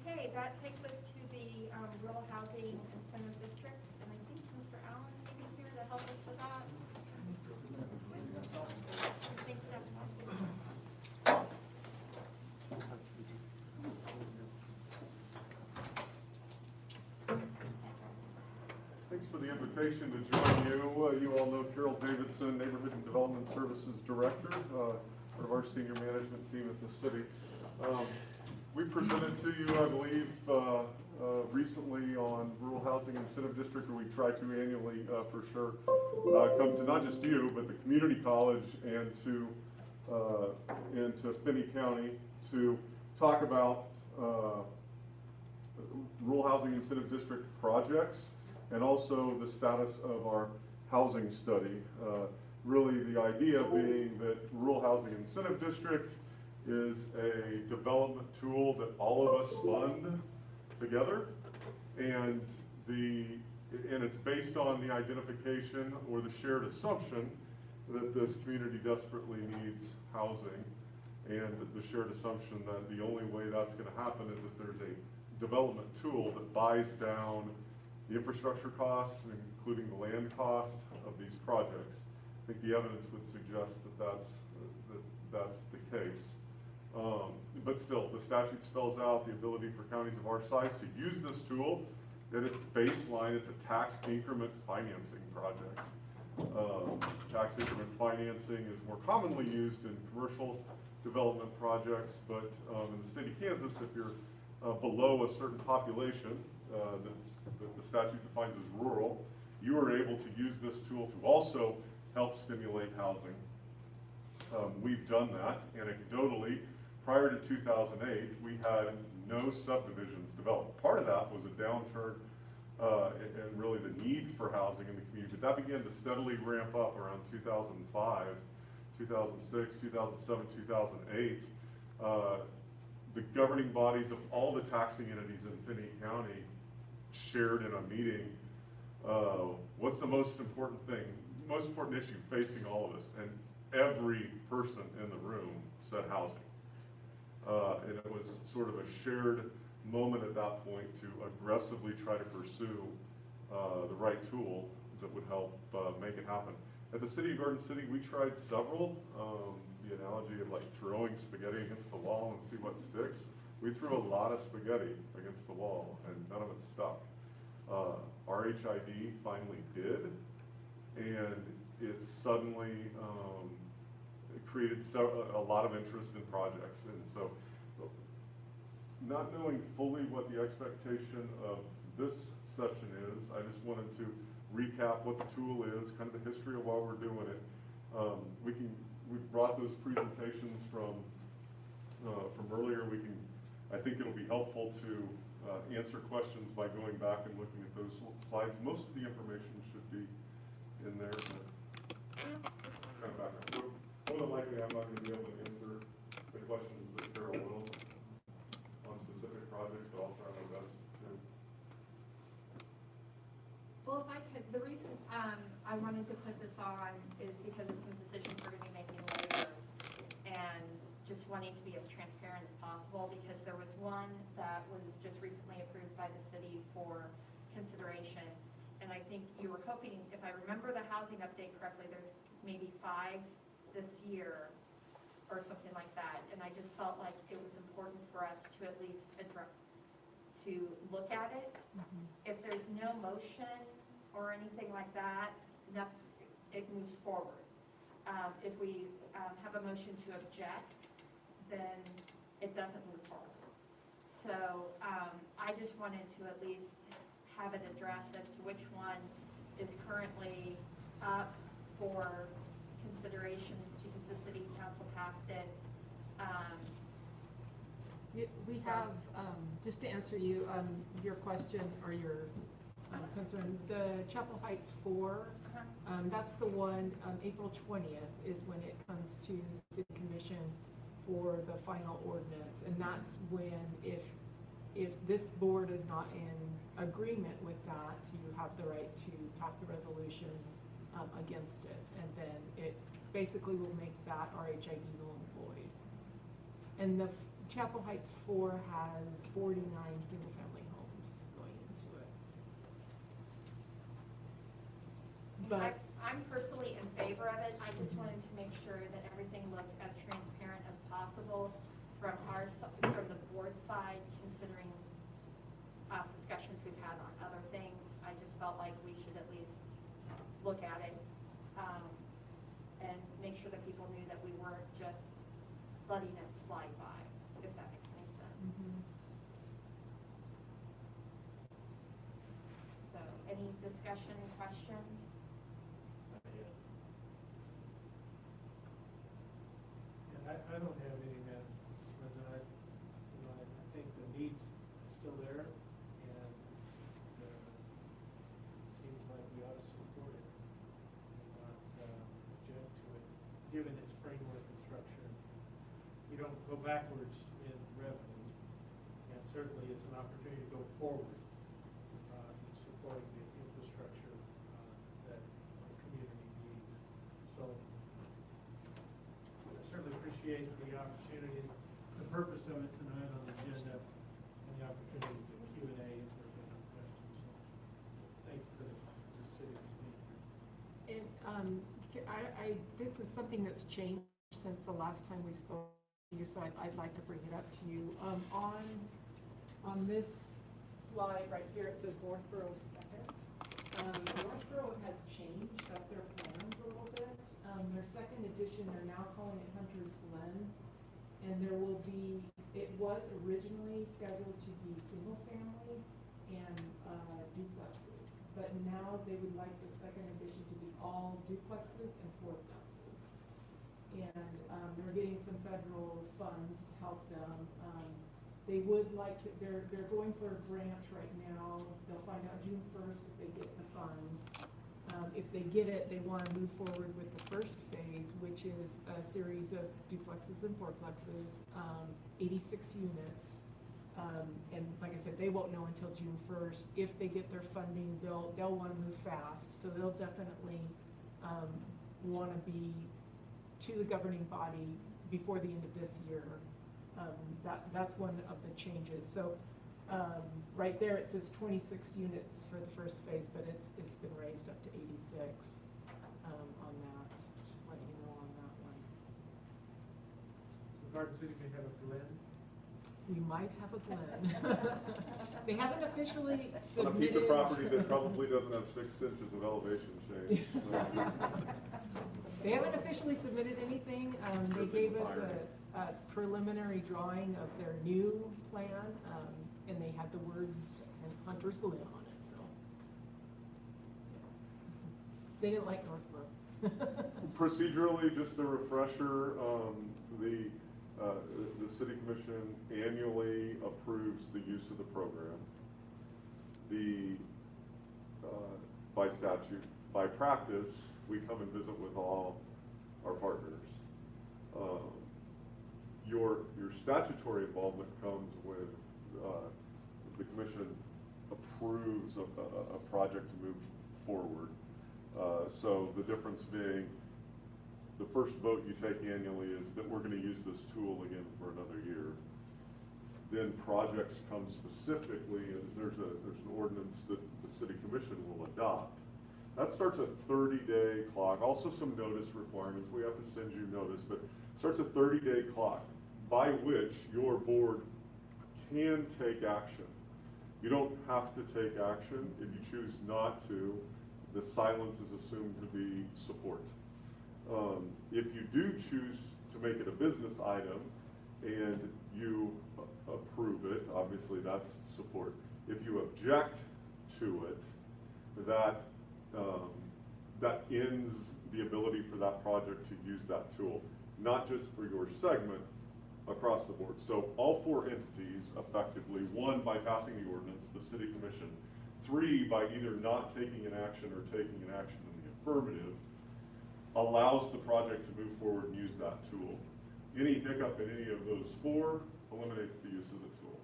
[SPEAKER 2] Okay, that takes us to the Rural Housing Incentive District, and I think Mr. Allen may be here to help us with that. I think that's
[SPEAKER 17] Thanks for the invitation to join you. You all know Carol Davidson, Neighborhood and Development Services Director, part of our senior management team at the city. We presented to you, I believe, recently on Rural Housing Incentive District, or we try to annually for sure, come to not just you, but the community college and to Finney County to talk about Rural Housing Incentive District projects and also the status of our housing study. Really the idea being that Rural Housing Incentive District is a development tool that all of us fund together, and it's based on the identification or the shared assumption that this community desperately needs housing. and the shared assumption that the only way that's going to happen is if there's a development tool that buys down the infrastructure cost, including the land cost of these projects. I think the evidence would suggest that that's the case. But still, the statute spells out the ability for counties of our size to use this tool. At its baseline, it's a tax increment financing project. Tax increment financing is more commonly used in commercial development projects, but in the state of Kansas, if you're below a certain population that the statute defines as rural, you are able to use this tool to also help stimulate housing. We've done that anecdotally. Prior to 2008, we had no subdivisions developed. Part of that was a downturn and really the need for housing in the community. But that began to steadily ramp up around 2005, 2006, 2007, 2008. The governing bodies of all the taxing entities in Finney County shared in a meeting what's the most important thing, most important issue facing all of us. And every person in the room said housing. And it was sort of a shared moment at that point to aggressively try to pursue the right tool that would help make it happen. At the City of Garden City, we tried several. The analogy of like throwing spaghetti against the wall and see what sticks. We threw a lot of spaghetti against the wall and none of it stuck. RHID finally did, and it suddenly created a lot of interest in projects. And so, not knowing fully what the expectation of this session is, I just wanted to recap what the tool is, kind of the history of why we're doing it. We've brought those presentations from earlier. I think it'll be helpful to answer questions by going back and looking at those slides. Most of the information should be in there. Kind of background. More than likely, I'm not going to be able to answer the questions that Carol will on specific projects, but I'll try my best to.
[SPEAKER 2] Well, if I could, the reason I wanted to put this on is because of some decisions we're going to be making later, and just wanting to be as transparent as possible, because there was one that was just recently approved by the city for consideration, and I think you were hoping, if I remember the housing update correctly, there's maybe 5 this year or something like that, and I just felt like it was important for us to at least look at it. If there's no motion or anything like that, it moves forward. If we have a motion to object, then it doesn't move forward. So I just wanted to at least have it addressed as to which one is currently up for consideration, because the city council passed it.
[SPEAKER 18] We have, just to answer your question or your concern, the Chapel Heights 4, that's the one, April 20th is when it comes to the commission for the final ordinance. And that's when, if this board is not in agreement with that, you have the right to pass a resolution against it. And then it basically will make that RHID null and void. And the Chapel Heights 4 has 49 single-family homes going into it. But
[SPEAKER 2] I'm personally in favor of it. I just wanted to make sure that everything looked as transparent as possible from the board side, considering discussions we've had on other things. I just felt like we should at least look at it and make sure that people knew that we weren't just letting it slide by, if that makes any sense. So, any discussion, questions?
[SPEAKER 12] I don't have any, President. I think the need's still there, and it seems like we ought to support it and not object to it, given its framework and structure. You don't go backwards in revenue, and certainly it's an opportunity to go forward in supporting the infrastructure that our community needs. So I certainly appreciate the opportunity purpose of it tonight on the agenda and the opportunity to Q&A if there's any questions. So thank you for the city for being here.
[SPEAKER 18] And this is something that's changed since the last time we spoke to you, so I'd like to bring it up to you. On this slide right here, it says Northborough second. Northborough has changed up their plans a little bit. Their second edition, they're now calling it Hunter's Glen. And there will be, it was originally scheduled to be single family and duplexes. But now they would like the second edition to be all duplexes and fourplexes. And they're getting some federal funds to help them. They would like to, they're going for a grant right now. They'll find out June 1st if they get the funds. If they get it, they want to move forward with the first phase, which is a series of duplexes and fourplexes, 86 units. And like I said, they won't know until June 1st. If they get their funding, they'll want to move fast. So they'll definitely want to be to the governing body before the end of this year. That's one of the changes. So right there it says 26 units for the first phase, but it's been raised up to 86 on that. Just letting you know on that one.
[SPEAKER 12] So Garden City may have a Glen.
[SPEAKER 18] We might have a Glen. They haven't officially
[SPEAKER 17] On a
[SPEAKER 18] submitted.
[SPEAKER 17] piece of property that probably doesn't have 6 inches of elevation change.
[SPEAKER 18] They haven't officially submitted anything. They gave us a preliminary drawing of their new plan, and they had the words Hunter's Glen on it, so. They didn't like Northborough.
[SPEAKER 17] Procedurally, just a refresher, the city commission annually approves the use of the program. By statute, by practice, we come and visit with all our partners. Your statutory involvement comes when the commission approves a project to move forward. So the difference being, the first vote you take annually is that we're going to use this tool again for another year. Then projects come specifically, and there's an ordinance that the city commission will adopt. That starts a 30-day clock, also some notice requirements. We have to send you notice, but starts a 30-day clock by which your board can take action. You don't have to take action. If you choose not to, the silence is assumed to be support. If you do choose to make it a business item and you approve it, obviously that's support. If you object to it, that ends the ability for that project to use that tool, not just for your segment, across the board. So all 4 entities effectively, 1 by passing the ordinance, the city commission, 3 by either not taking an action or taking an action in the affirmative, allows the project to move forward and use that tool. Any hiccup in any of those 4 eliminates the use of the tool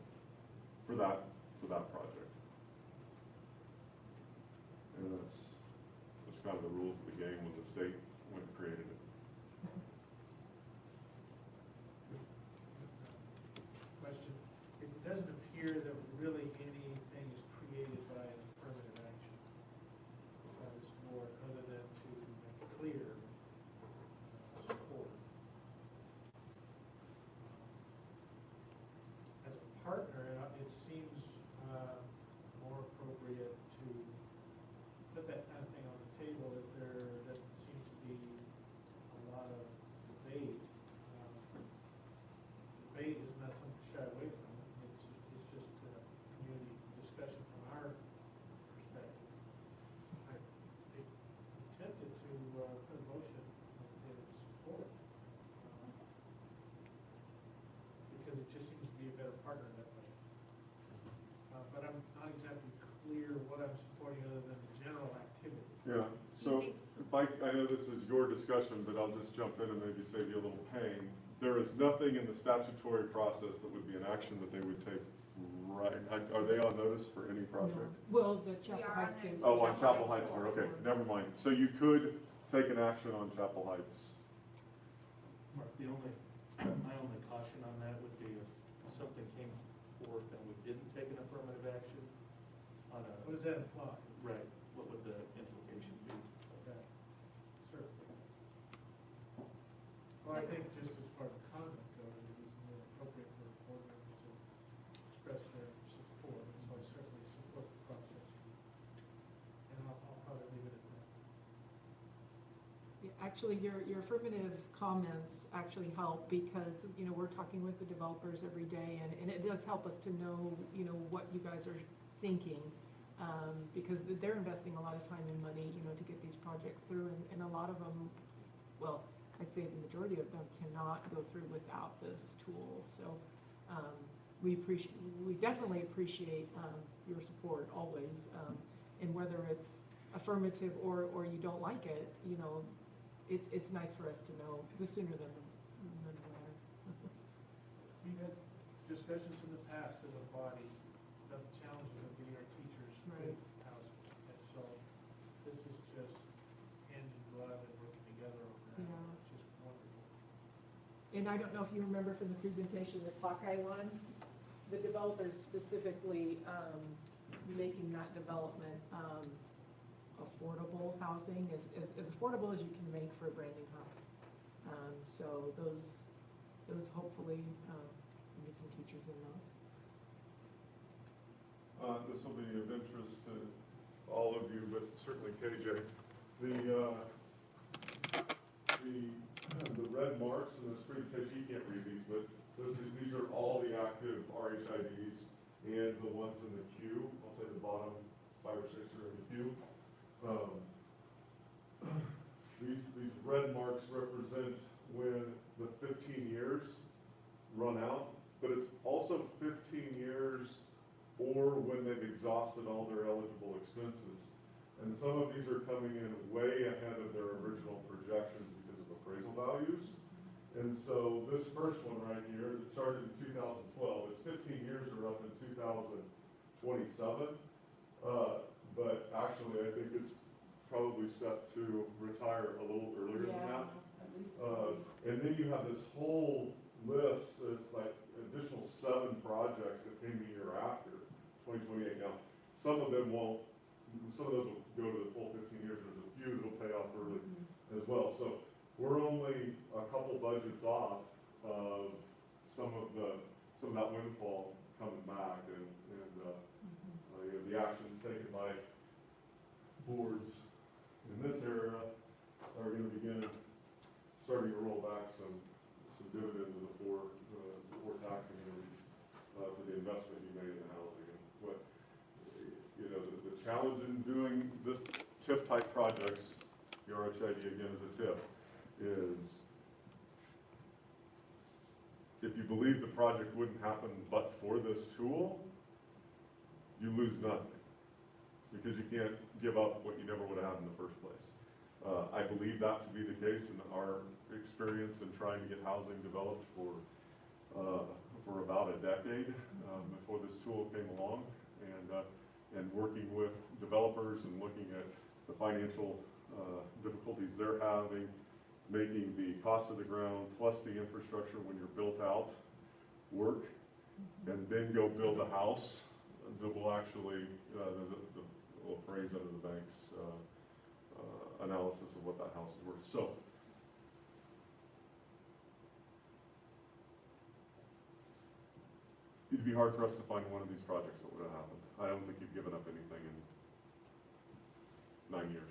[SPEAKER 17] for that project. And that's kind of the rules of the game when the state went and created it.
[SPEAKER 12] Question. It doesn't appear that really anything is created by an affirmative action by this board, other than to make clear support. As a partner, it seems more appropriate to put that kind of thing on the table if there doesn't seem to be a lot of debate. Debate is not something to shy away from. It's just community discussion from our perspective. I'm tempted to put a motion in support because it just seems to be a better partner that way. But I'm not exactly clear what I'm supporting other than the general activity.
[SPEAKER 17] Yeah, so I know this is your discussion, but I'll just jump in and maybe save you a little pain. There is nothing in the statutory process that would be an action that they would take right. Are they on notice for any project?
[SPEAKER 18] No. Well, the Chapel Heights phase.
[SPEAKER 17] Oh, on Chapel Heights, okay, never mind. So you could take an action on Chapel Heights.
[SPEAKER 1] Mark, my only caution on that would be if
[SPEAKER 12] What does that imply?
[SPEAKER 1] Right, what would the implication be?
[SPEAKER 12] Okay, certainly. Well, I think just as far as comment goes, it is appropriate for a board member to express their support, so I certainly support the process. And I'll probably leave it at that.
[SPEAKER 18] Yeah, actually, your affirmative comments actually help because, you know, we're talking with the developers every day and it does help us to know, you know, what you guys are thinking. Because they're investing a lot of time and money, you know, to get these projects through and a lot of them, well, I'd say the majority of them cannot go through without this tool. So, we definitely appreciate, your support always. And whether it's affirmative or you don't like it, you know, it's nice for us to know the sooner than the later.
[SPEAKER 12] We've had discussions in the past as a body of challenges of getting our teachers
[SPEAKER 18] Right.
[SPEAKER 12] good housing. And so this is just hand in glove and working together on that,
[SPEAKER 18] Yeah.
[SPEAKER 12] which is wonderful.
[SPEAKER 18] And I don't know if you remember from the presentation, this Hawkeye one, the developers specifically, making that development, affordable housing, as affordable as you can make for a brand new house. So those hopefully, get some teachers in those.
[SPEAKER 17] This will be of interest to all of you, but certainly KJ. The red marks in this presentation, you can't read these, but these are all the active RHIDs and the ones in the queue. I'll say the bottom 5 or 6 are in the queue. These red marks represent when the 15 years run out, but it's also 15 years or when they've exhausted all their eligible expenses. And some of these are coming in way ahead of their original projections because of appraisal values. And so this first one right here that started in 2012, its 15 years are up in 2027. But actually, I think it's probably set to retire a little earlier than that. And then you have this whole list, it's like additional 7 projects that came the year after, 2028. Now, some of those will go to the full 15 years. There's a few that'll pay off early as well. So we're only a couple budgets off of some of that windfall coming back, and the actions taken by boards in this area are going to begin starting to roll back some dividends before taxing areas for the investment you made in housing. And what the challenge in doing this TIF type projects, the RHID again is a TIF, is if you believe the project wouldn't happen but for this tool, you lose nothing, because you can't give up what you never would have had in the first place. I believe that to be the case in our experience in trying to get housing developed for about a decade before this tool came along, and working with developers and looking at the financial difficulties they're having, making the cost of the ground plus the infrastructure when you're built out work, and then go build a house that will actually will appraise under the bank's analysis of what that house is worth. So it'd be hard for us to find one of these projects that would have happened. I don't think you've given up anything in 9 years.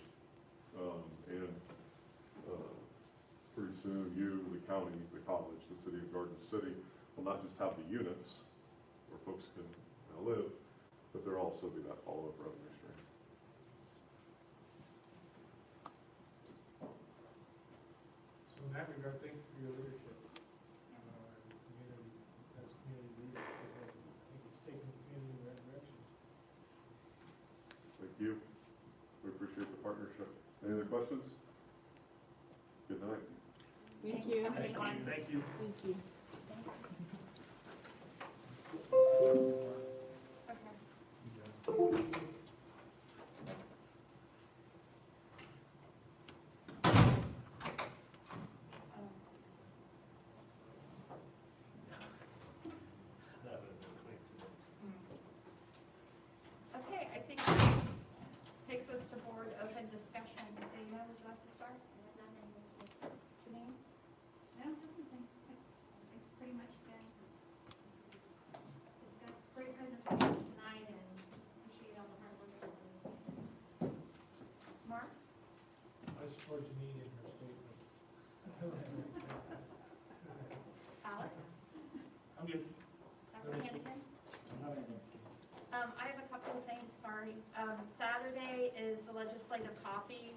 [SPEAKER 17] Pretty soon you, the county, the college, the city of Garden City will not just have the units where folks can live, but there'll also be that follow-up revenue stream.
[SPEAKER 12] So in that regard, thank you for your leadership. Community, as community leaders, because I think it's taking the community in the right direction.
[SPEAKER 17] Thank you. We appreciate the partnership. Any other questions? Good night.
[SPEAKER 18] Thank you.
[SPEAKER 1] Thank you.
[SPEAKER 18] Thank you.
[SPEAKER 2] Okay, I think
[SPEAKER 1] good.
[SPEAKER 2] Dr. Hannigan? I have a couple of things, sorry. Saturday is the legislative coffee.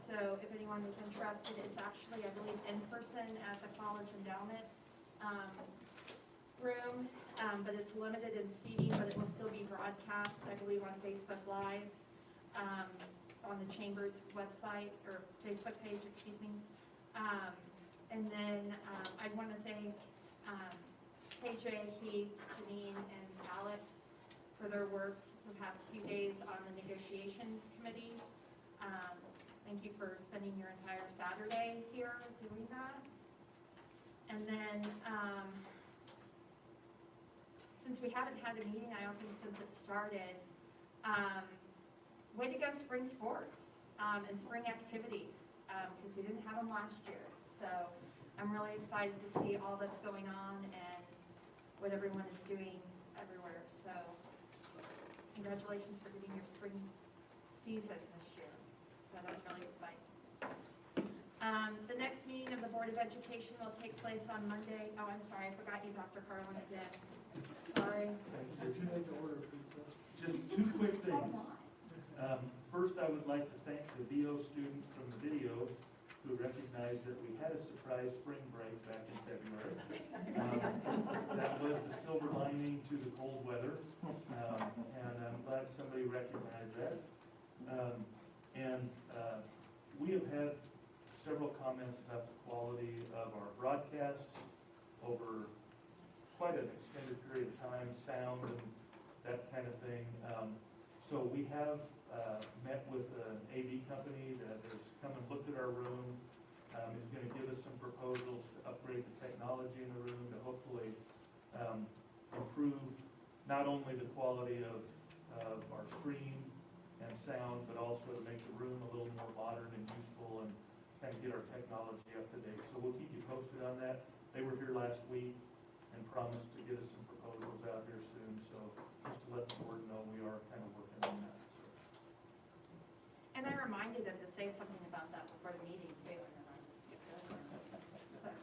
[SPEAKER 2] So if anyone is interested, it's actually, I believe, in person at the college endowment room, but it's limited in seating, but it will still be broadcast, I believe, on Facebook Live, on the Chamber's website, or Facebook page, excuse me. And then I want to thank KJ, Heath, Janine, and Alex for their work the past few days on the negotiations committee. Thank you for spending your entire Saturday here doing that. And then, since we haven't had a meeting, I don't think since it started, way to go spring sports and spring activities, because we didn't have them last year. So I'm really excited to see all that's going on and what everyone is doing everywhere. So congratulations for getting your spring season this year. So that's really exciting. The next meeting of the Board of Education will take place on Monday. Oh, I'm sorry, I forgot you, Dr. Carlin, again. Sorry.
[SPEAKER 1] Just two quick things. First, I would like to thank the VO student from the video who recognized that we had a surprise spring break back in February. That was the silver lining to the cold weather, and I'm glad somebody recognized that. We have had several comments about the quality of our broadcasts over quite an extended period of time, sound and that kind of thing. So we have met with an AV company that has come and looked at our room, is going to give us some proposals to upgrade the technology in the room to hopefully improve not only the quality of our screen and sound, but also to make the room a little more modern and useful and kind of get our technology up to date. So we'll keep you posted on that. They were here last week and promised to get us some proposals out here soon. So just to let the board know, we are kind of working on that.
[SPEAKER 2] And I reminded them to say something about that before the meeting too, and then I just skipped over it. So,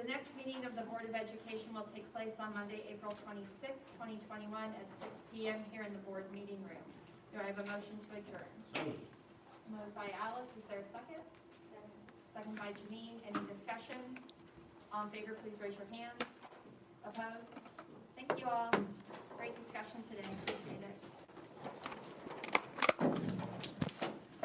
[SPEAKER 2] the next meeting of the Board of Education will take place on Monday, April 26, 2021 at 6 p.m. here in the board meeting room. Do I have a motion to adjourn? Moved by Alice, is there a second? Second by Janine, any discussion? All in favor, please raise your hand. Opposed? Thank you all. Great discussion today, appreciate it.